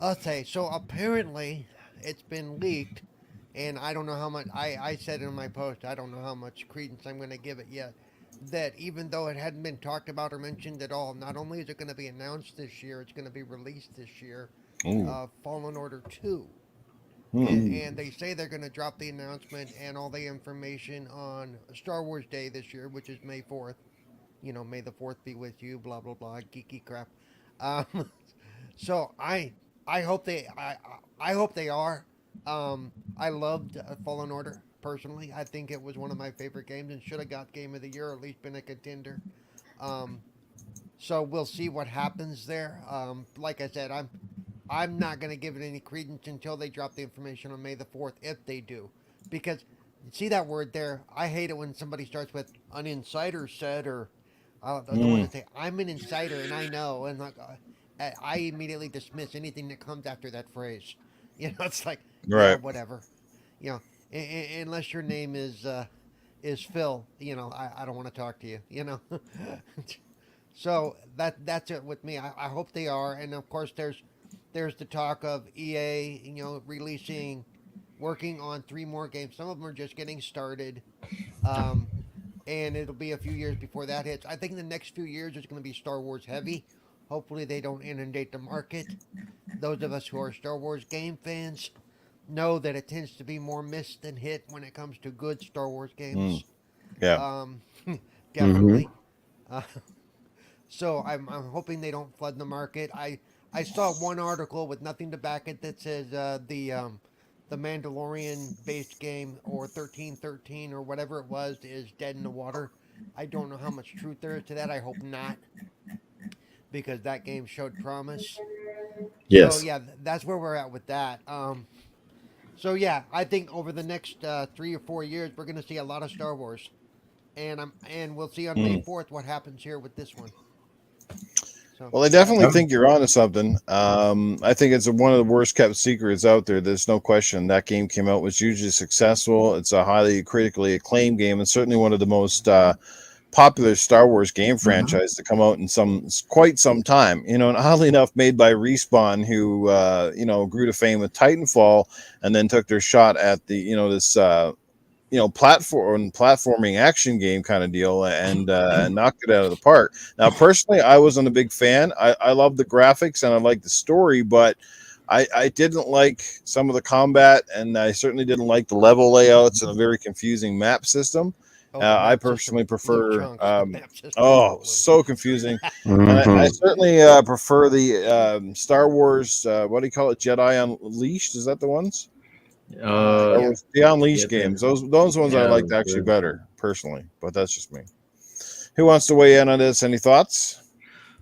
Okay, so apparently it's been leaked, and I don't know how much. I said in my post, I don't know how much credence I'm going to give it yet. That even though it hadn't been talked about or mentioned at all, not only is it going to be announced this year, it's going to be released this year. Ooh. Fallen Order 2. Hmm. And they say they're going to drop the announcement and all the information on Star Wars Day this year, which is May 4th. You know, may the 4th be with you, blah, blah, blah, geeky crap. Um, so I hope I hope they are. I loved Fallen Order personally. I think it was one of my favorite games and should have got Game of the Year or at least been a contender. Um, so we'll see what happens there. Like I said, I'm not gonna give it any credence until they drop the information on May the 4th, if they do, because see that word there. I hate it when somebody starts with an insider said or the one that say I'm an insider and I know and like I immediately dismiss anything that comes after that phrase. You know, it's like yeah, Right. whatever. You know, unless your name is Phil, you know, I don't want to talk to you. You know. So that's it with me. I hope they are, and of course there's the talk of EA, you know, releasing, working on 3 more games. Some of them are just getting started, um, and it'll be a few years before that hits. I think the next few years is going to be Star Wars heavy. Hopefully they don't inundate the market. Those of us who are Star Wars game fans know that it tends to be more miss than hit when it comes to good Star Wars Mm, games. yeah. Um, Mm-hmm. definitely. Uh, So I'm hoping they don't flood the market. I saw one article with nothing to back it that says the Mandalorian based game or 1313 or whatever it was is dead in the water. I don't know how much truth there is to that. I hope not, because that game showed promise. So Yes. yeah, that's where we're at with that. So yeah, I think over the next 3 or 4 years we're gonna see a lot of Star Wars, and we'll see on May Mm. 4th what happens here with this one. So Well, I that's definitely it. think you're onto something. I think it's one of the worst kept secrets out there. There's no question that game came out, was hugely successful. It's a highly critically acclaimed game, and certainly one of the most popular Star Wars game franchise to come out in quite some time. You know, and oddly enough, made by Respawn, who grew to fame with Titanfall, and then took their shot at the this platforming action game kind of deal, and knocked it out of the park. Now, personally, I wasn't a big fan. I love the graphics and I like the story, but I didn't like some of the combat, and I certainly didn't like the level layouts and a very confusing map system. Oh, the I map personally system, no prefer chunks. The map system is so confusing. And I Mm-hmm. certainly prefer the Star Wars, what do you call it, Jedi Unleashed, is that the ones? Star Yeah. Wars the Yeah, Unleashed games. Those ones I yeah, liked actually better, personally, but that's just me. Who wants to weigh in on this? Any thoughts?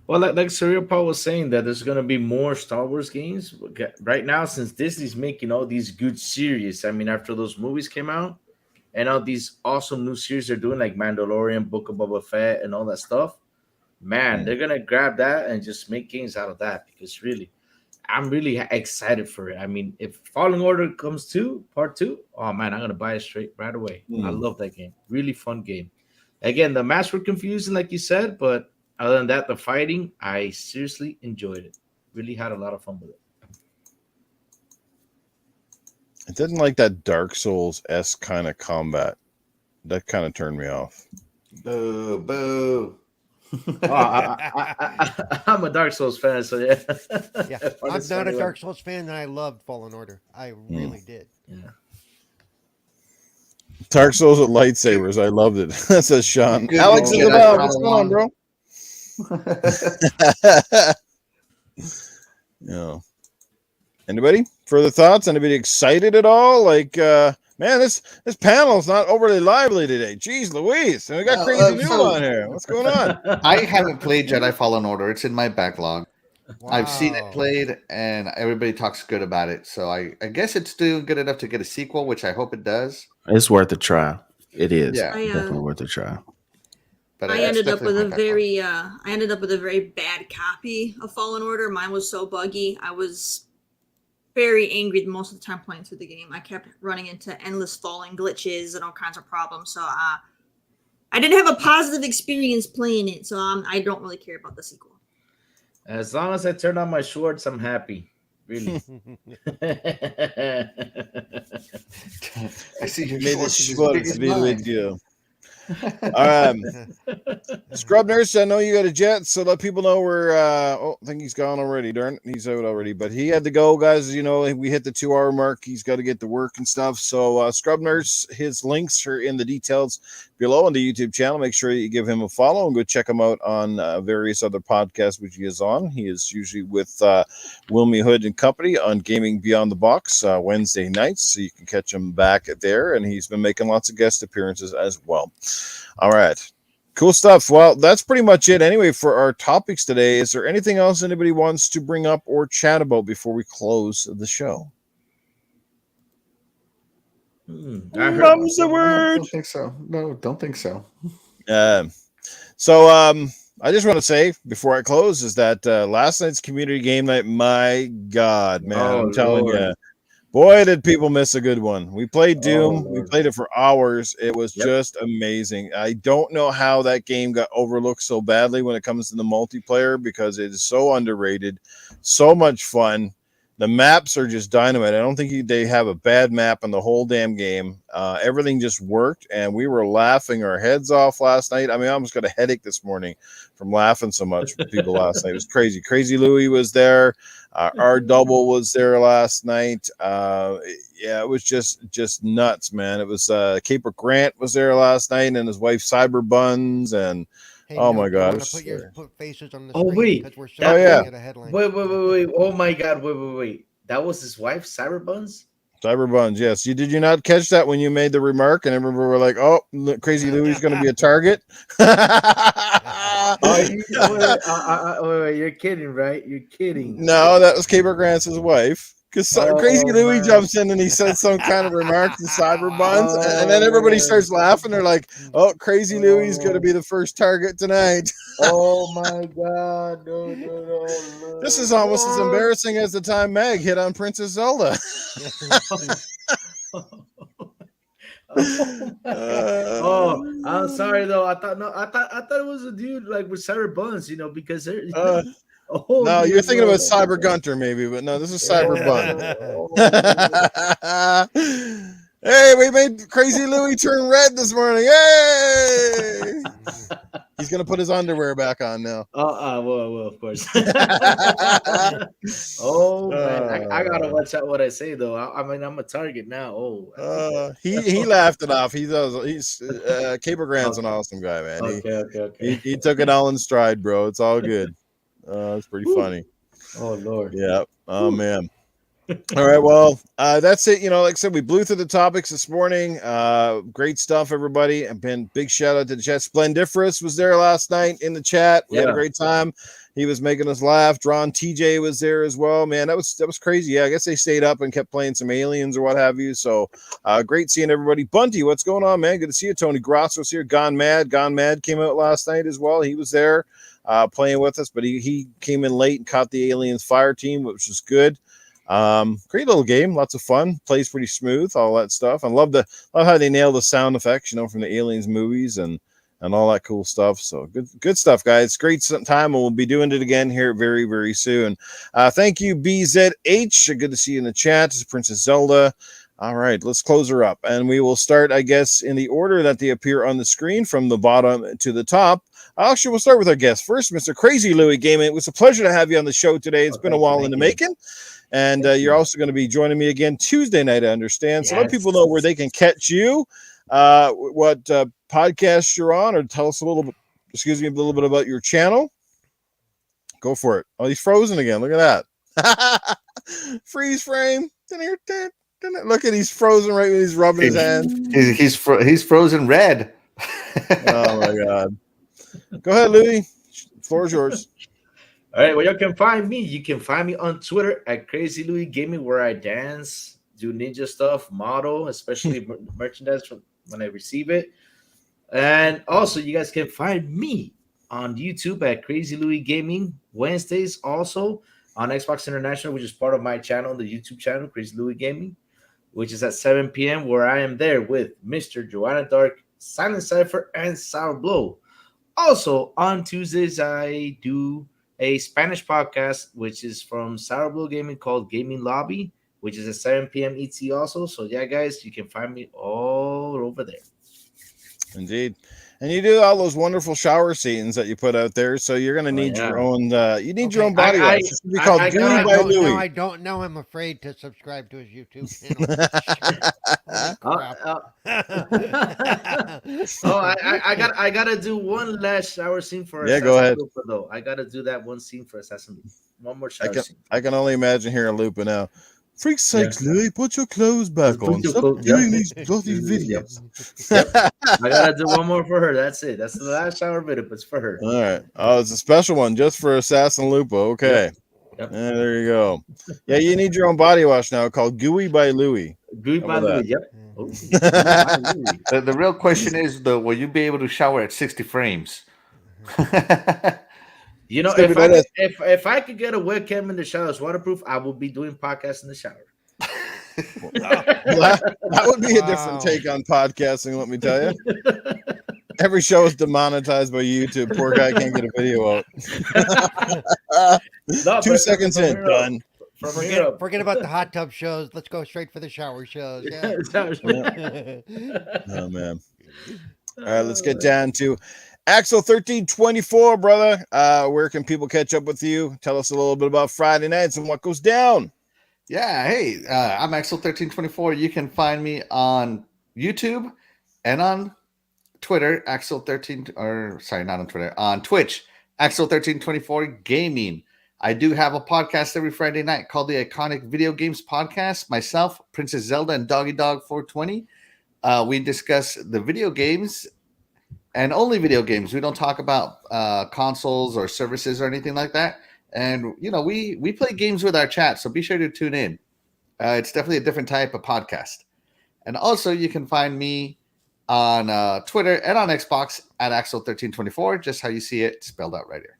well, like Cerebral Paul was saying, that there's gonna be more Star Wars games right now, since Disney's making all these good series. I mean, after those movies came out, and all these awesome new series they're doing, like Mandalorian, Book of Boba Fett, and all that stuff. Man, Hmm. they're gonna grab that and just make games out of that, because really, I'm really excited for it. I mean, if Fallen Order comes to part two, oh man, I'm gonna buy it straight right away. I Hmm. love that game. Really fun game. Again, the maps were confusing, like you said, but other than that, the fighting, I seriously enjoyed it. Really had a lot of fun with it. I didn't like that Dark Souls esque kind of combat. That kind of turned me off. Boo, boo. Oh, I'm a Dark Souls fan, so yeah. Yeah. On I'm this not a 21. Dark Souls fan, and I loved Fallen Order. I Hmm. really did. Yeah. Dark Souls with lightsabers. I loved it. That says You Sean. good Alex is Jedi about. What's going on, bro? Yeah. Anybody? Further thoughts? Anybody excited at all? Like, man, this panel's not overly lively today. Jeez Louise. And we got crazy new So on here. What's going on? I haven't played Jedi Fallen Order. It's in my backlog. I've seen it Wow. played, and everybody talks good about it. So I guess it's doing good enough to get a sequel, which I hope it does. It's worth a try. It is Yeah. definitely worth a try. But I it's ended up with definitely a in my backlog. I ended up with a very bad copy of Fallen Order. Mine was so buggy. I was very angry most of the time playing through the game. I kept running into endless falling glitches and all kinds of problems. So I didn't have a positive experience playing it. So I don't really care about the sequel. As long as I turn on my shorts, I'm happy. Really. I see your Made shorts this is as short big to as be with mine. you. Scrub Nurse, I know you got a jet, so let people know we're I think he's gone already. Darn it, he's out already. But he had to go, guys. You know, we hit the 2 hour mark. He's got to get to work and stuff. So Scrub Nurse, his links are in the details below on the YouTube channel. Make sure you give him a follow and go check him out on various other podcasts which he is on. He is usually with Wilmy Hood and Company on Gaming Beyond the Box Wednesday nights, so you can catch him back there. And he's been making lots of guest appearances as well. All right. Cool stuff. Well, that's pretty much it anyway for our topics today. Is there anything else anybody wants to bring up or chat about before we close the show? I heard. Mum's the I word. don't think so. No, don't think so. So I just want to say before I close is that last night's community game night, my God, man, Oh, I'm telling Lord. you, Boy, did people miss a good one. We played Doom. Oh, We Lord. played it for hours. It was Yep. just amazing. I don't know how that game got overlooked so badly when it comes to the multiplayer because it is so underrated, so much fun. The maps are just dynamite. I don't think they have a bad map in the whole damn game. Everything just worked, and we were laughing our heads off last night. I mean, I almost got a headache this morning from laughing so much with people last night. It was crazy. Crazy Louie was there. Our double was there last night. Yeah, it was just nuts, man. It was Caper Grant was there last night, and his wife Cyber Buns, and Hey, oh no, my you god, want to put faces on the Oh, screen wait. because we're Oh, still yeah. looking at a headline. Wait. Oh my God. Wait. That was his wife, Cyberbuns? Cyber Buns. Yes, did you not catch that when you made the remark, and everybody were like, "Oh, Crazy Louie's going to be a target." Oh, wait, you're kidding, right? You're kidding. No, that was Caper Grant's wife. Because Crazy Oh, Louie man. jumps in and he says some kind of remark to Cyber Buns, and then Oh, everybody man. starts laughing. They're like, "Oh, Crazy Louie's going to be the first target tonight." Oh my God. No. This is almost as embarrassing as the time Meg hit on Princess Zelda. Oh, I'm sorry though. I thought it was a dude like with Cyber Buns, because they're oh No, you're dear thinking about Lord. Cyber Gunter, maybe, but no, this is Cyber Bun. Oh, Hey, we made Crazy Louie turn red this morning. Yay! He's gonna put his underwear back on now. well, of course. Oh man, I gotta watch out what I say though. I mean, I'm a target now. Oh, He laughed it off. He's Caper Grant's an awesome guy, man. okay. He took it all in stride, bro. It's all good. It's pretty funny. Oh Lord. Yeah. Oh man. All right, well, that's it. Like I said, we blew through the topics this morning. Great stuff, everybody. And big shout out to the chat. Splendiferous was there last night in the chat. We had a great time. He was making us laugh. Drawn TJ was there as well. Man, that was crazy. Yeah, I guess they stayed up and kept playing some aliens or what have you. So great seeing everybody. Bunty, what's going on, man? Good to see you. Tony Gross was here. Gone Mad came out last night as well. He was there playing with us, but he came in late and caught the aliens fire team, which was good. Great little game, lots of fun, plays pretty smooth, all that stuff. I love how they nail the sound effects, from the Aliens movies and all that cool stuff. So good stuff, guys. Great time, and we'll be doing it again here very, very soon. Thank you, BZH. Good to see you in the chat. This is Princess Zelda. All right, let's close her up, and we will start, I guess, in the order that they appear on the screen from the bottom to the top. Actually, we'll start with our guest first, Mr. Crazy Louie Gaming. It was a pleasure to have you on the show today. It's been a while in the making. And you're also going to be joining me again Tuesday night, I understand. So let people know where they can catch you, what podcast you're on, or tell us a little bit about your channel. Go for it. Oh, he's frozen again. Look at that. Freeze frame. Look at he's frozen right when he's rubbing his hand. He's frozen red. Oh my God. Go ahead, Louie. The floor is yours. All right, well, you can find me. You can find me on Twitter at Crazy Louie Gaming, where I dance, do ninja stuff, model, especially merchandise when I receive it. And also, you guys can find me on YouTube at Crazy Louie Gaming Wednesdays, also on Xbox International, which is part of my channel, the YouTube channel, Crazy Louie Gaming, which is at 7 p.m., where I am there with Mr. Joanna Dark, Silent Cypher, and Sour Blow. Also, on Tuesdays, I do a Spanish podcast, which is from Sour Blow Gaming, called Gaming Lobby, which is at 7 p.m. ET also. So, yeah, guys, you can find me all over there. Indeed. And you do all those wonderful shower scenes that you put out there, so you're going to need your own. You need your own body wash. It's going to be called Gooey by Louie. I don't know. I'm afraid to subscribe to his YouTube channel. I gotta do one last shower scene for Assassin go ahead. Looper, though. I gotta do that one scene for Assassin. One more shower scene. I can only imagine hearing Looper now. Freak sakes, Louie, put your clothes back on. Stop doing these bloody videos. I gotta do one more for her. That's it. That's the last shower video, but it's for her. All right. Oh, it's a special one just for Assassin Lupo. Okay. Yep. There you go. Yeah, you need your own body wash now called Gooey by Louie. Gooey by Louie. Yep. The real question is, though, will you be able to shower at 60 frames? If I could get a webcam in the shower that's waterproof, I will be doing podcasts in the shower. Well, that would be a different Wow. take on podcasting, let me tell you. Every show is demonetized by YouTube. Poor guy can't get a video out. No, 2 but seconds from in, here done. From here up. Forget about the hot tub shows. Let's go straight for the shower shows. Yeah. Oh, man. All right, let's get down to Axel 1324, brother. Where can people catch up with you? Tell us a little bit about Friday nights and what goes down. Yeah, hey, I'm Axel1324. You can find me on YouTube and on Twitter, Axel13, or sorry, not on Twitter, on Twitch, Axel1324 Gaming. I do have a podcast every Friday night called the Iconic Video Games Podcast. Myself, Princess Zelda, and Doggy Dog 420. We discuss the video games and only video games. We don't talk about consoles or services or anything like that. And, you know, we play games with our chat, so be sure to tune in. It's definitely a different type of podcast. And also, you can find me on Twitter and on Xbox at Axel1324, just how you see it spelled out right here.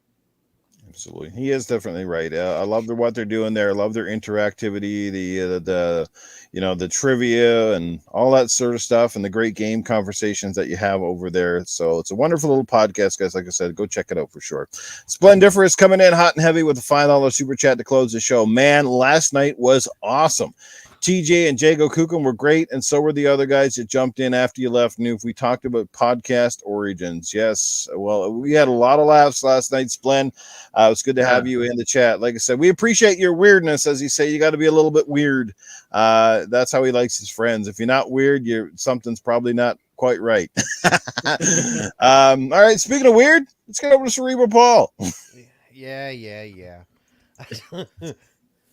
Absolutely, he is definitely right. I love what they're doing there. I love their interactivity, the trivia and all that sort of stuff, and the great game conversations that you have over there. So it's a wonderful little podcast, guys. Like I said, go check it out for sure. Splendiferous coming in hot and heavy with a $5 super chat to close the show. Man, last night was awesome. TJ and Jago Kukum were great, and so were the other guys that jumped in after you left, Newf. We talked about podcast origins. Yes, well, we had a lot of laughs last night, Splen. It's good to have you in the chat. Like I said, we appreciate your weirdness. As you say, you got to be a little bit weird. That's how he likes his friends. If you're not weird, something's probably not quite right. All right, speaking of weird, let's get over to Cerebral Paul. Yeah.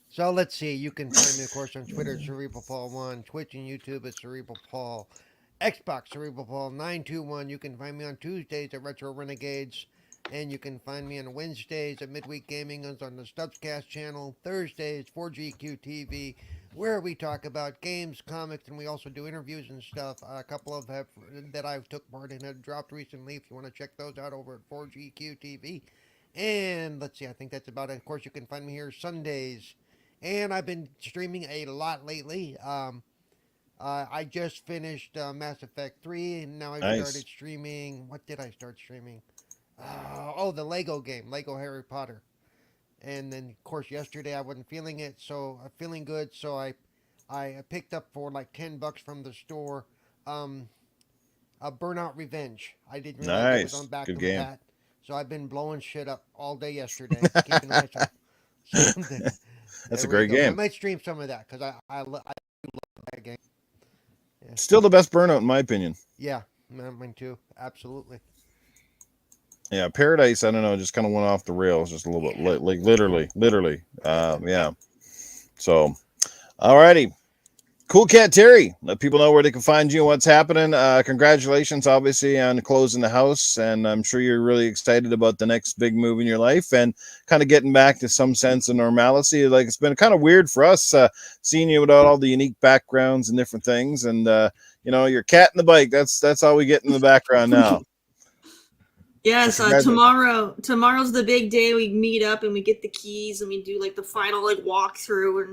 So let's see. You can find me, of course, on Twitter at Cerebral Paul 1, Twitch and YouTube at Cerebral Paul, Xbox Cerebral Paul 921. You can find me on Tuesdays at Retro Renegades, and you can find me on Wednesdays at Midweek Gaming on the Stubbscast channel, Thursdays 4GQ TV, where we talk about games, comics, and we also do interviews and stuff. A couple of that I've took part in have dropped recently. If you want to check those out over at 4GQ TV. And let's see, I think that's about it. Of course, you can find me here Sundays. And I've been streaming a lot lately. I just finished Mass Effect 3, and now I've started streaming. What did I start streaming? The Lego game, Lego Harry Potter. And then, of course, yesterday I wasn't feeling it, so I'm feeling good. So I picked up for like $10 from the store a Burnout Revenge. I didn't realize it was on back Good to game. that. So I've been blowing shit up all day yesterday, keeping myself. That's a great game. I might stream some of that because I love that game. Yeah. Still the best Burnout, in my opinion. Yeah, mine too. Absolutely. Yeah, Paradise, I don't know, just kind of went off the rails just a little bit, like literally. Yeah. So, alrighty. Coolcat Terri, let people know where they can find you and what's happening. Congratulations, obviously, on closing the house, and I'm sure you're really excited about the next big move in your life and kind of getting back to some sense of normalcy. Like, it's been kind of weird for us seeing you without all the unique backgrounds and different things, and your cat and the bike. That's all we get in the background now. Yes, tomorrow's the big day. We meet up and we get the keys and we do like the final walkthrough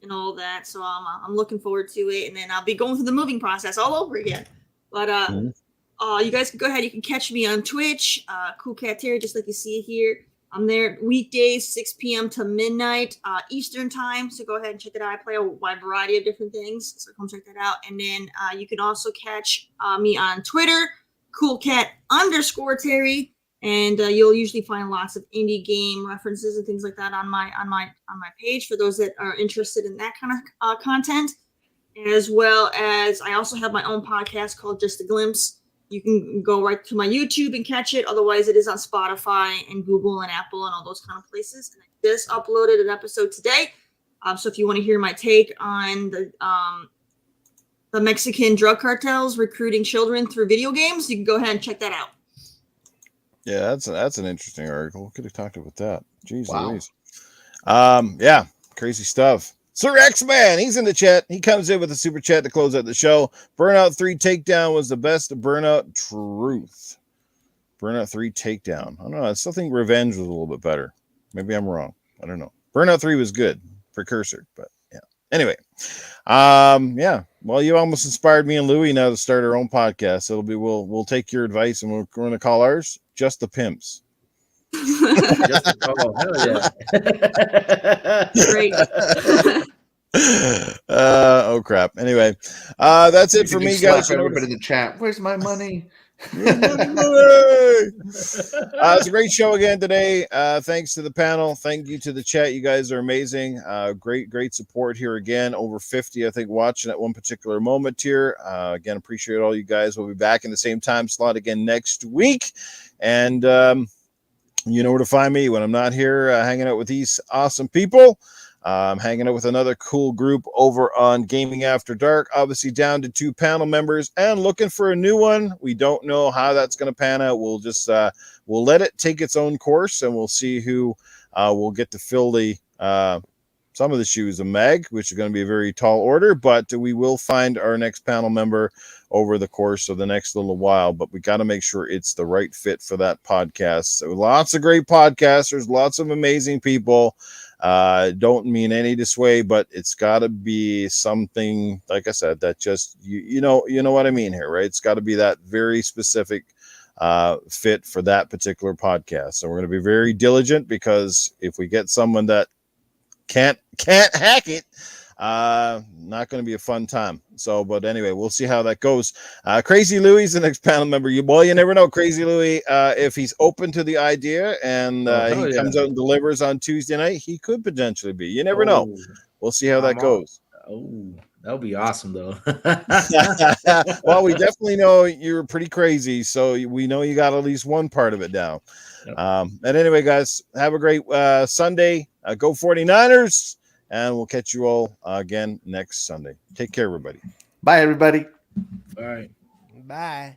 and all that. So I'm looking forward to it, and then I'll be going through the moving process all over again. But you guys can go ahead. You can catch me on Twitch, Coolcat Terri, just like you see here. I'm there weekdays, 6 p.m. to midnight Eastern time. So go ahead and check it out. I play a wide variety of different things, so come check that out. And then you can also catch me on Twitter, Coolcat_Terri. And you'll usually find lots of indie game references and things like that on my page for those that are interested in that kind of content, as well as I also have my own podcast called Just a Glimpse. You can go right to my YouTube and catch it. Otherwise, it is on Spotify and Google and Apple and all those kind of places. And I just uploaded an episode today. So if you want to hear my take on the Mexican drug cartels recruiting children through video games, you can go ahead and check that out. Yeah, that's an interesting article. We could have talked about that. Jeez Louise. Yeah, crazy stuff. Sir X-Man, he's in the chat. He comes in with a super chat to close out the show. Burnout 3 Takedown was the best Burnout. Truth. Burnout 3 Takedown. I don't know. I still think Revenge was a little bit better. Maybe I'm wrong. I don't know. Burnout 3 was good. Precursor, but yeah. Anyway, yeah. Well, you almost inspired me and Louie now to start our own podcast. It'll be we'll take your advice and we're going to call ours Just the Pimps. Oh, hell yeah. Great. Oh crap. Anyway, that's it You for can me, just guys. slap everybody in the chat. Where's my money? It's a great show again today. Thanks to the panel. Thank you to the chat. You guys are amazing. Great support here again. Over 50, I think, watching at one particular moment here. Again, appreciate all you guys. We'll be back in the same time slot again next week. And you know where to find me when I'm not here hanging out with these awesome people. I'm hanging out with another cool group over on Gaming After Dark, obviously down to 2 panel members and looking for a new one. We don't know how that's going to pan out. We'll just we'll let it take its own course and we'll see who will get to fill the some of the shoes of Meg, which is going to be a very tall order, but we will find our next panel member over the course of the next little while, but we got to make sure it's the right fit for that podcast. So lots of great podcasters, lots of amazing people. Don't mean any dissuade, but it's got to be something, like I said, that just you know what I mean here, right? It's got to be that very specific fit for that particular podcast. So we're going to be very diligent, because if we get someone that can't hack it, not going to be a fun time. So, but anyway, we'll see how that goes. Crazy Louie is the next panel member. You never know, Crazy Louie, if he's open to the idea and he comes out and delivers on Tuesday night, he could potentially be. You never know. We'll see how that goes. Oh, that would be awesome, though. Well, we definitely know you're pretty crazy, so we know you got at least one part of it down. Yep. And anyway, guys, have a great Sunday. Go 49ers, and we'll catch you all again next Sunday. Take care, everybody. Bye, everybody. All right. Bye.